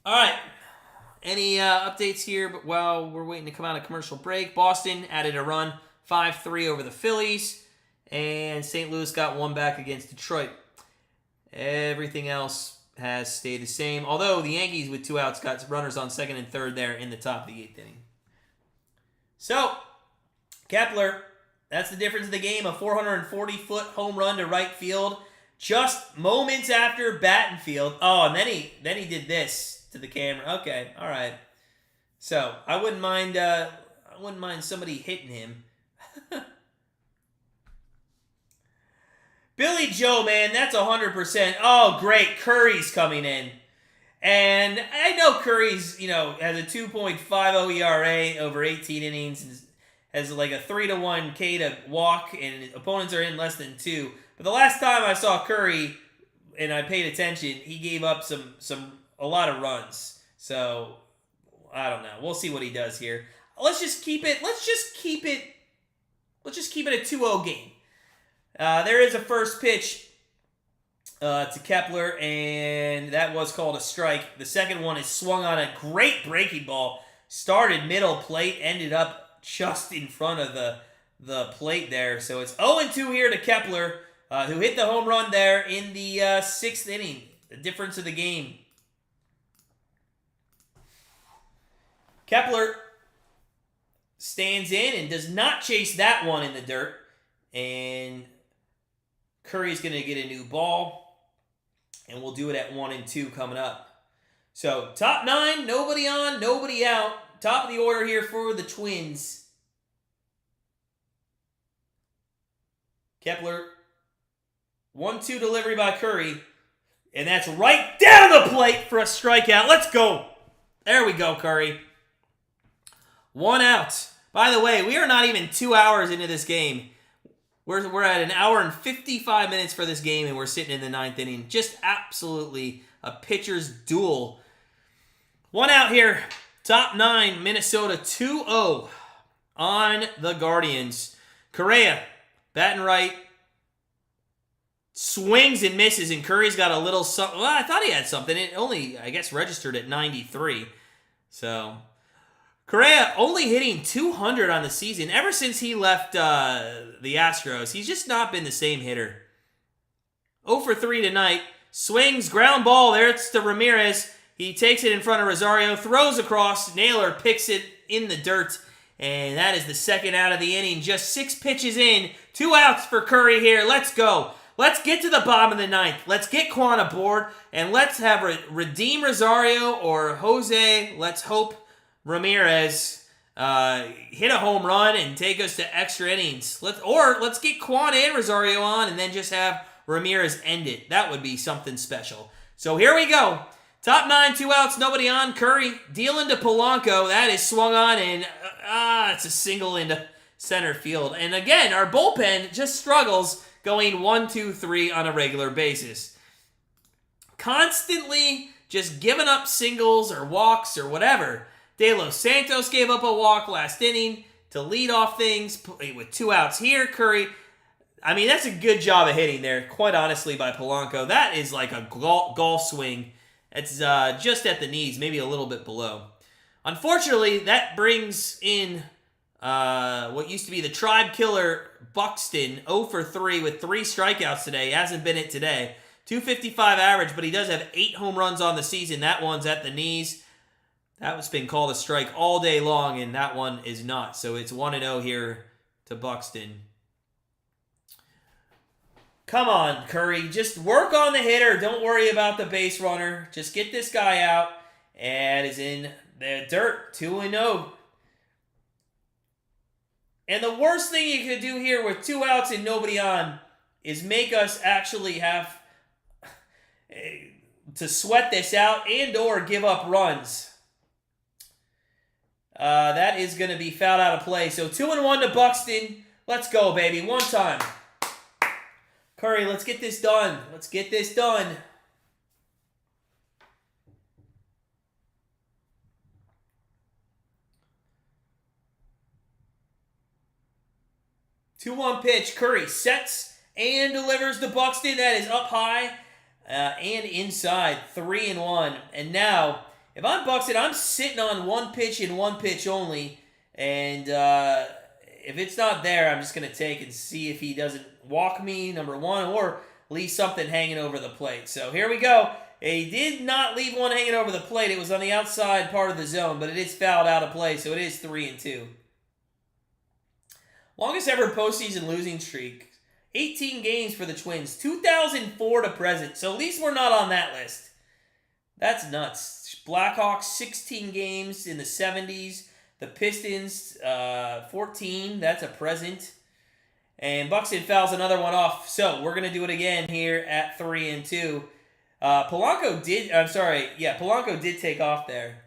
All right. Any updates here? But while we're waiting to come out of commercial break, Boston added a run, 5-3 over the Phillies, and St. Louis got 1 back against Detroit. Everything else has stayed the same, although the Yankees with 2 outs got runners on 2nd and 3rd there in the top of the 8th inning. So, Kepler, that's the difference of the game, a 440-foot home run to right field, just moments after Battenfield. Oh, and then he did this to the camera. Okay, all right. So I wouldn't mind somebody hitting him. Billy Joe, man, that's 100%. Oh, great, Curry's coming in. And I know Curry's, has a 2.50 ERA over 18 innings, and has like a 3-1 K to walk, and opponents are in less than 2. But the last time I saw Curry, and I paid attention, he gave up a lot of runs. So I don't know. We'll see what he does here. Let's just keep it a 2-0 game. There is a first pitch to Kepler, and that was called a strike. The second one is swung on a great breaking ball. Started middle plate, ended up just in front of the plate there. So it's 0-2 here to Kepler, who hit the home run there in the 6th inning. The difference of the game. Kepler stands in and does not chase that one in the dirt. And Curry's going to get a new ball. And we'll do it at 1-2 coming up. So, top 9, nobody on, nobody out. Top of the order here for the Twins. Kepler, 1-2 delivery by Curry. And that's right down the plate for a strikeout. Let's go. There we go, Curry. 1 out. By the way, we are not even 2 hours into this game. We're at an hour and 55 minutes for this game, and we're sitting in the 9th inning. Just absolutely a pitcher's duel. 1 out here. Top 9, Minnesota 2-0 on the Guardians. Correa, batting right, swings and misses, and Curry's got a little something. Well, I thought he had something. It only, I guess, registered at 93. So, Correa only hitting 200 on the season. Ever since he left the Astros, he's just not been the same hitter. 0 for 3 tonight. Swings, ground ball. There it's to Ramirez. He takes it in front of Rosario, throws across. Naylor picks it in the dirt. And that is the second out of the inning. Just 6 pitches in. 2 outs for Curry here. Let's go. Let's get to the bottom of the 9th. Let's get Quan aboard. And let's have redeem Rosario or Jose. Let's hope Ramirez hit a home run and take us to extra innings. Let's get Quan and Rosario on and then just have Ramirez end it. That would be something special. So here we go. Top 9, 2 outs, nobody on. Curry dealing to Polanco. That is swung on, and it's a single into center field. And again, our bullpen just struggles going 1, 2, 3 on a regular basis. Constantly just giving up singles or walks or whatever. De Los Santos gave up a walk last inning to lead off things with 2 outs here. Curry, I mean, that's a good job of hitting there, quite honestly, by Polanco. That is like a golf swing. It's just at the knees, maybe a little bit below. Unfortunately, that brings in what used to be the Tribe Killer Buxton, 0 for 3 with 3 strikeouts today. He hasn't been it today. 255 average, but he does have 8 home runs on the season. That one's at the knees. That's been called a strike all day long, and that one is not. So it's 1-0 here to Buxton. Come on, Curry. Just work on the hitter. Don't worry about the base runner. Just get this guy out. And is in the dirt. 2-0. And the worst thing you could do here with 2 outs and nobody on is make us actually have to sweat this out and or give up runs. That is going to be fouled out of play. So 2-1 to Buxton. Let's go, baby. One time. Curry, let's get this done. Let's get this done. Two-one pitch. Curry sets and delivers to Buxton. That is up high and inside. 3-1. And now, if I'm Buxton, I'm sitting on 1 pitch and 1 pitch only. And if it's not there, I'm just going to take and see if he doesn't walk me, number 1, or leave something hanging over the plate. So here we go. He did not leave one hanging over the plate. It was on the outside part of the zone, but it is fouled out of play, so it is 3-2. Longest ever postseason losing streak. 18 games for the Twins. 2004 to present, so at least we're not on that list. That's nuts. Blackhawks, 16 games in the 70s. The Pistons, 14. That's a present. And Buxton fouls another one off. So we're going to do it again here at 3-2. Polanco did, I'm sorry, yeah, Polanco did take off there.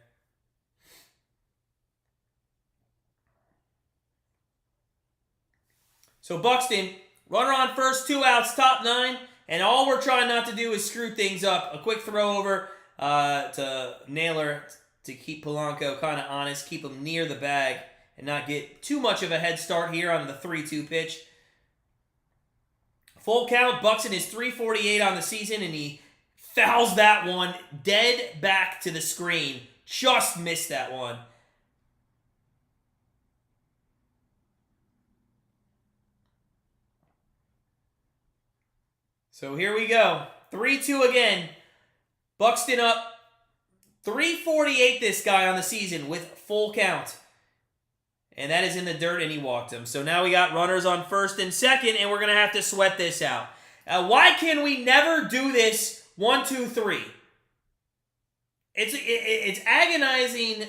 So Buxton, runner on first, 2 outs, top 9, and all we're trying not to do is screw things up. A quick throw over to Naylor to keep Polanco kind of honest, keep him near the bag, and not get too much of a head start here on the 3-2 pitch. Full count, Buxton is 348 on the season, and he fouls that one dead back to the screen. Just missed that one. So here we go. 3-2 again. Buxton up 348 this guy on the season with full count. And that is in the dirt, and he walked him. So now we got runners on first and second, and we're going to have to sweat this out. Why can we never do this 1, 2, 3? It's agonizing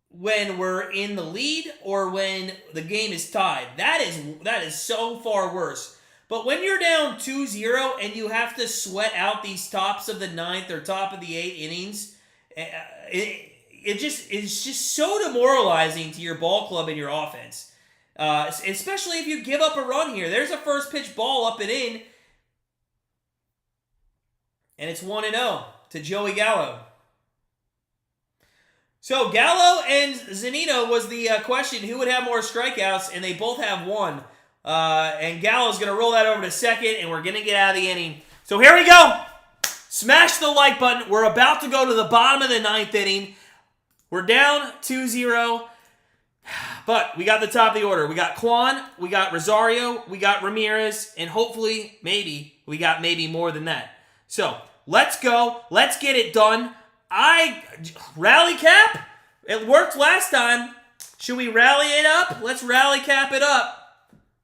when we're in the lead or when the game is tied. That is so far worse. But when you're down 2-0 and you have to sweat out these tops of the 9th or top of the 8th innings, it's just so demoralizing to your ball club and your offense. Especially if you give up a run here. There's a first pitch ball up and in. And it's 1-0 to Joey Gallo. So Gallo and Zunino was the question, who would have more strikeouts, and they both have 1. And Gallo's going to roll that over to second, and we're going to get out of the inning. So here we go. Smash the like button. We're about to go to the bottom of the 9th inning. We're down 2-0, but we got the top of the order. We got Kwan, we got Rosario, we got Ramirez, and hopefully, maybe, we got maybe more than that. So, let's go. Let's get it done. Rally cap? It worked last time. Should we rally it up? Let's rally cap it up.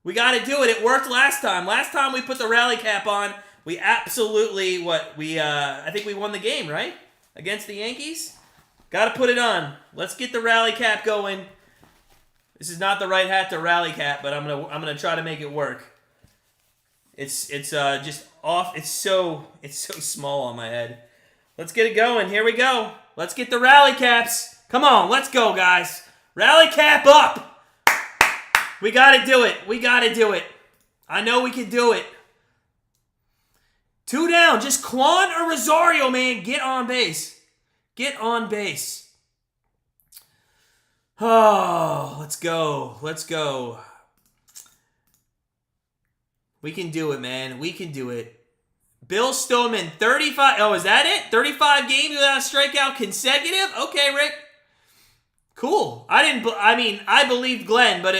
We got to do it. It worked last time. Last time we put the rally cap on, we absolutely, I think we won the game, right? Against the Yankees? Got to put it on. Let's get the rally cap going. This is not the right hat to rally cap, but I'm gonna try to make it work. It's just off. It's so small on my head. Let's get it going. Here we go. Let's get the rally caps. Come on, let's go, guys. Rally cap up. We got to do it. We got to do it. I know we can do it. 2 down. Just Kwan or Rosario, man. Get on base. Get on base. Oh, let's go. Let's go. We can do it, man. We can do it. Bill Stoneman, 35. Oh, is that it? 35 games without a strikeout consecutive? Okay, Rick. Cool. I believed Glenn, but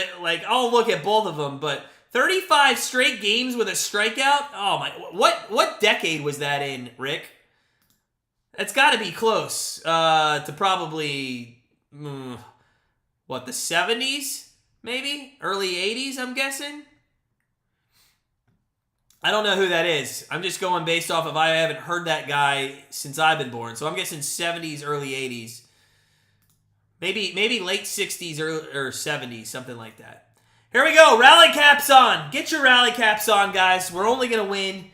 I'll look at both of them. But 35 straight games with a strikeout? Oh my! What decade was that in, Rick? That's got to be close to probably the 70s, maybe early 80s. I'm guessing. I don't know who that is. I'm just going based off of I haven't heard that guy since I've been born, so I'm guessing 70s, early 80s. Maybe late 60s or 70s, something like that. Here we go. Rally caps on. Get your rally caps on, guys. We're only going to win.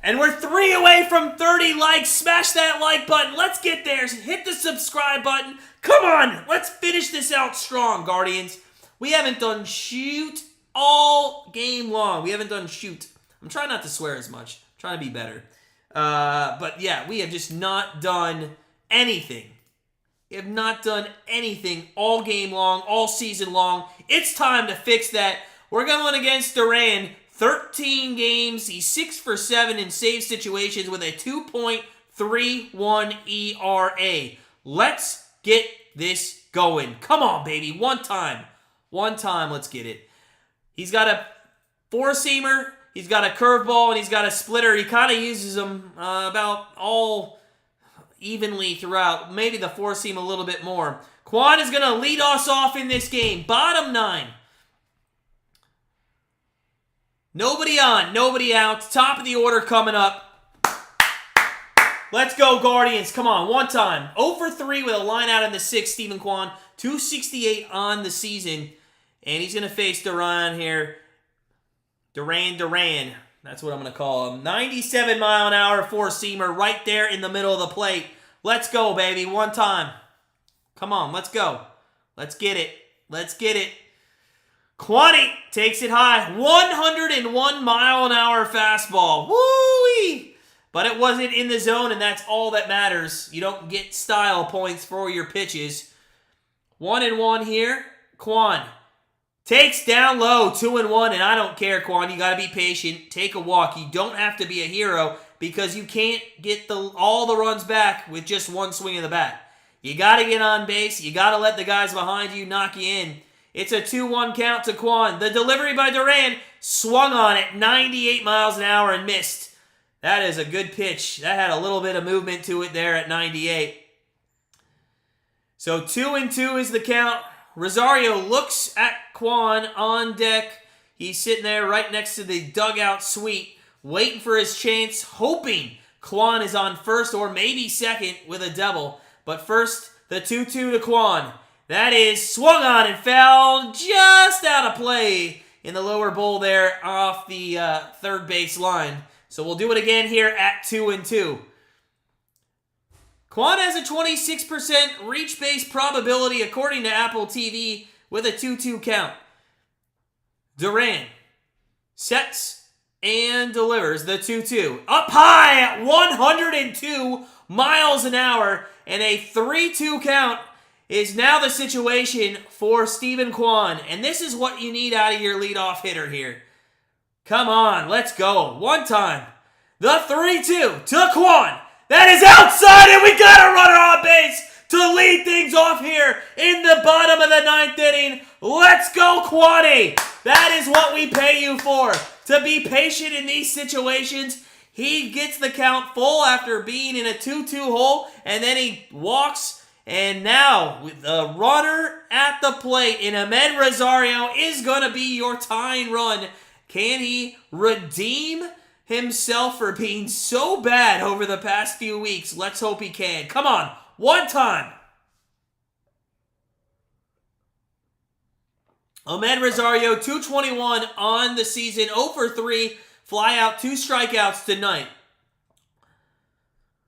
And we're 3 away from 30 likes. Smash that like button. Let's get there. Hit the subscribe button. Come on. Let's finish this out strong, Guardians. We haven't done shoot all game long. We haven't done shoot. I'm trying not to swear as much. I'm trying to be better. But yeah, we have just not done anything. We have not done anything all game long, all season long. It's time to fix that. We're going against Duran. 13 games. He's 6 for 7 in save situations with a 2.31 ERA. Let's get this going. Come on, baby. One time. Let's get it. He's got a four-seamer. He's got a curveball, and he's got a splitter. He kind of uses them about all evenly throughout. Maybe the four-seam a little bit more. Kwan is going to lead us off in this game. Bottom 9. Nobody on, nobody out. Top of the order coming up. Let's go, Guardians. Come on, one time. 0 for 3 with a line out in the 6th, Stephen Kwan. 268 on the season. And he's going to face Duran here. Duran. That's what I'm going to call him. 97-mile-an-hour four-seamer right there in the middle of the plate. Let's go, baby. One time. Come on, let's go. Let's get it. Let's get it. Kwani takes it high. 101-mile-an-hour fastball. Woo-wee! But it wasn't in the zone, and that's all that matters. You don't get style points for your pitches. 1-1 here. Kwan takes down low. 2-1, and I don't care, Kwan. You got to be patient. Take a walk. You don't have to be a hero because you can't get all the runs back with just one swing of the bat. You got to get on base. You got to let the guys behind you knock you in. It's a 2-1 count to Kwan. The delivery by Duran swung on it 98 miles an hour and missed. That is a good pitch. That had a little bit of movement to it there at 98. So 2-2 is the count. Rosario looks at Kwan on deck. He's sitting there right next to the dugout suite, waiting for his chance, hoping Kwan is on first or maybe second with a double. But first, the 2-2 to Kwan. That is swung on and fell just out of play in the lower bowl there off the third base line. So we'll do it again here at 2-2. Kwan has a 26% reach base probability according to Apple TV with a 2-2 count. Duran sets and delivers the 2-2. Up high at 102 miles an hour, and a 3-2 count is now the situation for Steven Kwan. And this is what you need out of your leadoff hitter here. Come on, let's go. One time. The 3-2 to Kwan. That is outside, and we got a runner on base to lead things off here in the bottom of the ninth inning. Let's go, Kwani. That is what we pay you for. To be patient in these situations. He gets the count full after being in a 2-2 hole, and then he walks. And now, with the runner at the plate, and Ahmed Rosario is going to be your tying run. Can he redeem himself for being so bad over the past few weeks? Let's hope he can. Come on, one time. Ahmed Rosario, 221 on the season, 0 for 3, fly out, 2 strikeouts tonight.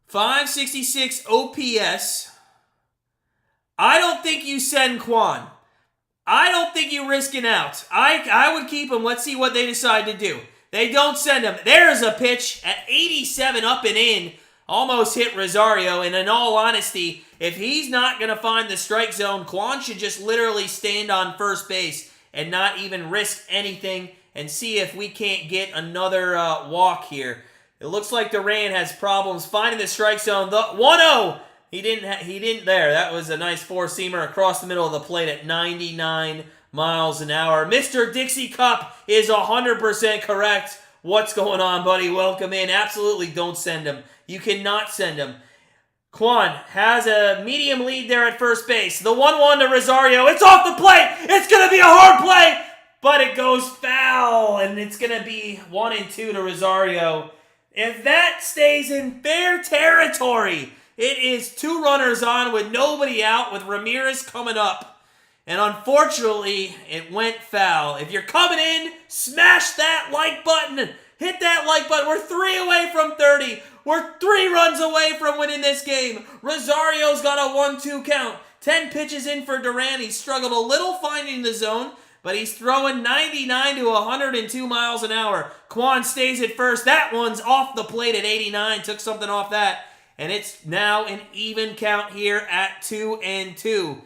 566 OPS. I don't think you send Kwan. I don't think you risk it out. I would keep him. Let's see what they decide to do. They don't send him. There's a pitch at 87 up and in. Almost hit Rosario. And in all honesty, if he's not going to find the strike zone, Kwan should just literally stand on first base and not even risk anything and see if we can't get another walk here. It looks like Duran has problems finding the strike zone. The 1-0. He didn't there. That was a nice four-seamer across the middle of the plate at 99 miles an hour. Mr. Dixie Cup is 100% correct. What's going on, buddy? Welcome in. Absolutely don't send him. You cannot send him. Kwan has a medium lead there at first base. The 1-1 to Rosario. It's off the plate. It's going to be a hard play, but it goes foul, and it's going to be 1-2 to Rosario. If that stays in fair territory, it is 2 runners on with nobody out with Ramirez coming up. And unfortunately, it went foul. If you're coming in, smash that like button. Hit that like button. We're 3 away from 30. We're 3 runs away from winning this game. Rosario's got a 1-2 count. 10 pitches in for Duran. He struggled a little finding the zone, but he's throwing 99 to 102 miles an hour. Kwan stays at first. That one's off the plate at 89. Took something off that. And it's now an even count here at 2-2.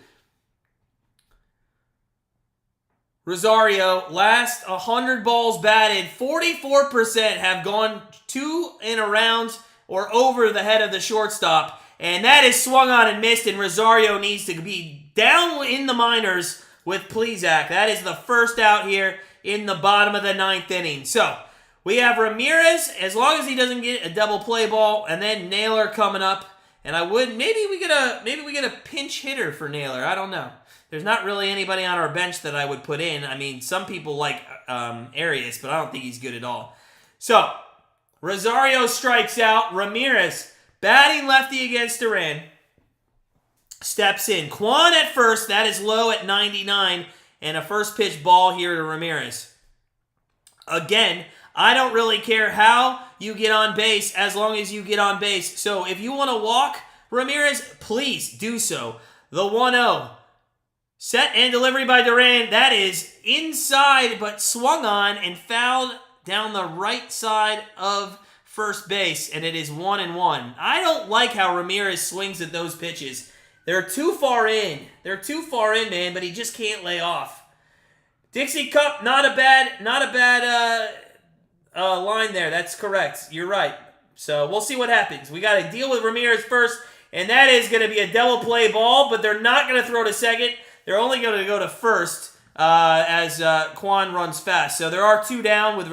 Rosario, last 100 balls batted, 44% have gone to and around or over the head of the shortstop. And that is swung on and missed, and Rosario needs to be down in the minors with Plesac. That is the first out here in the bottom of the ninth inning. So, we have Ramirez, as long as he doesn't get a double play ball, and then Naylor coming up. And maybe we get a pinch hitter for Naylor. I don't know. There's not really anybody on our bench that I would put in. I mean, some people like Arias, but I don't think he's good at all. So, Rosario strikes out. Ramirez, batting lefty against Duran, steps in. Kwan at first. That is low at 99. And a first pitch ball here to Ramirez. Again, I don't really care how you get on base as long as you get on base. So if you want to walk Ramirez, please do so. The 1-0. Set and delivery by Duran. That is inside, but swung on and fouled down the right side of first base, and it is 1-1. I don't like how Ramirez swings at those pitches. They're too far in. They're too far in, man, but he just can't lay off. Dixie Cup, not a bad line there. That's correct. You're right. So we'll see what happens. We got to deal with Ramirez first, and that is going to be a double play ball, but they're not going to throw to second. They're only going to go to first as Quan runs fast. So there are 2 down with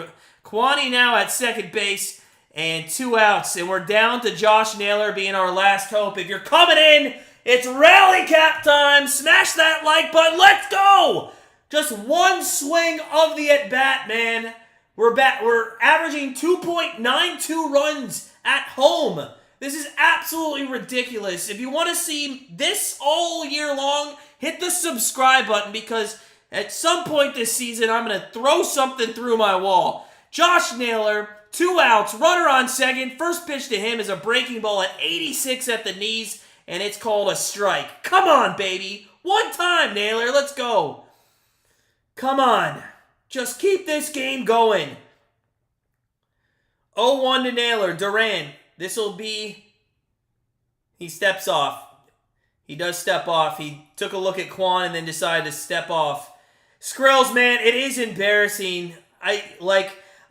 Kwani now at second base and 2 outs. And we're down to Josh Naylor being our last hope. If you're coming in, it's rally cap time. Smash that like button. Let's go! Just one swing of the at-bat, man. We're averaging 2.92 runs at home. This is absolutely ridiculous. If you want to see this all year long, hit the subscribe button because at some point this season, I'm going to throw something through my wall. Josh Naylor, 2 outs, runner on second. First pitch to him is a breaking ball at 86 at the knees, and it's called a strike. Come on, baby. One time, Naylor. Let's go. Come on. Just keep this game going. 0-1 to Naylor. Duran. This will be... He steps off. He does step off. He took a look at Quan and then decided to step off. Skrills, man, it is embarrassing.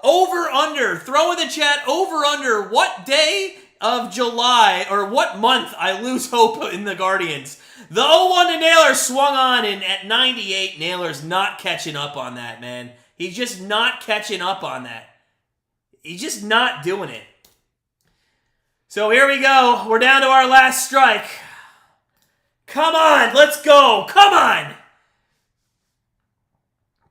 Over, under. Throw in the chat, over, under. What day of July or what month I lose hope in the Guardians? The 0-1 to Naylor swung on, and at 98, Naylor's not catching up on that, man. He's just not catching up on that. He's just not doing it. So here we go. We're down to our last strike. Come on, let's go. Come on.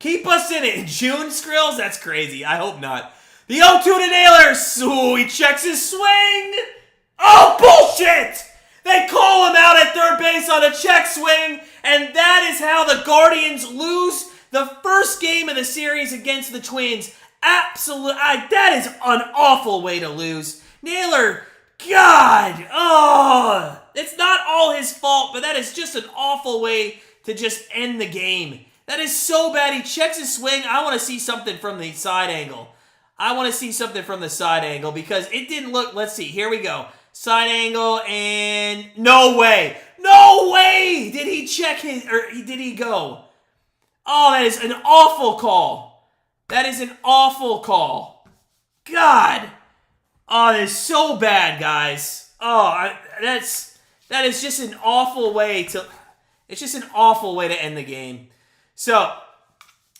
Keep us in it. In June, Skrills? That's crazy. I hope not. The 0-2 to Naylor. Ooh, he checks his swing. Oh, bullshit! They call him out at third base on a check swing, and that is how the Guardians lose the first game of the series against the Twins. That is an awful way to lose. Naylor, God, oh, it's not all his fault, but that is just an awful way to just end the game. That is so bad. He checks his swing. I want to see something from the side angle. Because it didn't look, let's see, here we go. Side angle, and no way. No way did he check his, or did he go? Oh, that is an awful call. That is an awful call. God. Oh, that is so bad, guys. Oh, that is just an awful way to, it's just an awful way to end the game. So,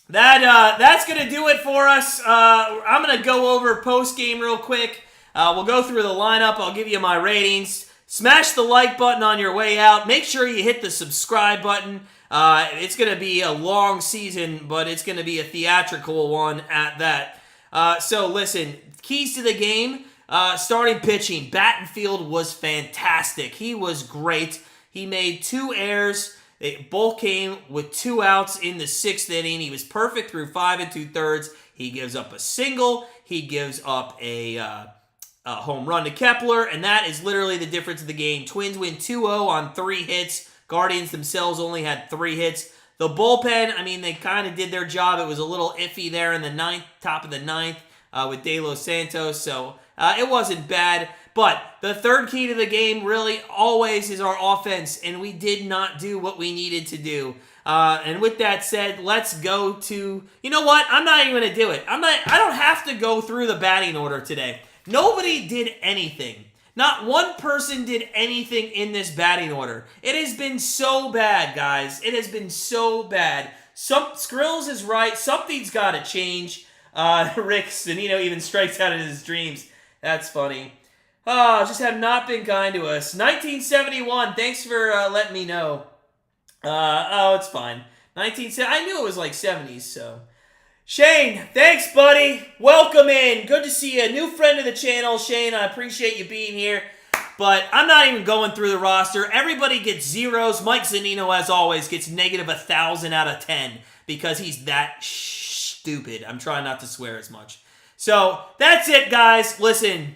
that's going to do it for us. I'm going to go over post-game real quick. We'll go through the lineup. I'll give you my ratings. Smash the like button on your way out. Make sure you hit the subscribe button. It's going to be a long season, but it's going to be a theatrical one at that. So listen, keys to the game. Starting pitching. Battenfield was fantastic. He was great. He made 2 errors. They both came with 2 outs in the 6th inning. He was perfect through 5 2/3. He gives up a single. He gives up a home run to Kepler, and that is literally the difference of the game. Twins win 2-0 on 3 hits. Guardians themselves only had 3 hits. The bullpen, I mean, they kind of did their job. It was a little iffy there in the top of the ninth with De Los Santos, so it wasn't bad. But the third key to the game really always is our offense, and we did not do what we needed to do. And with that said, let's go to, you know what? I'm not even going to do it. I don't have to go through the batting order today. Nobody did anything. Not one person did anything in this batting order. It has been so bad, guys. It has been so bad. Skrills is right. Something's got to change. Rick Sanino even strikes out in his dreams. That's funny. Oh, just have not been kind to us. 1971. Thanks for letting me know. Oh, it's fine. 1970. I knew it was like 70s, so. Shane, thanks, buddy. Welcome in. Good to see you. New friend of the channel, Shane. I appreciate you being here. But I'm not even going through the roster. Everybody gets zeros. Mike Zunino, as always, gets negative 1,000 out of 10 because he's that stupid. I'm trying not to swear as much. So that's it, guys. Listen,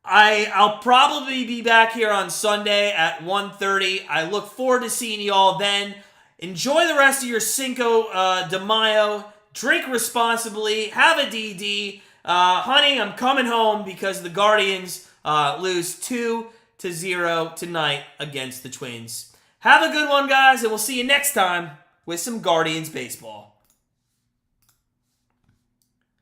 I'll probably be back here on Sunday at 1:30. I look forward to seeing you all then. Enjoy the rest of your Cinco de Mayo. Drink responsibly. Have a DD. Honey, I'm coming home because the Guardians lose 2-0 tonight against the Twins. Have a good one, guys, and we'll see you next time with some Guardians baseball.